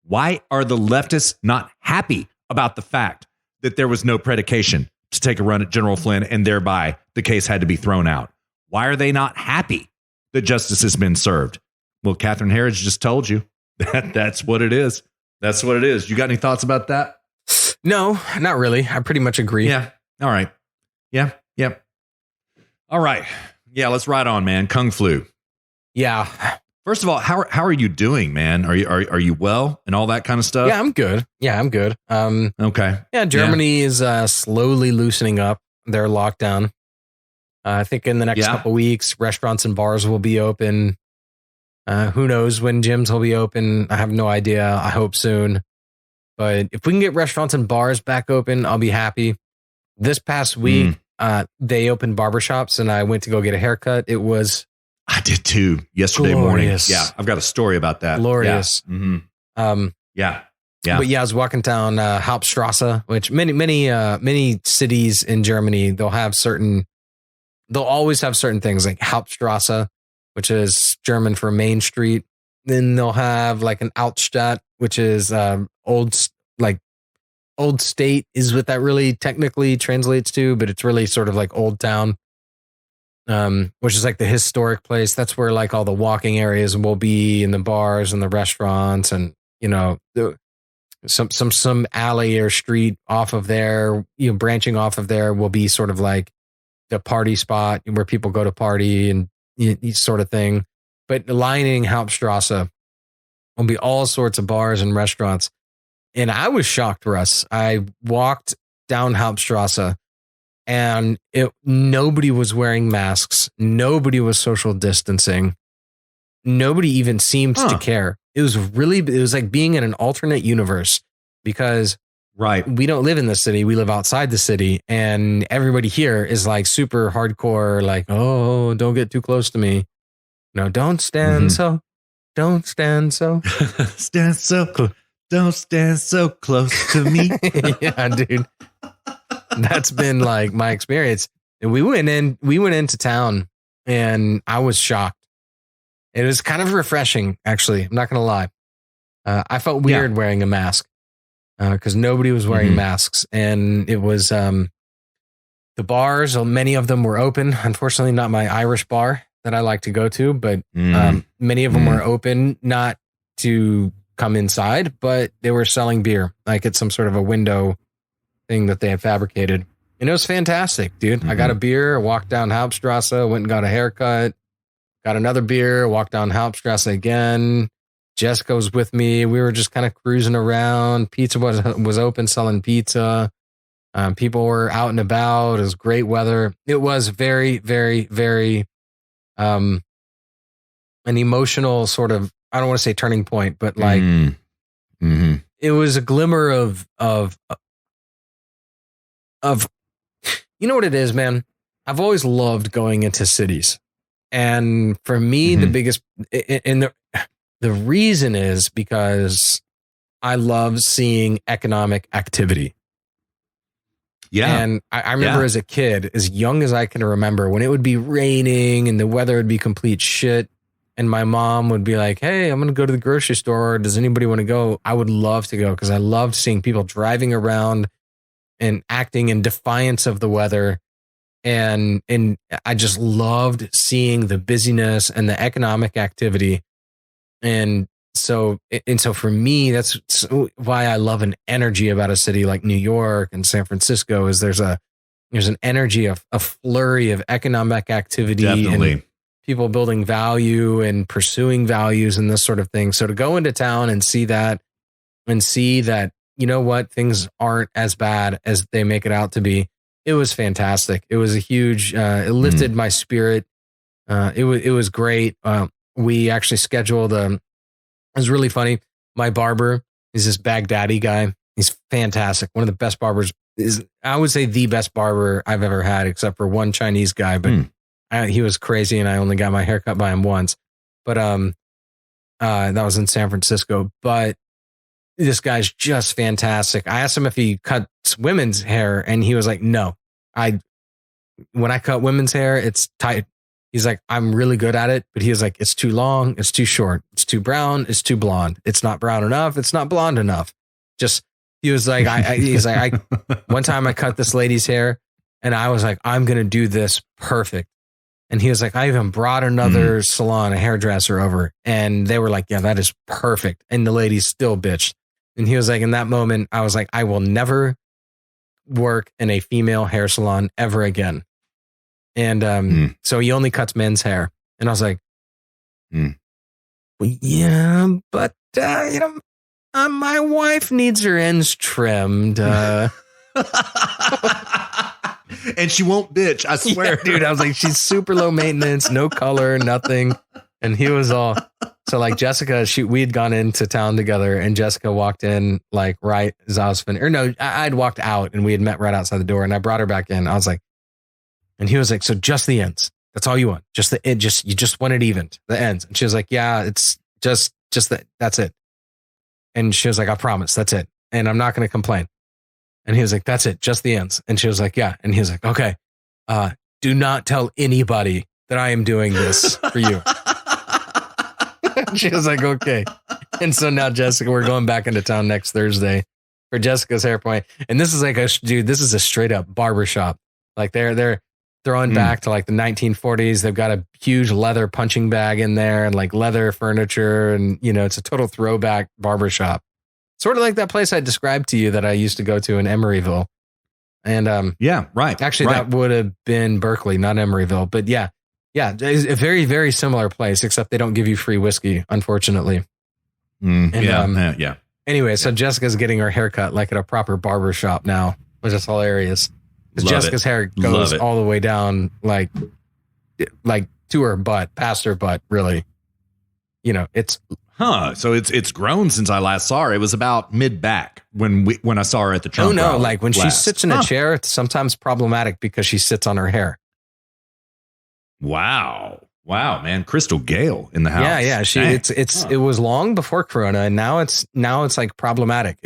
Why are the leftists not happy about the fact that there was no predication to take a run at General Flynn, and thereby the case had to be thrown out. Why are they not happy that justice has been served? Well, Catherine Herridge just told you that's what it is. That's what it is. You got any thoughts about that? No, not really. I pretty much agree. Yeah. All right. Yeah. Yep. All right. Yeah. Let's ride on, man. Kung Flu. Yeah. First of all, how are you doing, man? Are you well and all that kind of stuff? Yeah, I'm good. Okay. Yeah, Germany is slowly loosening up their lockdown. I think in the next couple weeks, restaurants and bars will be open. Who knows when gyms will be open? I have no idea. I hope soon. But if we can get restaurants and bars back open, I'll be happy. This past week, they opened barbershops, and I went to go get a haircut. I did too yesterday morning. Yeah, I've got a story about that. Glorious. Yeah. Mm-hmm. Yeah. But yeah, I was walking down Hauptstrasse, which many cities in Germany, they'll always have certain things like Hauptstrasse, which is German for Main Street. Then they'll have like an Altstadt, which is old state is what that really technically translates to, but it's really sort of like old town. Which is like the historic place. That's where like all the walking areas will be, and the bars and the restaurants, and some alley or street off of there, branching off of there will be sort of like the party spot where people go to party and sort of thing. But lining Hauptstrasse will be all sorts of bars and restaurants. And I was shocked, Russ. I walked down Hauptstrasse, and nobody was wearing masks. Nobody was social distancing. Nobody even seemed to care. It was like being in an alternate universe, because we don't live in the city. We live outside the city, and everybody here is like super hardcore. Like, oh, don't get too close to me. No, don't stand so. Don't stand so. Stand so close. Don't stand so close to me. Yeah, dude. That's been like my experience. And we went into town, and I was shocked. It was kind of refreshing, actually. I'm not going to lie. I felt weird wearing a mask because nobody was wearing masks. And it was the bars, many of them were open. Unfortunately, not my Irish bar that I like to go to, but many of them were open, not to come inside, but they were selling beer, like it's some sort of a window thing that they had fabricated. And it was fantastic, dude. I got a beer, walked down Hauptstrasse, went and got a haircut, got another beer, walked down Hauptstrasse again. Jessica was with me. We were just kind of cruising around. Pizza was open, selling pizza. People were out and about. It was great weather. It was very, very, very an emotional sort of, I don't want to say turning point, but like it was a glimmer of you know what it is, man? I've always loved going into cities. And for me, the biggest, and the reason is because I love seeing economic activity. Yeah. And I remember as a kid, as young as I can remember, when it would be raining and the weather would be complete shit, and my mom would be like, hey, I'm going to go to the grocery store. Does anybody want to go? I would love to go, because I loved seeing people driving around and acting in defiance of the weather. And I just loved seeing the busyness and the economic activity. And so for me, that's why I love an energy about a city like New York and San Francisco, is there's an energy of a flurry of economic activity. Definitely. And people building value and pursuing values and this sort of thing. So to go into town and see that, you know what, things aren't as bad as they make it out to be. It was fantastic. It was a huge, it lifted my spirit. It was great. We actually scheduled, it was really funny. My barber is this Baghdadi guy. He's fantastic. One of the best barbers, I would say the best barber I've ever had, except for one Chinese guy, but he was crazy, and I only got my haircut by him once. But that was in San Francisco. But this guy's just fantastic. I asked him if he cuts women's hair, and he was like, no, when I cut women's hair, it's tight. He's like, I'm really good at it, but he was like, it's too long, it's too short, it's too brown, it's too blonde. It's not brown enough, it's not blonde enough. Just He was like, one time I cut this lady's hair and I was like, I'm going to do this perfect. And he was like, I even brought another salon, a hairdresser over, and they were like, yeah, that is perfect. And the lady still bitched. And he was like, in that moment, I was like, I will never work in a female hair salon ever again. And so he only cuts men's hair. And I was like, well, yeah, but, my wife needs her ends trimmed. And she won't bitch, I swear. Yeah, dude, I was like, she's super low maintenance, no color, nothing. And he was all, so like Jessica, we had gone into town together and Jessica walked in like right as I was finished. Or no, I'd walked out and we had met right outside the door and I brought her back in. I was like, and he was like, so just the ends. That's all you want. Just the end. You just want it evened, the ends. And she was like, yeah, it's just that. That's it. And she was like, I promise, that's it. And I'm not going to complain. And he was like, that's it, just the ends. And she was like, yeah. And he was like, okay, do not tell anybody that I am doing this for you. She was like, okay. And so now Jessica, we're going back into town next Thursday for Jessica's hair point. And this is like this is a straight up barbershop. Like they're throwing back to like the 1940s. They've got a huge leather punching bag in there and like leather furniture. And, it's a total throwback barbershop. Sort of like that place I described to you that I used to go to in Emeryville. And yeah, right. Actually, that would have been Berkeley, not Emeryville. But yeah, it's a very, very similar place, except they don't give you free whiskey, unfortunately. Anyway, so Jessica's getting her haircut like at a proper barber shop now, which is hilarious. Because Jessica's hair goes all the way down, like to her butt, past her butt, really. It's... So it's grown since I last saw her. It was about mid back when I saw her at the Trump. Oh no! rally Like when last. she sits in a chair, it's sometimes problematic because she sits on her hair. Wow, man, Crystal Gale in the house. Yeah. It was long before Corona, and now it's like problematic.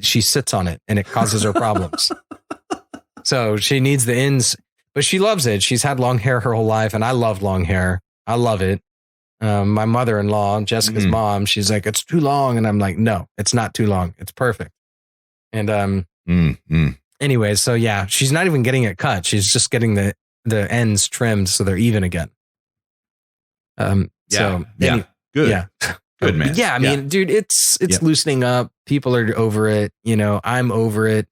She sits on it, and it causes her problems. So she needs the ends, but she loves it. She's had long hair her whole life, and I love long hair. I love it. My mother-in-law, Jessica's mom, she's like, it's too long. And I'm like, no, it's not too long. It's perfect. And anyway, so yeah, she's not even getting it cut. She's just getting the ends trimmed so they're even again. Good. Yeah. Good, man. Yeah, I mean, dude, it's loosening up. People are over it. I'm over it.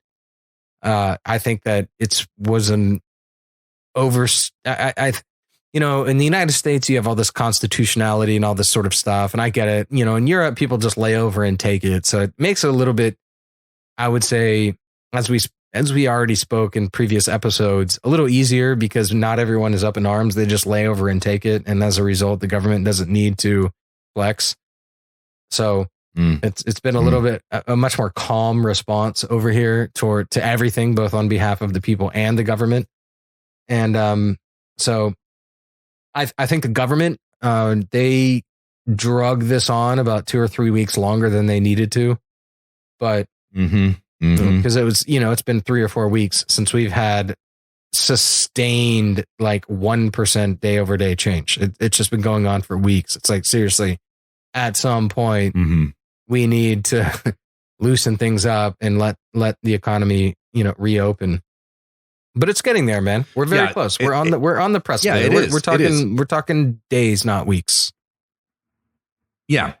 I think that was an in the United States, you have all this constitutionality and all this sort of stuff. And I get it. In Europe, people just lay over and take it. So it makes it a little bit, I would say, as we already spoke in previous episodes, a little easier because not everyone is up in arms. They just lay over and take it. And as a result, the government doesn't need to flex. So it's been a little bit, a much more calm response over here to everything, both on behalf of the people and the government. And so I think the government, they drug this on about 2 or 3 weeks longer than they needed to. But because it was, it's been 3 or 4 weeks since we've had sustained like 1% day over day change. It's just been going on for weeks. It's like, seriously, at some point, we need to loosen things up and let the economy, reopen. But it's getting there, man. We're very close. We're on the precipice. We're talking days, not weeks. Yeah.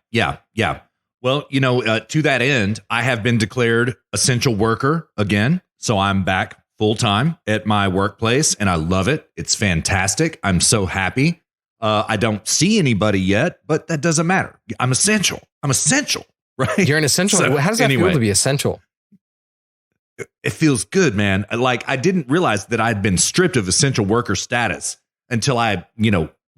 Well, to that end, I have been declared essential worker again. So I'm back full time at my workplace and I love it. It's fantastic. I'm so happy. I don't see anybody yet, but that doesn't matter. I'm essential, right? You're an essential. So, how does that feel to be essential? It feels good, man. Like I didn't realize that I'd been stripped of essential worker status until I,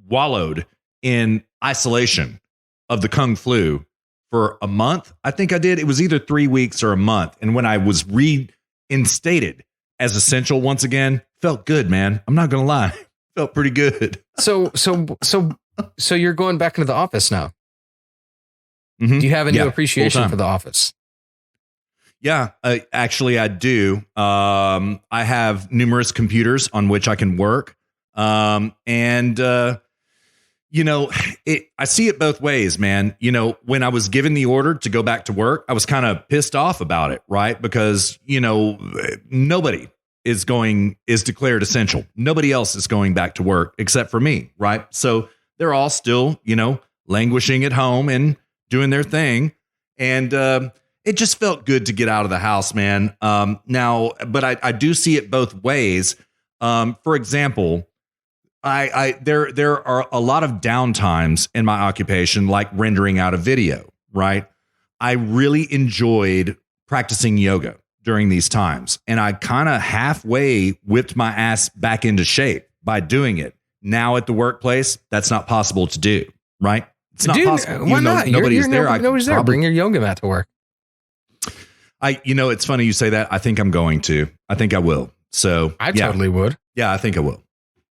wallowed in isolation of the Kung flu for a month. I think I did. It was either 3 weeks or a month. And when I was reinstated as essential once again, felt good, man. I'm not going to lie. Felt pretty good. So you're going back into the office now. Do you have a new appreciation for the office? Yeah, actually, I do. I have numerous computers on which I can work. And I see it both ways, man. When I was given the order to go back to work, I was kind of pissed off about it, right? Because, nobody is declared essential. Nobody else is going back to work except for me, right? So they're all still, languishing at home and doing their thing. And it just felt good to get out of the house, man. But I do see it both ways. For example, there are a lot of downtimes in my occupation, like rendering out a video, right? I really enjoyed practicing yoga during these times. And I kind of halfway whipped my ass back into shape by doing it. Now at the workplace, that's not possible to do, right? It's not possible. Why not? Nobody's there. Nobody's there. Bring your yoga mat to work. It's funny you say that. I think I'm going to. I think I will. So I totally would. Yeah, I think I will.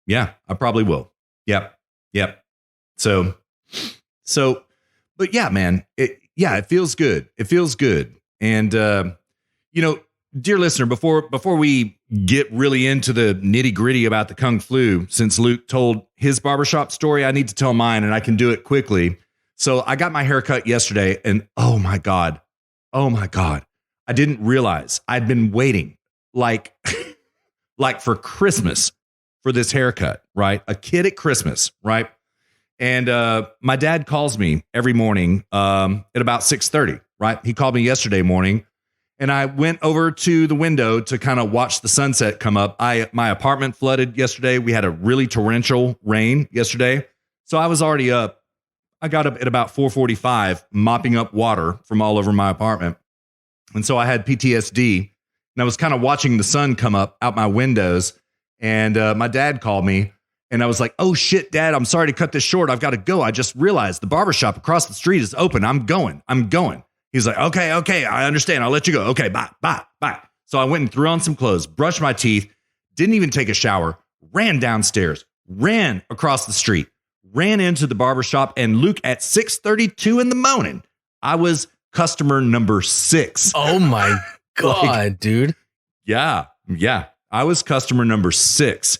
Yeah, I probably will. Yep. So, but yeah, man, it feels good. It feels good. And, dear listener, before we get really into the nitty gritty about the Kung Flu, since Luke told his barbershop story, I need to tell mine, and I can do it quickly. So I got my hair cut yesterday, and oh my God, I didn't realize I'd been waiting like for Christmas for this haircut, right? A kid at Christmas, right? And my dad calls me every morning at about 6:30, right? He called me yesterday morning, and I went over to the window to kind of watch the sunset come up. My apartment flooded yesterday. We had a really torrential rain yesterday, so I was already up. I got up at about 4:45, mopping up water from all over my apartment, and so I had PTSD, and I was kind of watching the sun come up out my windows. And my dad called me, and I was like, oh, shit, Dad, I'm sorry to cut this short. I've got to go. I just realized the barbershop across the street is open. I'm going. He's like, okay, I understand. I'll let you go. Okay, bye. So I went and threw on some clothes, brushed my teeth, didn't even take a shower, ran downstairs, ran across the street, ran into the barbershop, and Luke, at 6:32 in the morning, I was customer number 6. Oh, my God, dude. Yeah. I was customer number 6.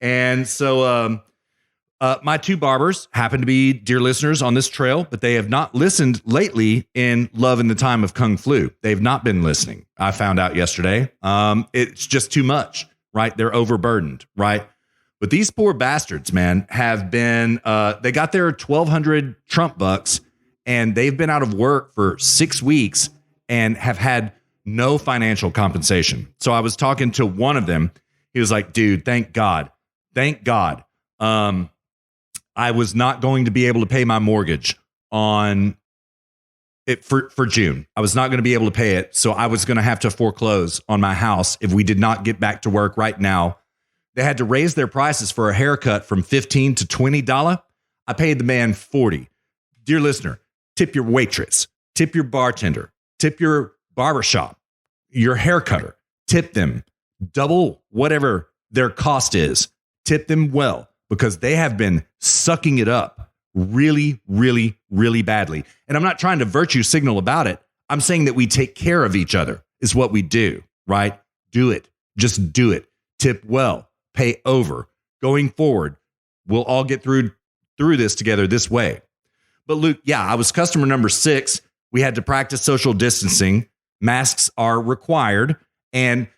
And so my two barbers happen to be dear listeners on this trail, but they have not listened lately in Love in the Time of Kung Flu. They've not been listening. I found out yesterday. It's just too much, right? They're overburdened, right? But these poor bastards, man, have been, they got their 1,200 Trump bucks, and they've been out of work for 6 weeks and have had no financial compensation. So I was talking to one of them. He was like, dude, thank God. I was not going to be able to pay my mortgage on it for June. I was not going to be able to pay it. So I was going to have to foreclose on my house if we did not get back to work right now. They had to raise their prices for a haircut from $15 to $20. I paid the man $40. Dear listener, tip your waitress, tip your bartender, tip your barbershop, your hair cutter, tip them double whatever their cost is. Tip them well, because they have been sucking it up really, really, really badly. And I'm not trying to virtue signal about it. I'm saying that we take care of each other is what we do, right? Do it. Just do it. Tip well, pay over. Going forward, we'll all get through this together this way. But Luke, yeah, I was customer number 6. We had to practice social distancing. Masks are required, and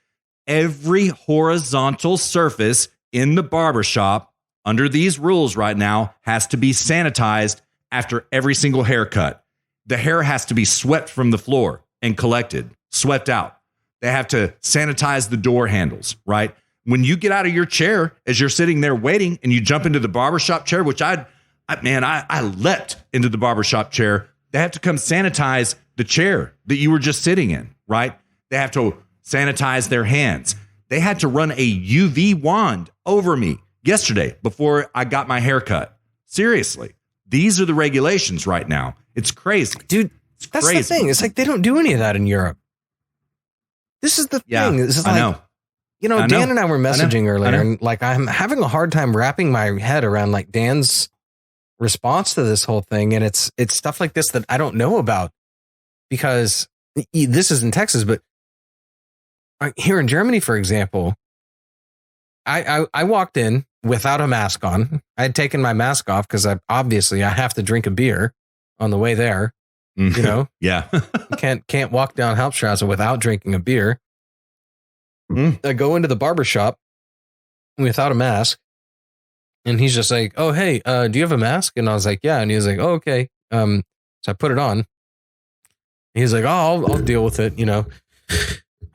every horizontal surface in the barbershop under these rules right now has to be sanitized after every single haircut. The hair has to be swept from the floor and collected, swept out. They have to sanitize the door handles, right? When you get out of your chair as you're sitting there waiting and you jump into the barbershop chair, which I leapt into the barbershop chair. They have to come sanitize the chair that you were just sitting in, right? They have to sanitize their hands. They had to run a UV wand over me yesterday before I got my haircut. Seriously, these are the regulations right now. It's crazy. Dude, that's crazy. The thing. It's like they don't do any of that in Europe. This is the thing. This is like, I know. You know, Dan and I were messaging earlier, and like I'm having a hard time wrapping my head around like Dan's response to this whole thing. And it's stuff like this that I don't know about, because this is in Texas, but here in Germany, for example, I walked in without a mask on. I had taken my mask off because I have to drink a beer on the way there. You know, yeah, can't walk down Hauptstrasse without drinking a beer. I go into the barber shop without a mask, and he's just like, "Oh, hey, do you have a mask?" And I was like, "Yeah." And he was like, "Oh, okay." So I put it on. He's like, "Oh, I'll deal with it." You know,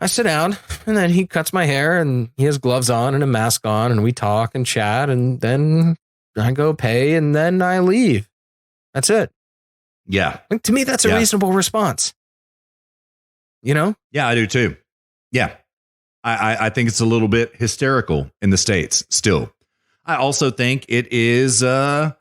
I sit down, and then he cuts my hair, and he has gloves on and a mask on, and we talk and chat, and then I go pay, and then I leave. That's it. Yeah. Like, to me, that's a reasonable response. You know? Yeah, I do too. Yeah. I think it's a little bit hysterical in the States still. I also think it is a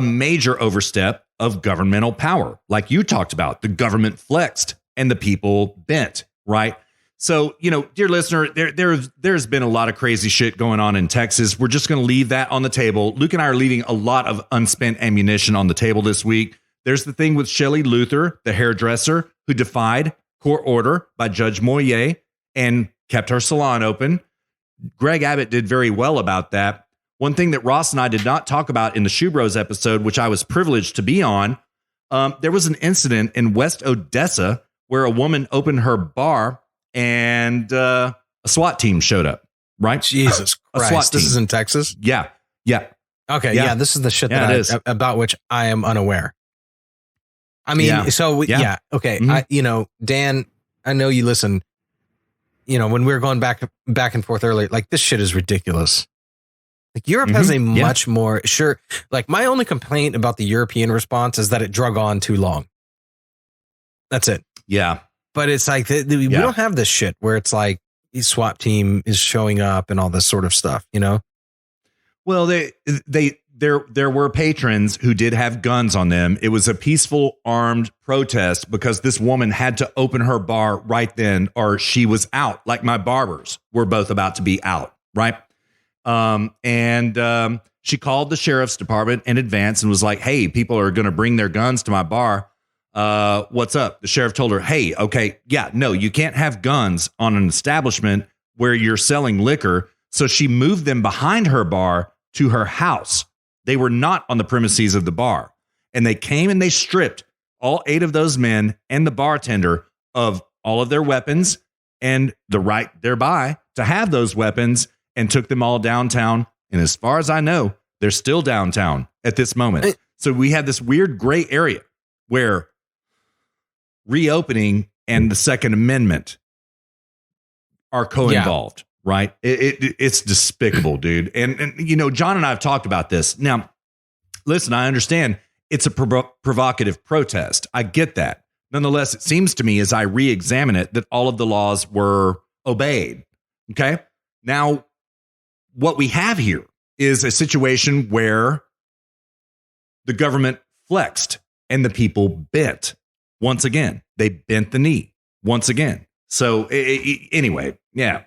major overstep of governmental power. Like you talked about, the government flexed and the people bent, right? So, you know, dear listener, there's been a lot of crazy shit going on in Texas. We're just going to leave that on the table. Luke and I are leaving a lot of unspent ammunition on the table this week. There's the thing with Shelley Luther, the hairdresser, who defied court order by Judge Moyer and kept her salon open. Greg Abbott did very well about that. One thing that Ross and I did not talk about in the Shoe Bros episode, which I was privileged to be on, there was an incident in West Odessa where a woman opened her bar and a SWAT team showed up, right? Jesus Christ. SWAT team. This is in Texas? Yeah. Okay, yeah, this is the shit about which I am unaware. I mean, okay. Mm-hmm. Dan, I know you listen, when we were going back and forth earlier, like, this shit is ridiculous. Like, Europe has a much more, like, my only complaint about the European response is that it drug on too long. That's it. Yeah. But it's like, we don't have this shit where it's like, the SWAT team is showing up and all this sort of stuff, Well, there were patrons who did have guns on them. It was a peaceful armed protest because this woman had to open her bar right then or she was out. Like, my barbers were both about to be out, right? And she called the sheriff's department in advance and was like, "Hey, people are going to bring their guns to my bar. What's up?" The sheriff told her, "Hey, okay, yeah, no, you can't have guns on an establishment where you're selling liquor." So she moved them behind her bar to her house. They were not on the premises of the bar. And they came and they stripped all 8 of those men and the bartender of all of their weapons and the right thereby to have those weapons, and took them all downtown. And as far as I know, they're still downtown at this moment. So we have this weird gray area where reopening and the Second Amendment are co-involved. Right. It's despicable, dude. And John and I have talked about this. Now, listen, I understand it's a provocative protest. I get that. Nonetheless, it seems to me as I re-examine it that all of the laws were obeyed. OK, now what we have here is a situation where the government flexed and the people bent. Once again, they bent the knee once again. So anyway, yeah.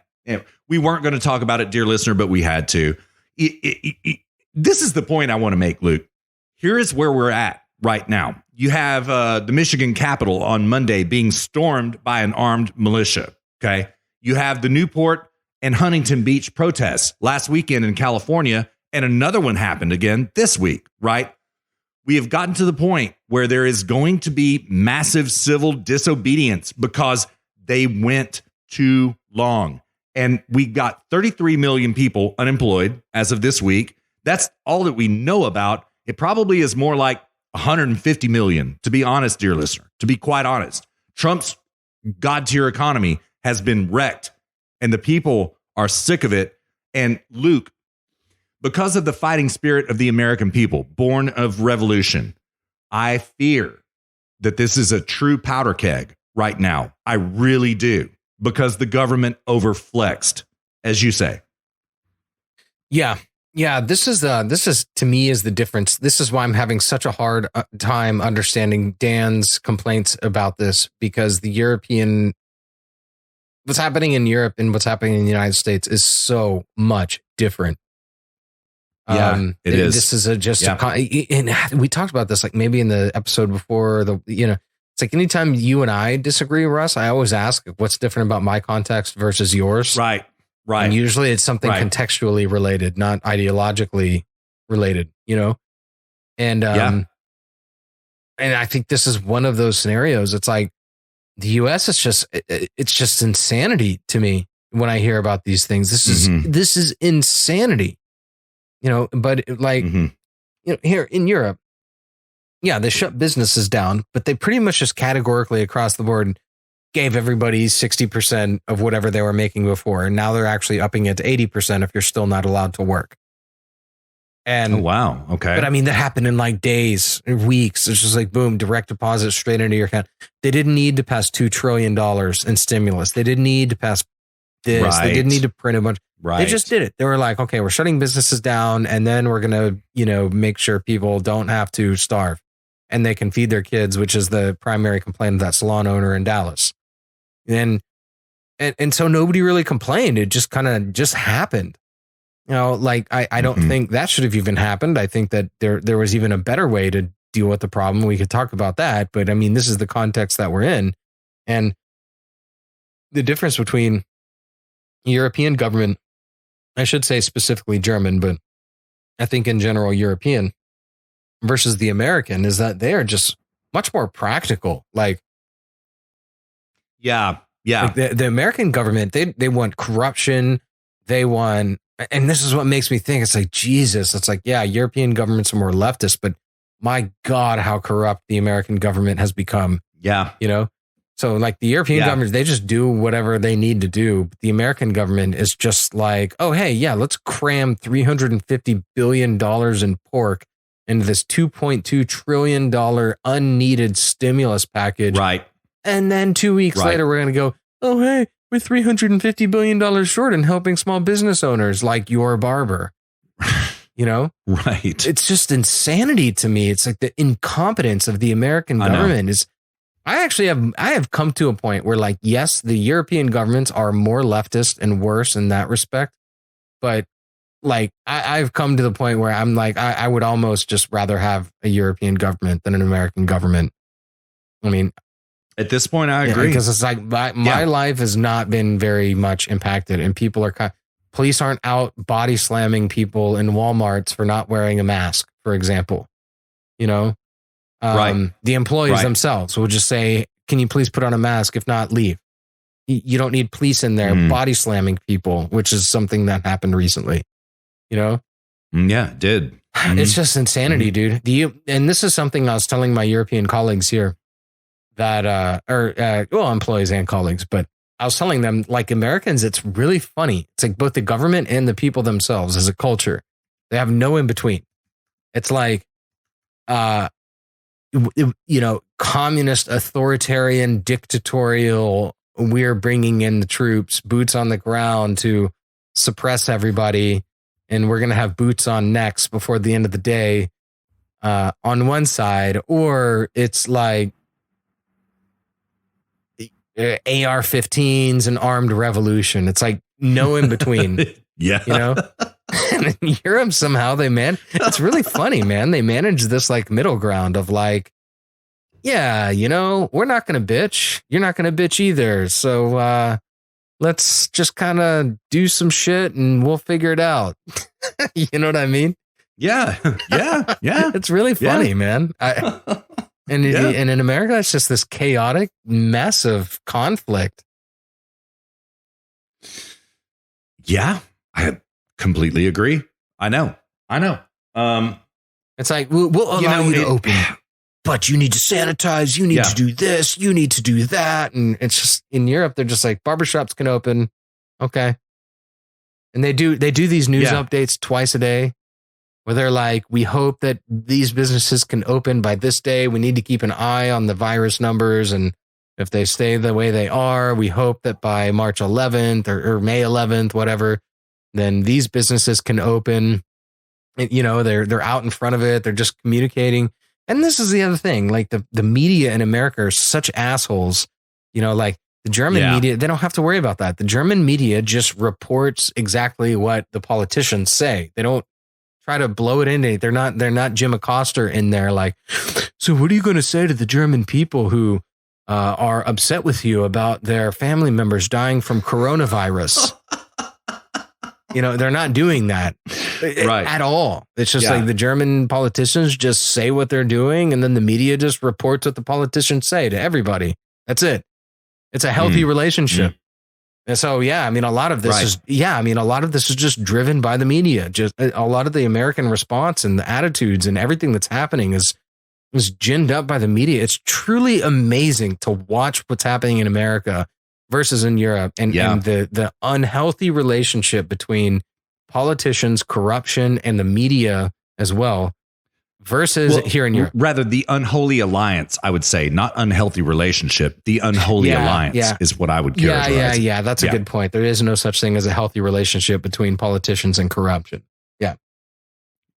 We weren't going to talk about it, dear listener, but we had to. This is the point I want to make, Luke. Here is where we're at right now. You have the Michigan Capitol on Monday being stormed by an armed militia. Okay. You have the Newport and Huntington Beach protests last weekend in California, and another one happened again this week, right? We have gotten to the point where there is going to be massive civil disobedience because they went too long. And we got 33 million people unemployed as of this week. That's all that we know about. It probably is more like 150 million, to be honest, dear listener, to be quite honest. Trump's God-tier economy has been wrecked, and the people are sick of it. And Luke, because of the fighting spirit of the American people, born of revolution, I fear that this is a true powder keg right now. I really do. Because the government overflexed, as you say. Yeah. This is to me is the difference. This is why I'm having such a hard time understanding Dan's complaints about this, because what's happening in Europe and what's happening in the United States is so much different. Yeah, it is. This is and we talked about this, like maybe in the episode before it's like anytime you and I disagree, Russ, I always ask what's different about my context versus yours. Right. Right. And usually it's something contextually related, not ideologically related, you know? And, and I think this is one of those scenarios. It's like the US is it's just insanity to me when I hear about these things. This is insanity, you know, but like, you know, here in Europe, yeah, they shut businesses down, but they pretty much just categorically across the board gave everybody 60% of whatever they were making before. And now they're actually upping it to 80% if you're still not allowed to work. And wow. Okay. But I mean, that happened in like days, weeks. It's just like, boom, direct deposit straight into your account. They didn't need to pass $2 trillion in stimulus. They didn't need to pass this. They didn't need to print a bunch. They just did it. They were like, okay, we're shutting businesses down and then we're going to, you know, make sure people don't have to starve and they can feed their kids, which is the primary complaint of that salon owner in Dallas. And so nobody really complained. It just kind of just happened. You know, like I don't think that should have even happened. I think that there was even a better way to deal with the problem. We could talk about that, but I mean, this is the context that we're in. And the difference between European government, I should say specifically German, but I think in general European versus the American is that they are just much more practical. Like, like the American government, they want corruption. They want, and this is what makes me think, it's like, Jesus, it's like, yeah, European governments are more leftist, but my God, how corrupt the American government has become. Yeah. You know? So like the European government, they just do whatever they need to do. But the American government is just like, oh, hey, yeah, let's cram $350 billion in pork into this $2.2 trillion unneeded stimulus package. Right. And then 2 weeks later, we're going to go, oh, hey, we're $350 billion short in helping small business owners like your barber. You know? Right. It's just insanity to me. It's like the incompetence of the American government is. I have come to a point where, like, yes, the European governments are more leftist and worse in that respect. But like, I've come to the point where I'm like, I would almost just rather have a European government than an American government. I mean, at this point, I agree. Because it's like my life has not been very much impacted, and people are police aren't out body slamming people in Walmarts for not wearing a mask, for example. You know, the employees themselves will just say, "Can you please put on a mask? If not, leave." You don't need police in there body slamming people, which is something that happened recently. You know? Yeah, it did. It's just insanity, dude. And this is something I was telling my European colleagues here that, employees and colleagues, but I was telling them, like, Americans, it's really funny. It's like both the government and the people themselves as a culture, they have no in between. It's like, communist, authoritarian, dictatorial, we're bringing in the troops, boots on the ground to suppress everybody. And we're going to have boots on next before the end of the day on one side. Or it's like AR-15s and armed revolution. It's like no in between. You know? And in Europe, somehow it's really funny, man. They manage this like middle ground of like, yeah, you know, we're not going to bitch. You're not going to bitch either. So let's just kind of do some shit and we'll figure it out. You know what I mean? Yeah. It's really funny, man. And in America, it's just this chaotic mess of conflict. Yeah, I completely agree. I know. It's like, we'll allow you to open, but you need to sanitize. You need to do this. You need to do that. And it's just, in Europe, they're just like, barbershops can open. Okay. And they do these news updates twice a day where they're like, we hope that these businesses can open by this day. We need to keep an eye on the virus numbers. And if they stay the way they are, we hope that by March 11th or May 11th, whatever, then these businesses can open. You know, they're out in front of it. They're just communicating. And this is the other thing, like the media in America are such assholes. You know, like the German media, they don't have to worry about that. The German media just reports exactly what the politicians say. They don't try to blow it in. They're not Jim Acosta in there. Like, so what are you going to say to the German people who are upset with you about their family members dying from coronavirus? They're not doing that right. at all. It's just like the German politicians just say what they're doing, and then the media just reports what the politicians say to everybody. That's it. It's a healthy relationship. And so, a lot of this a lot of this is just driven by the media. Just a lot of the American response and the attitudes and everything that's happening is ginned up by the media. It's truly amazing to watch what's happening in America versus in Europe, and the unhealthy relationship between politicians, corruption, and the media as well, versus here in Europe. Rather, the unholy alliance, I would say, not unhealthy relationship. The unholy alliance is what I would characterize. Yeah. That's a good point. There is no such thing as a healthy relationship between politicians and corruption. Yeah.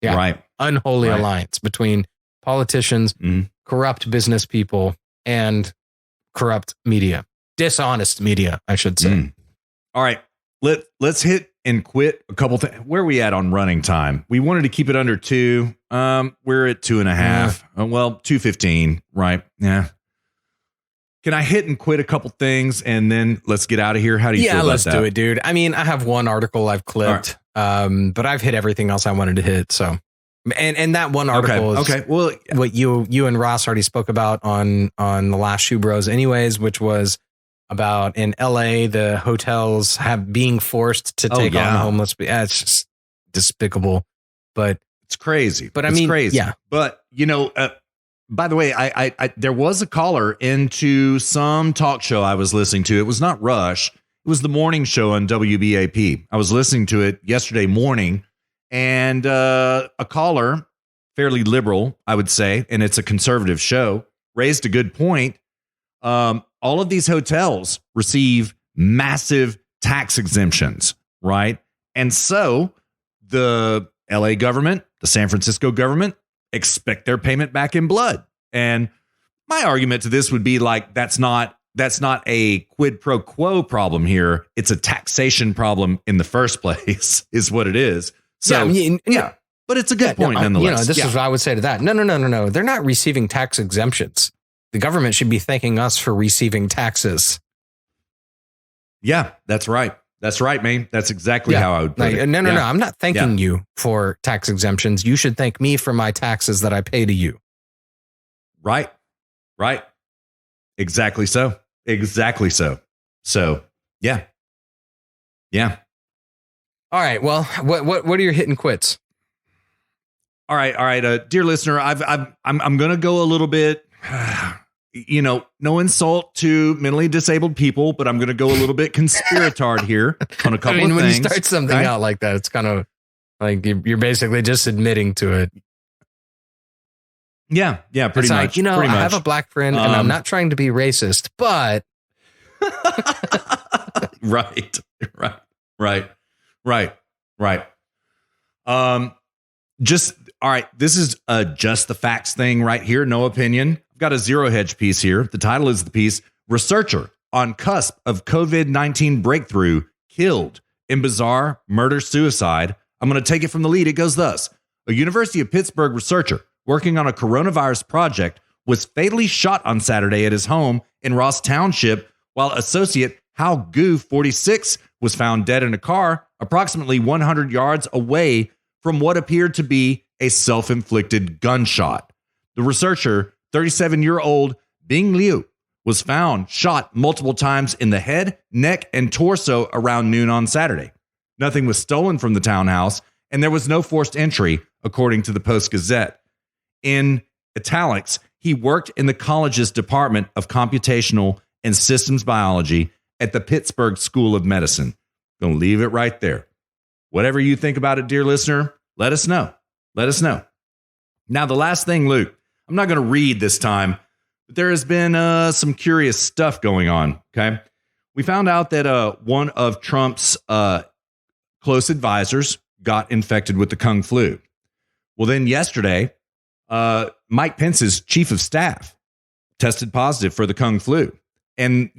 Right. Unholy alliance between politicians, corrupt business people, and corrupt media. Dishonest media, I should say. All right. Let's hit and quit a couple things. Where are we at on running time? We wanted to keep it under 2. We're at 2.5. 2:15. Right. Yeah. Can I hit and quit a couple things and then let's get out of here? How do you feel about that? Yeah, let's do it, dude. I mean, I have one article I've clipped, but I've hit everything else I wanted to hit. So, and that one article is well, what you and Ross already spoke about on the last Shoe Bros anyways, which was about in LA, the hotels being forced to take on homeless. It's just despicable, but it's crazy. But it's crazy. Yeah. But by the way, I there was a caller into some talk show I was listening to. It was not Rush. It was the morning show on WBAP. I was listening to it yesterday morning, and a caller, fairly liberal, I would say, and it's a conservative show, raised a good point. All of these hotels receive massive tax exemptions, right? And so the LA government, the San Francisco government, expect their payment back in blood. And my argument to this would be like, that's not a quid pro quo problem here. It's a taxation problem in the first place, is what it is. So but it's a good point nonetheless. This is what I would say to that. No. They're not receiving tax exemptions. The government should be thanking us for receiving taxes. Yeah, that's right. That's right, man. That's exactly how I would put it. No. I'm not thanking you for tax exemptions. You should thank me for my taxes that I pay to you. Right. Exactly so. So, yeah. All right. Well, what are your hit and quits? All right. Dear listener, I'm going to go a little bit. No insult to mentally disabled people, but I'm going to go a little bit conspiratard here on a couple of things. When you start something out like that, it's kind of like you're basically just admitting to it. Yeah, pretty much. I have a black friend, and I'm not trying to be racist, but right. Just all right. This is just the facts thing right here. No opinion. I've got a Zero Hedge piece here. The title is the piece, Researcher on Cusp of COVID-19 Breakthrough Killed in Bizarre Murder-Suicide. I'm going to take it from the lead. It goes thus. A University of Pittsburgh researcher working on a coronavirus project was fatally shot on Saturday at his home in Ross Township, while associate Hal Gu, 46, was found dead in a car approximately 100 yards away from what appeared to be a self-inflicted gunshot. The researcher, 37-year-old Bing Liu, was found shot multiple times in the head, neck, and torso around noon on Saturday. Nothing was stolen from the townhouse, and there was no forced entry, according to the Post-Gazette. In italics, he worked in the college's Department of Computational and Systems Biology at the Pittsburgh School of Medicine. Gonna leave it right there. Whatever you think about it, dear listener, let us know. Now, the last thing, Luke, I'm not going to read this time, but there has been some curious stuff going on, okay? We found out that one of Trump's close advisors got infected with the Kung flu. Well, then yesterday, Mike Pence's chief of staff tested positive for the Kung flu. And,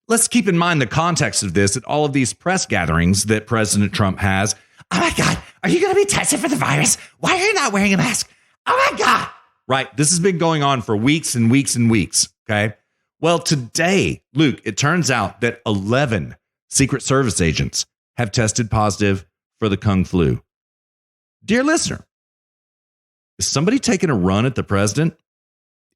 let's keep in mind the context of this at all of these press gatherings that President Trump has. Oh, my God, are you going to be tested for the virus? Why are you not wearing a mask? Oh, my God. Right. This has been going on for weeks and weeks and weeks. Okay. Well, today, Luke, it turns out that 11 Secret Service agents have tested positive for the Kung flu. Dear listener, is somebody taking a run at the president?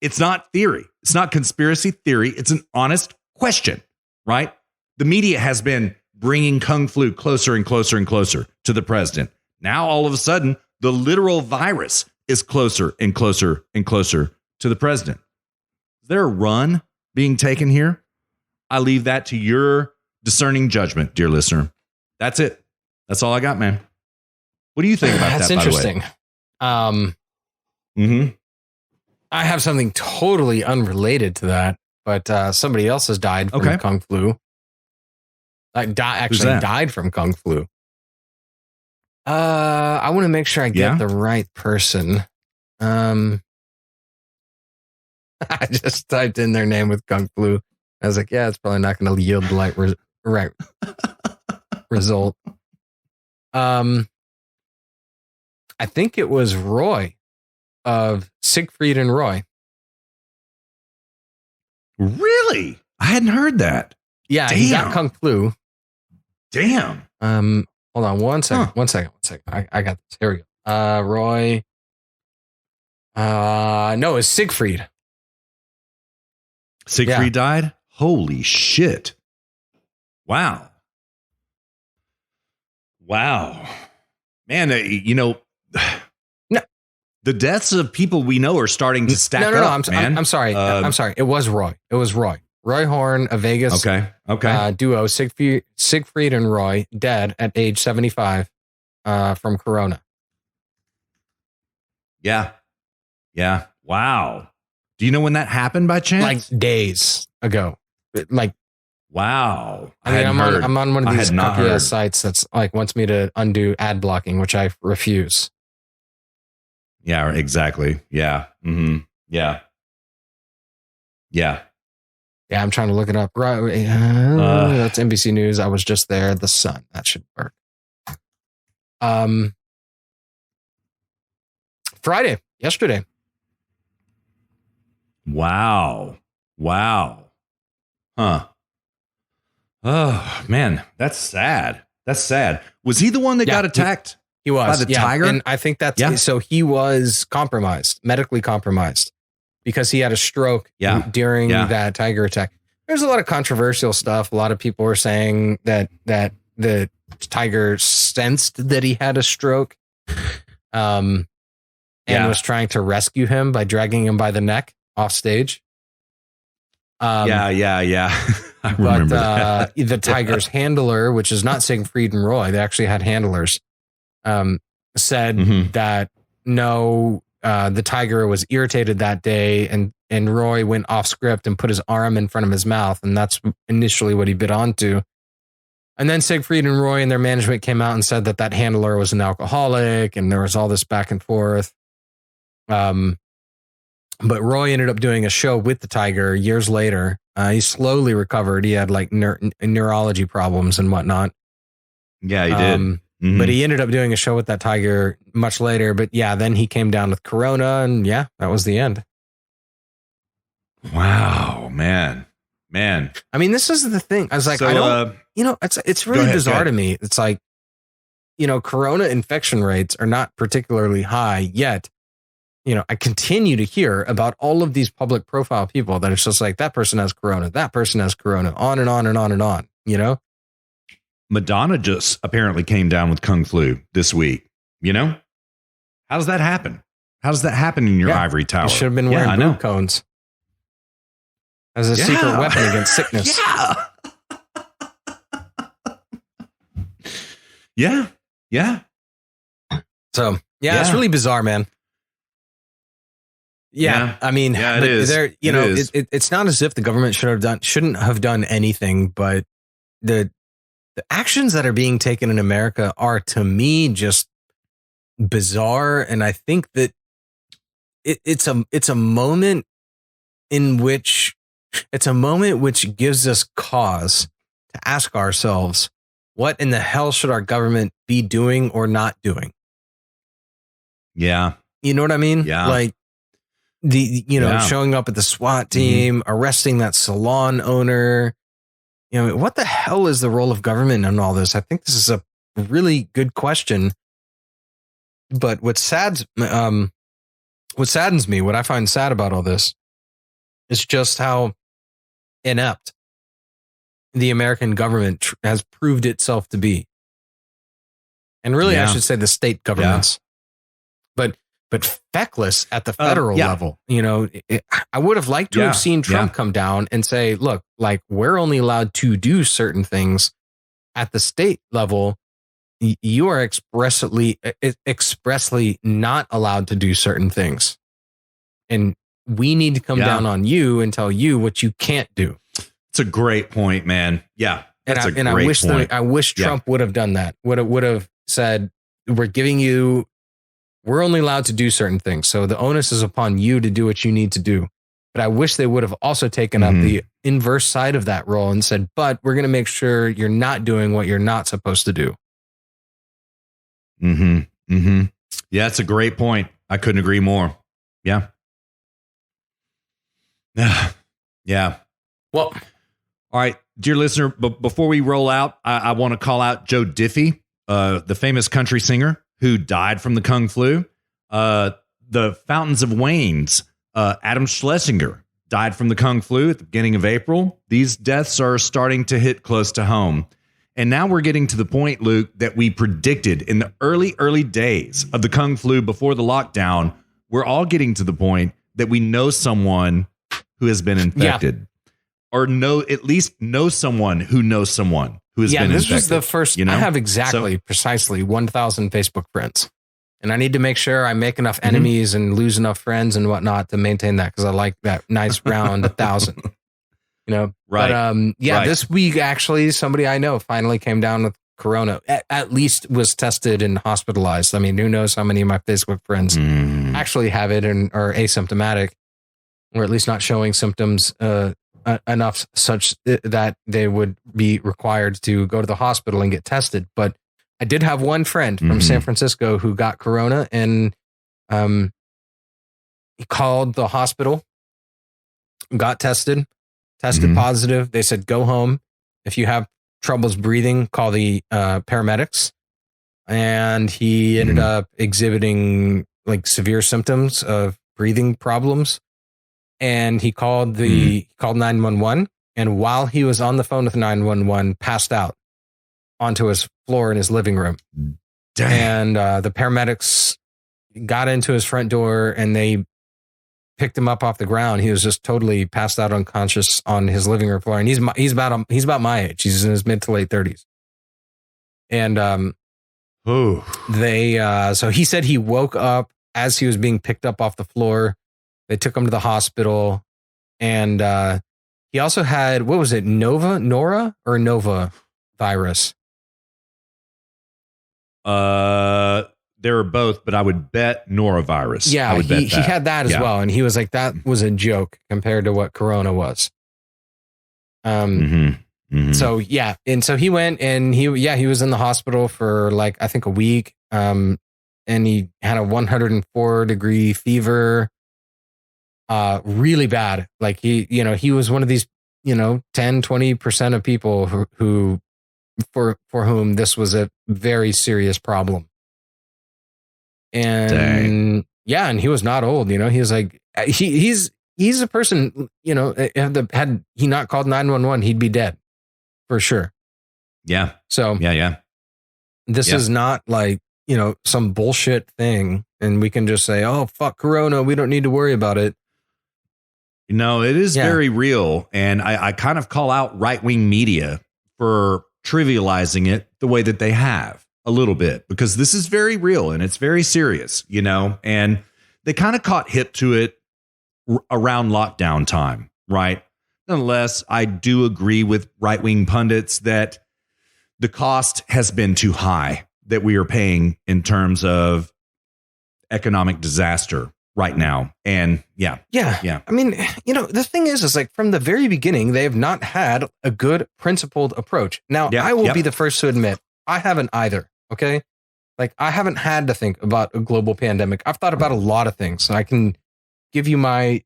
It's not theory. It's not conspiracy theory. It's an honest question, right? The media has been bringing Kung flu closer and closer and closer to the president. Now, all of a sudden, the literal virus is closer and closer and closer to the president. Is there a run being taken here? I leave that to your discerning judgment, dear listener. That's it. That's all I got, man. What do you think about that? That's interesting. I have something totally unrelated to that, but somebody else has died from Kung flu. Died from Kung flu. I want to make sure I get the right person. I just typed in their name with Kung flu. I was like, yeah, it's probably not going to yield the right result. I think it was Roy of Siegfried and Roy. Really? I hadn't heard that. Yeah, Damn. he got Kung flu. Damn. Hold on one second. One second. I got this. Here we go. Roy. No, it's Siegfried. Siegfried died? Holy shit. Wow. Man, no. The deaths of people we know are starting to stack up. I'm sorry. I'm sorry. It was Roy. Roy Horn, a Vegas duo, Siegfried and Roy, dead at age 75 from corona. Yeah. Wow. Do you know when that happened by chance? Like days ago. Wow. I mean, I'm on one of these copy sites that's like wants me to undo ad blocking, which I refuse. Yeah, exactly. Yeah. Mm-hmm. Yeah. I'm trying to look it up. Right. That's NBC News. I was just there. The Sun. That should work. Friday, yesterday. Wow. Huh. Oh, man. That's sad. Was he the one that got attacked? He was. By the tiger? And I think that's so he was compromised, medically compromised, because he had a stroke during that tiger attack. There's a lot of controversial stuff. A lot of people were saying that the tiger sensed that he had a stroke and was trying to rescue him by dragging him by the neck off stage. I remember that. The tiger's handler, which is not Siegfried and Roy, they actually had handlers, said that no, the tiger was irritated that day, and Roy went off script and put his arm in front of his mouth, and that's initially what he bit onto. And then Siegfried and Roy and their management came out and said that handler was an alcoholic, and there was all this back and forth. But Roy ended up doing a show with the tiger years later. He slowly recovered. He had like neurology problems and whatnot. Yeah, he did. But he ended up doing a show with that tiger much later. But yeah, then he came down with corona, and that was the end. Wow, man. I mean, this is the thing. I was like, it's really bizarre to me. It's like, corona infection rates are not particularly high yet. I continue to hear about all of these public profile people that it's just like, that person has corona, on and on and on and on, Madonna just apparently came down with Kung flu this week. How does that happen? How does that happen in your ivory tower? You should have been wearing boob cones as a secret weapon against sickness. Yeah. So, it's really bizarre, man. I mean, it is. It's not as if the government shouldn't have done anything, but the actions that are being taken in America are, to me, just bizarre. And I think that it's a moment which gives us cause to ask ourselves, what in the hell should our government be doing or not doing? Yeah. You know what I mean? Yeah. Like, showing up at the SWAT team, arresting that salon owner, what the hell is the role of government in all this? I think this is a really good question. But what saddens me, what I find sad about all this, is just how inept the American government has proved itself to be. And really, I should say the state governments. But feckless at the federal level. I would have liked to have seen Trump come down and say, look, like, we're only allowed to do certain things at the state level. You are expressly not allowed to do certain things. And we need to come down on you and tell you what you can't do. It's a great point, man. Yeah. That's a great point. I wish Trump would have done that. Would have said, we're only allowed to do certain things. So the onus is upon you to do what you need to do. But I wish they would have also taken up the inverse side of that role and said, but we're going to make sure you're not doing what you're not supposed to do. Yeah, that's a great point. I couldn't agree more. Yeah. Yeah. Well, all right, dear listener, before we roll out, I want to call out Joe Diffie, the famous country singer who died from the Kung flu. The Fountains of Wayne's Adam Schlesinger died from the Kung flu at the beginning of April. These deaths are starting to hit close to home. And now we're getting to the point, Luke, that we predicted in the early days of the Kung flu before the lockdown. We're all getting to the point that we know someone who has been infected, or at least know someone who knows someone who has been infected. Yeah, this was the first. I have precisely 1,000 Facebook friends, and I need to make sure I make enough enemies and lose enough friends and whatnot to maintain that, because I like that nice round 1,000. Right. But this week, actually, somebody I know finally came down with corona, at least was tested and hospitalized. I mean, who knows how many of my Facebook friends actually have it and are asymptomatic, or at least not showing symptoms enough such that they would be required to go to the hospital and get tested. But I did have one friend from San Francisco who got corona, and he called the hospital, got tested positive. They said, go home. If you have troubles breathing, call the paramedics. And he ended up exhibiting like severe symptoms of breathing problems. And he called called 911. And while he was on the phone with 911, passed out onto his floor in his living room. Dang. And the paramedics got into his front door and they picked him up off the ground. He was just totally passed out unconscious on his living room floor. And he's about my age. He's in his mid to late 30s. And so he said he woke up as he was being picked up off the floor. They took him to the hospital, and he also had, what was it, Nora virus? There are both, but I would bet norovirus. Yeah, he had that as well, and he was like, that was a joke compared to what corona was. So yeah, and so he went and he was in the hospital for like I think a week, and he had a 104-degree fever, really bad. Like he was one of these 10-20% of people who for whom this was a very serious problem. And dang. Yeah, and he was not old. He was like he's a person. Had he not called 911, he'd be dead for sure. Yeah. So yeah. This is not like some bullshit thing, and we can just say, "Oh fuck, corona. We don't need to worry about it." No, it is very real, and I kind of call out right-wing media for trivializing it the way that they have. A little bit, because this is very real and it's very serious, and they kind of caught hip to it around lockdown time, right? Nonetheless, I do agree with right-wing pundits that the cost has been too high that we are paying in terms of economic disaster right now. And yeah. I mean, the thing is like from the very beginning, they have not had a good principled approach. Now, I will be the first to admit, I haven't either. Okay. Like I haven't had to think about a global pandemic. I've thought about a lot of things. I can give you my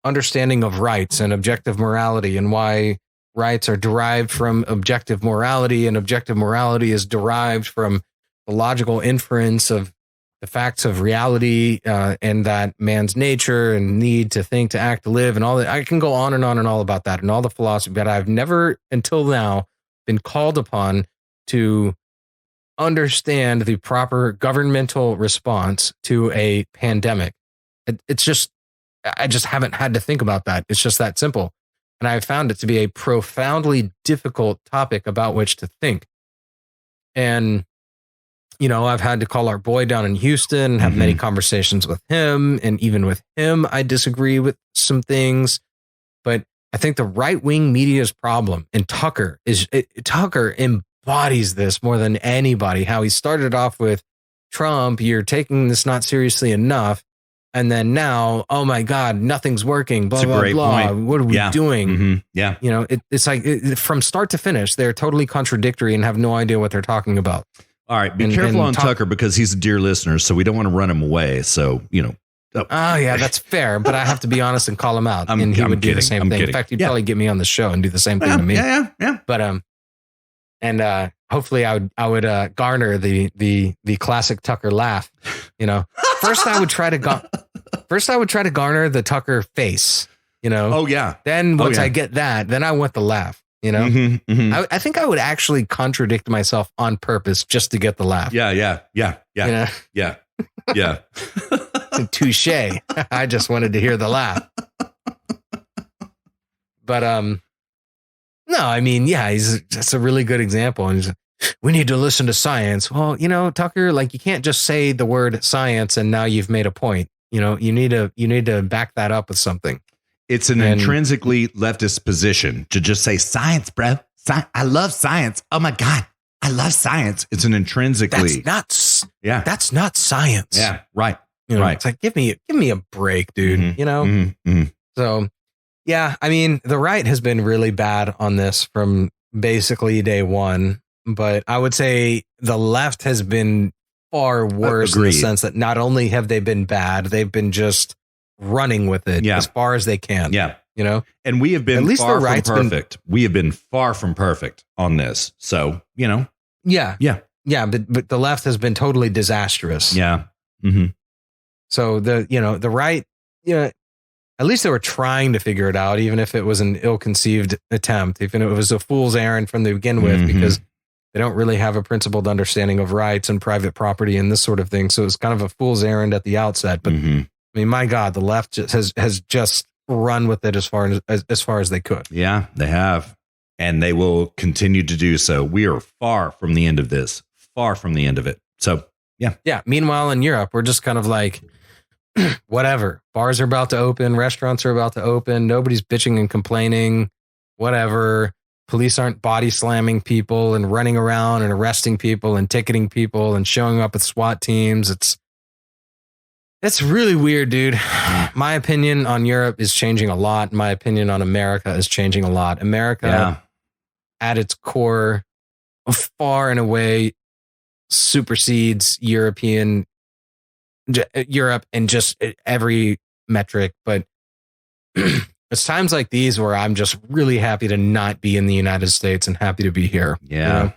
understanding of rights and objective morality and why rights are derived from objective morality, and objective morality is derived from the logical inference of the facts of reality, and that man's nature and need to think, to act, to live, and all that. I can go on and all about that and all the philosophy, but I've never until now been called upon to understand the proper governmental response to a pandemic. It's just, I just haven't had to think about that. It's just that simple. And I found it to be a profoundly difficult topic about which to think. And, you know, I've had to call our boy down in Houston, have many conversations with him. And even with him, I disagree with some things. But I think the right-wing media's problem, and Tucker embodies this more than anybody, how he started off with Trump, you're taking this not seriously enough. And then now, oh my God, nothing's working, blah, blah, blah. Point. What are we doing? Yeah. You know, it's like from start to finish, they're totally contradictory and have no idea what they're talking about. All right. Be careful on Tucker, because he's a dear listener. So we don't want to run him away. So, you know. Oh, yeah, that's fair. But I have to be honest and call him out. And he would do the same thing. In fact, he'd probably get me on the show and do the same thing to me. Yeah. But, and hopefully I would garner the classic Tucker laugh. You know, first I would try to garner the Tucker face. You know. Oh yeah. Then once I get that, then I want the laugh. You know. I think I would actually contradict myself on purpose just to get the laugh. Yeah. You know? Yeah. Touche. I just wanted to hear the laugh. But no, I mean, yeah, that's a really good example. And we need to listen to science. Well, you know, Tucker, like, you can't just say the word science and now you've made a point. You know, you need to back that up with something. It's an intrinsically leftist position to just say science, bro. I love science. Oh my God, I love science. It's an intrinsically that's not science. Yeah, right. You know, right. It's like, give me a break, dude. You know. So, yeah, I mean, the right has been really bad on this from basically day one, but I would say the left has been far worse in the sense that not only have they been bad, they've been just running with it as far as they can. Yeah. You know, and we have been far from perfect. We have been far from perfect on this. So, you know. Yeah. But the left has been totally disastrous. Yeah. So the right, at least they were trying to figure it out, even if it was an ill-conceived attempt, even if it was a fool's errand from the begin with, because they don't really have a principled understanding of rights and private property and this sort of thing. So it's kind of a fool's errand at the outset. But I mean, my God, the left has just run with it as far as they could. Yeah, they have. And they will continue to do so. We are far from the end of this, far from the end of it. So, yeah. Yeah. Meanwhile, in Europe, we're just kind of like, whatever. Bars are about to open. Restaurants are about to open. Nobody's bitching and complaining. Whatever. Police aren't body slamming people and running around and arresting people and ticketing people and showing up with SWAT teams. It's really weird, dude. My opinion on Europe is changing a lot. My opinion on America is changing a lot. America, at its core, far and away supersedes Europe and just every metric. But it's times like these where I'm just really happy to not be in the United States and happy to be here. Yeah.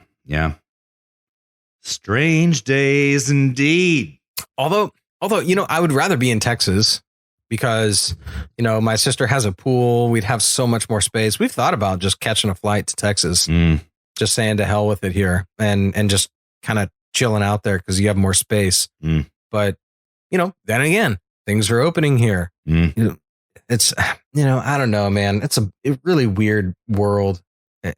Strange days indeed. Although, I would rather be in Texas because, my sister has a pool. We'd have so much more space. We've thought about just catching a flight to Texas, just saying to hell with it here and just kind of chilling out there because you have more space. But, then again, things are opening here. It's, I don't know, man. It's a really weird world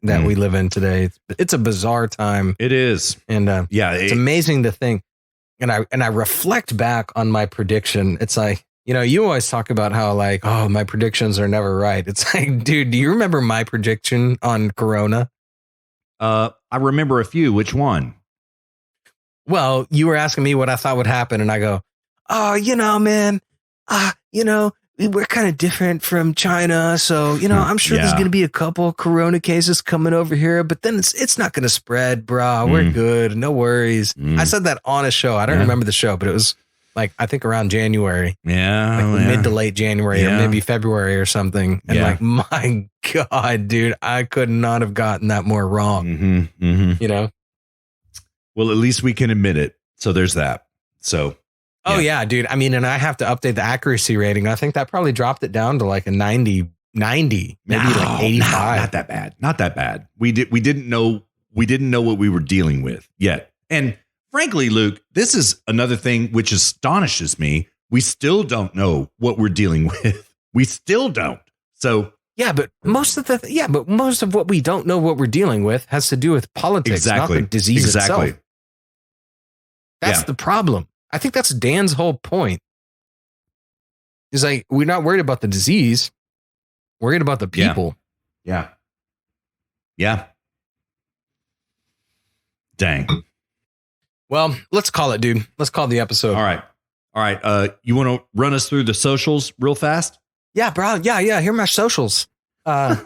that we live in today. It's a bizarre time. It is. And it's amazing to think. And I reflect back on my prediction. It's like, you always talk about how like, oh, my predictions are never right. It's like, dude, do you remember my prediction on Corona? I remember a few. Which one? Well, you were asking me what I thought would happen. And I go, oh, man, we're kind of different from China. So, I'm sure there's going to be a couple Corona cases coming over here, but then it's not going to spread, bro. We're good. No worries. I said that on a show. I don't remember the show, but it was like I think around January. Yeah. Like mid to late January or maybe February or something. And like, my God, dude, I could not have gotten that more wrong. You know? Well, at least we can admit it. So there's that. So. Oh, yeah, dude. I mean, and I have to update the accuracy rating. I think that probably dropped it down to like a 90, maybe like 85. Not that bad. Not that bad. We didn't know what we were dealing with yet. And frankly, Luke, this is another thing which astonishes me. We still don't know what we're dealing with. We still don't. So yeah, but most of what we don't know what we're dealing with has to do with politics, not the disease itself. That's the problem. I think that's Dan's whole point. Is like, we're not worried about the disease. We're worried about the people. Yeah. Dang. Well, let's call it, dude. Let's call the episode. All right. You want to run us through the socials real fast? Yeah, bro. Yeah. Here are my socials. Dear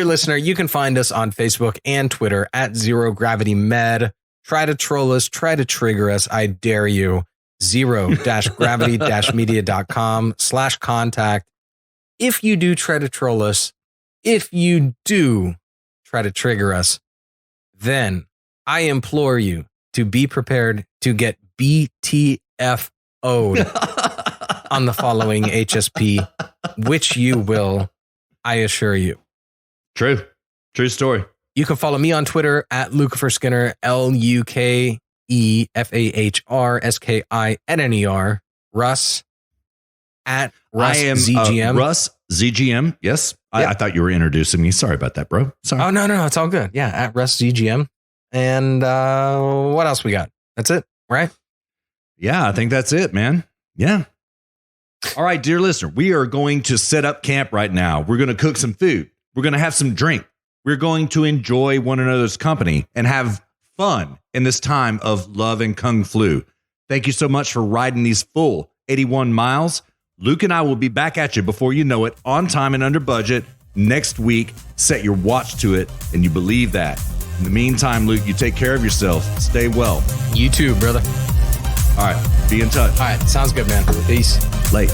listener, you can find us on Facebook and Twitter at Zero Gravity Med. Try to troll us, try to trigger us. I dare you. zero-gravity-media.com/contact. If you do try to troll us, if you do try to trigger us, then I implore you to be prepared to get BTFO'd on the following HSP, which you will, I assure you. True story. You can follow me on Twitter at Lucifer Skinner, LUKEFAHRSKINNER. Russ at Russ ZGM. Russ ZGM. Yes. Yep. I thought you were introducing me. Sorry about that, bro. Sorry. Oh, no. It's all good. Yeah. At Russ ZGM. And what else we got? That's it, right? Yeah, I think that's it, man. Yeah. All right, dear listener, we are going to set up camp right now. We're going to cook some food. We're going to have some drink. We're going to enjoy one another's company and have fun in this time of love and kung flu. Thank you so much for riding these full 81 miles. Luke and I will be back at you before you know it, on time and under budget next week. Set your watch to it, and you believe that. In the meantime, Luke, you take care of yourself. Stay well. You too, brother. All right. Be in touch. All right. Sounds good, man. Peace. Late.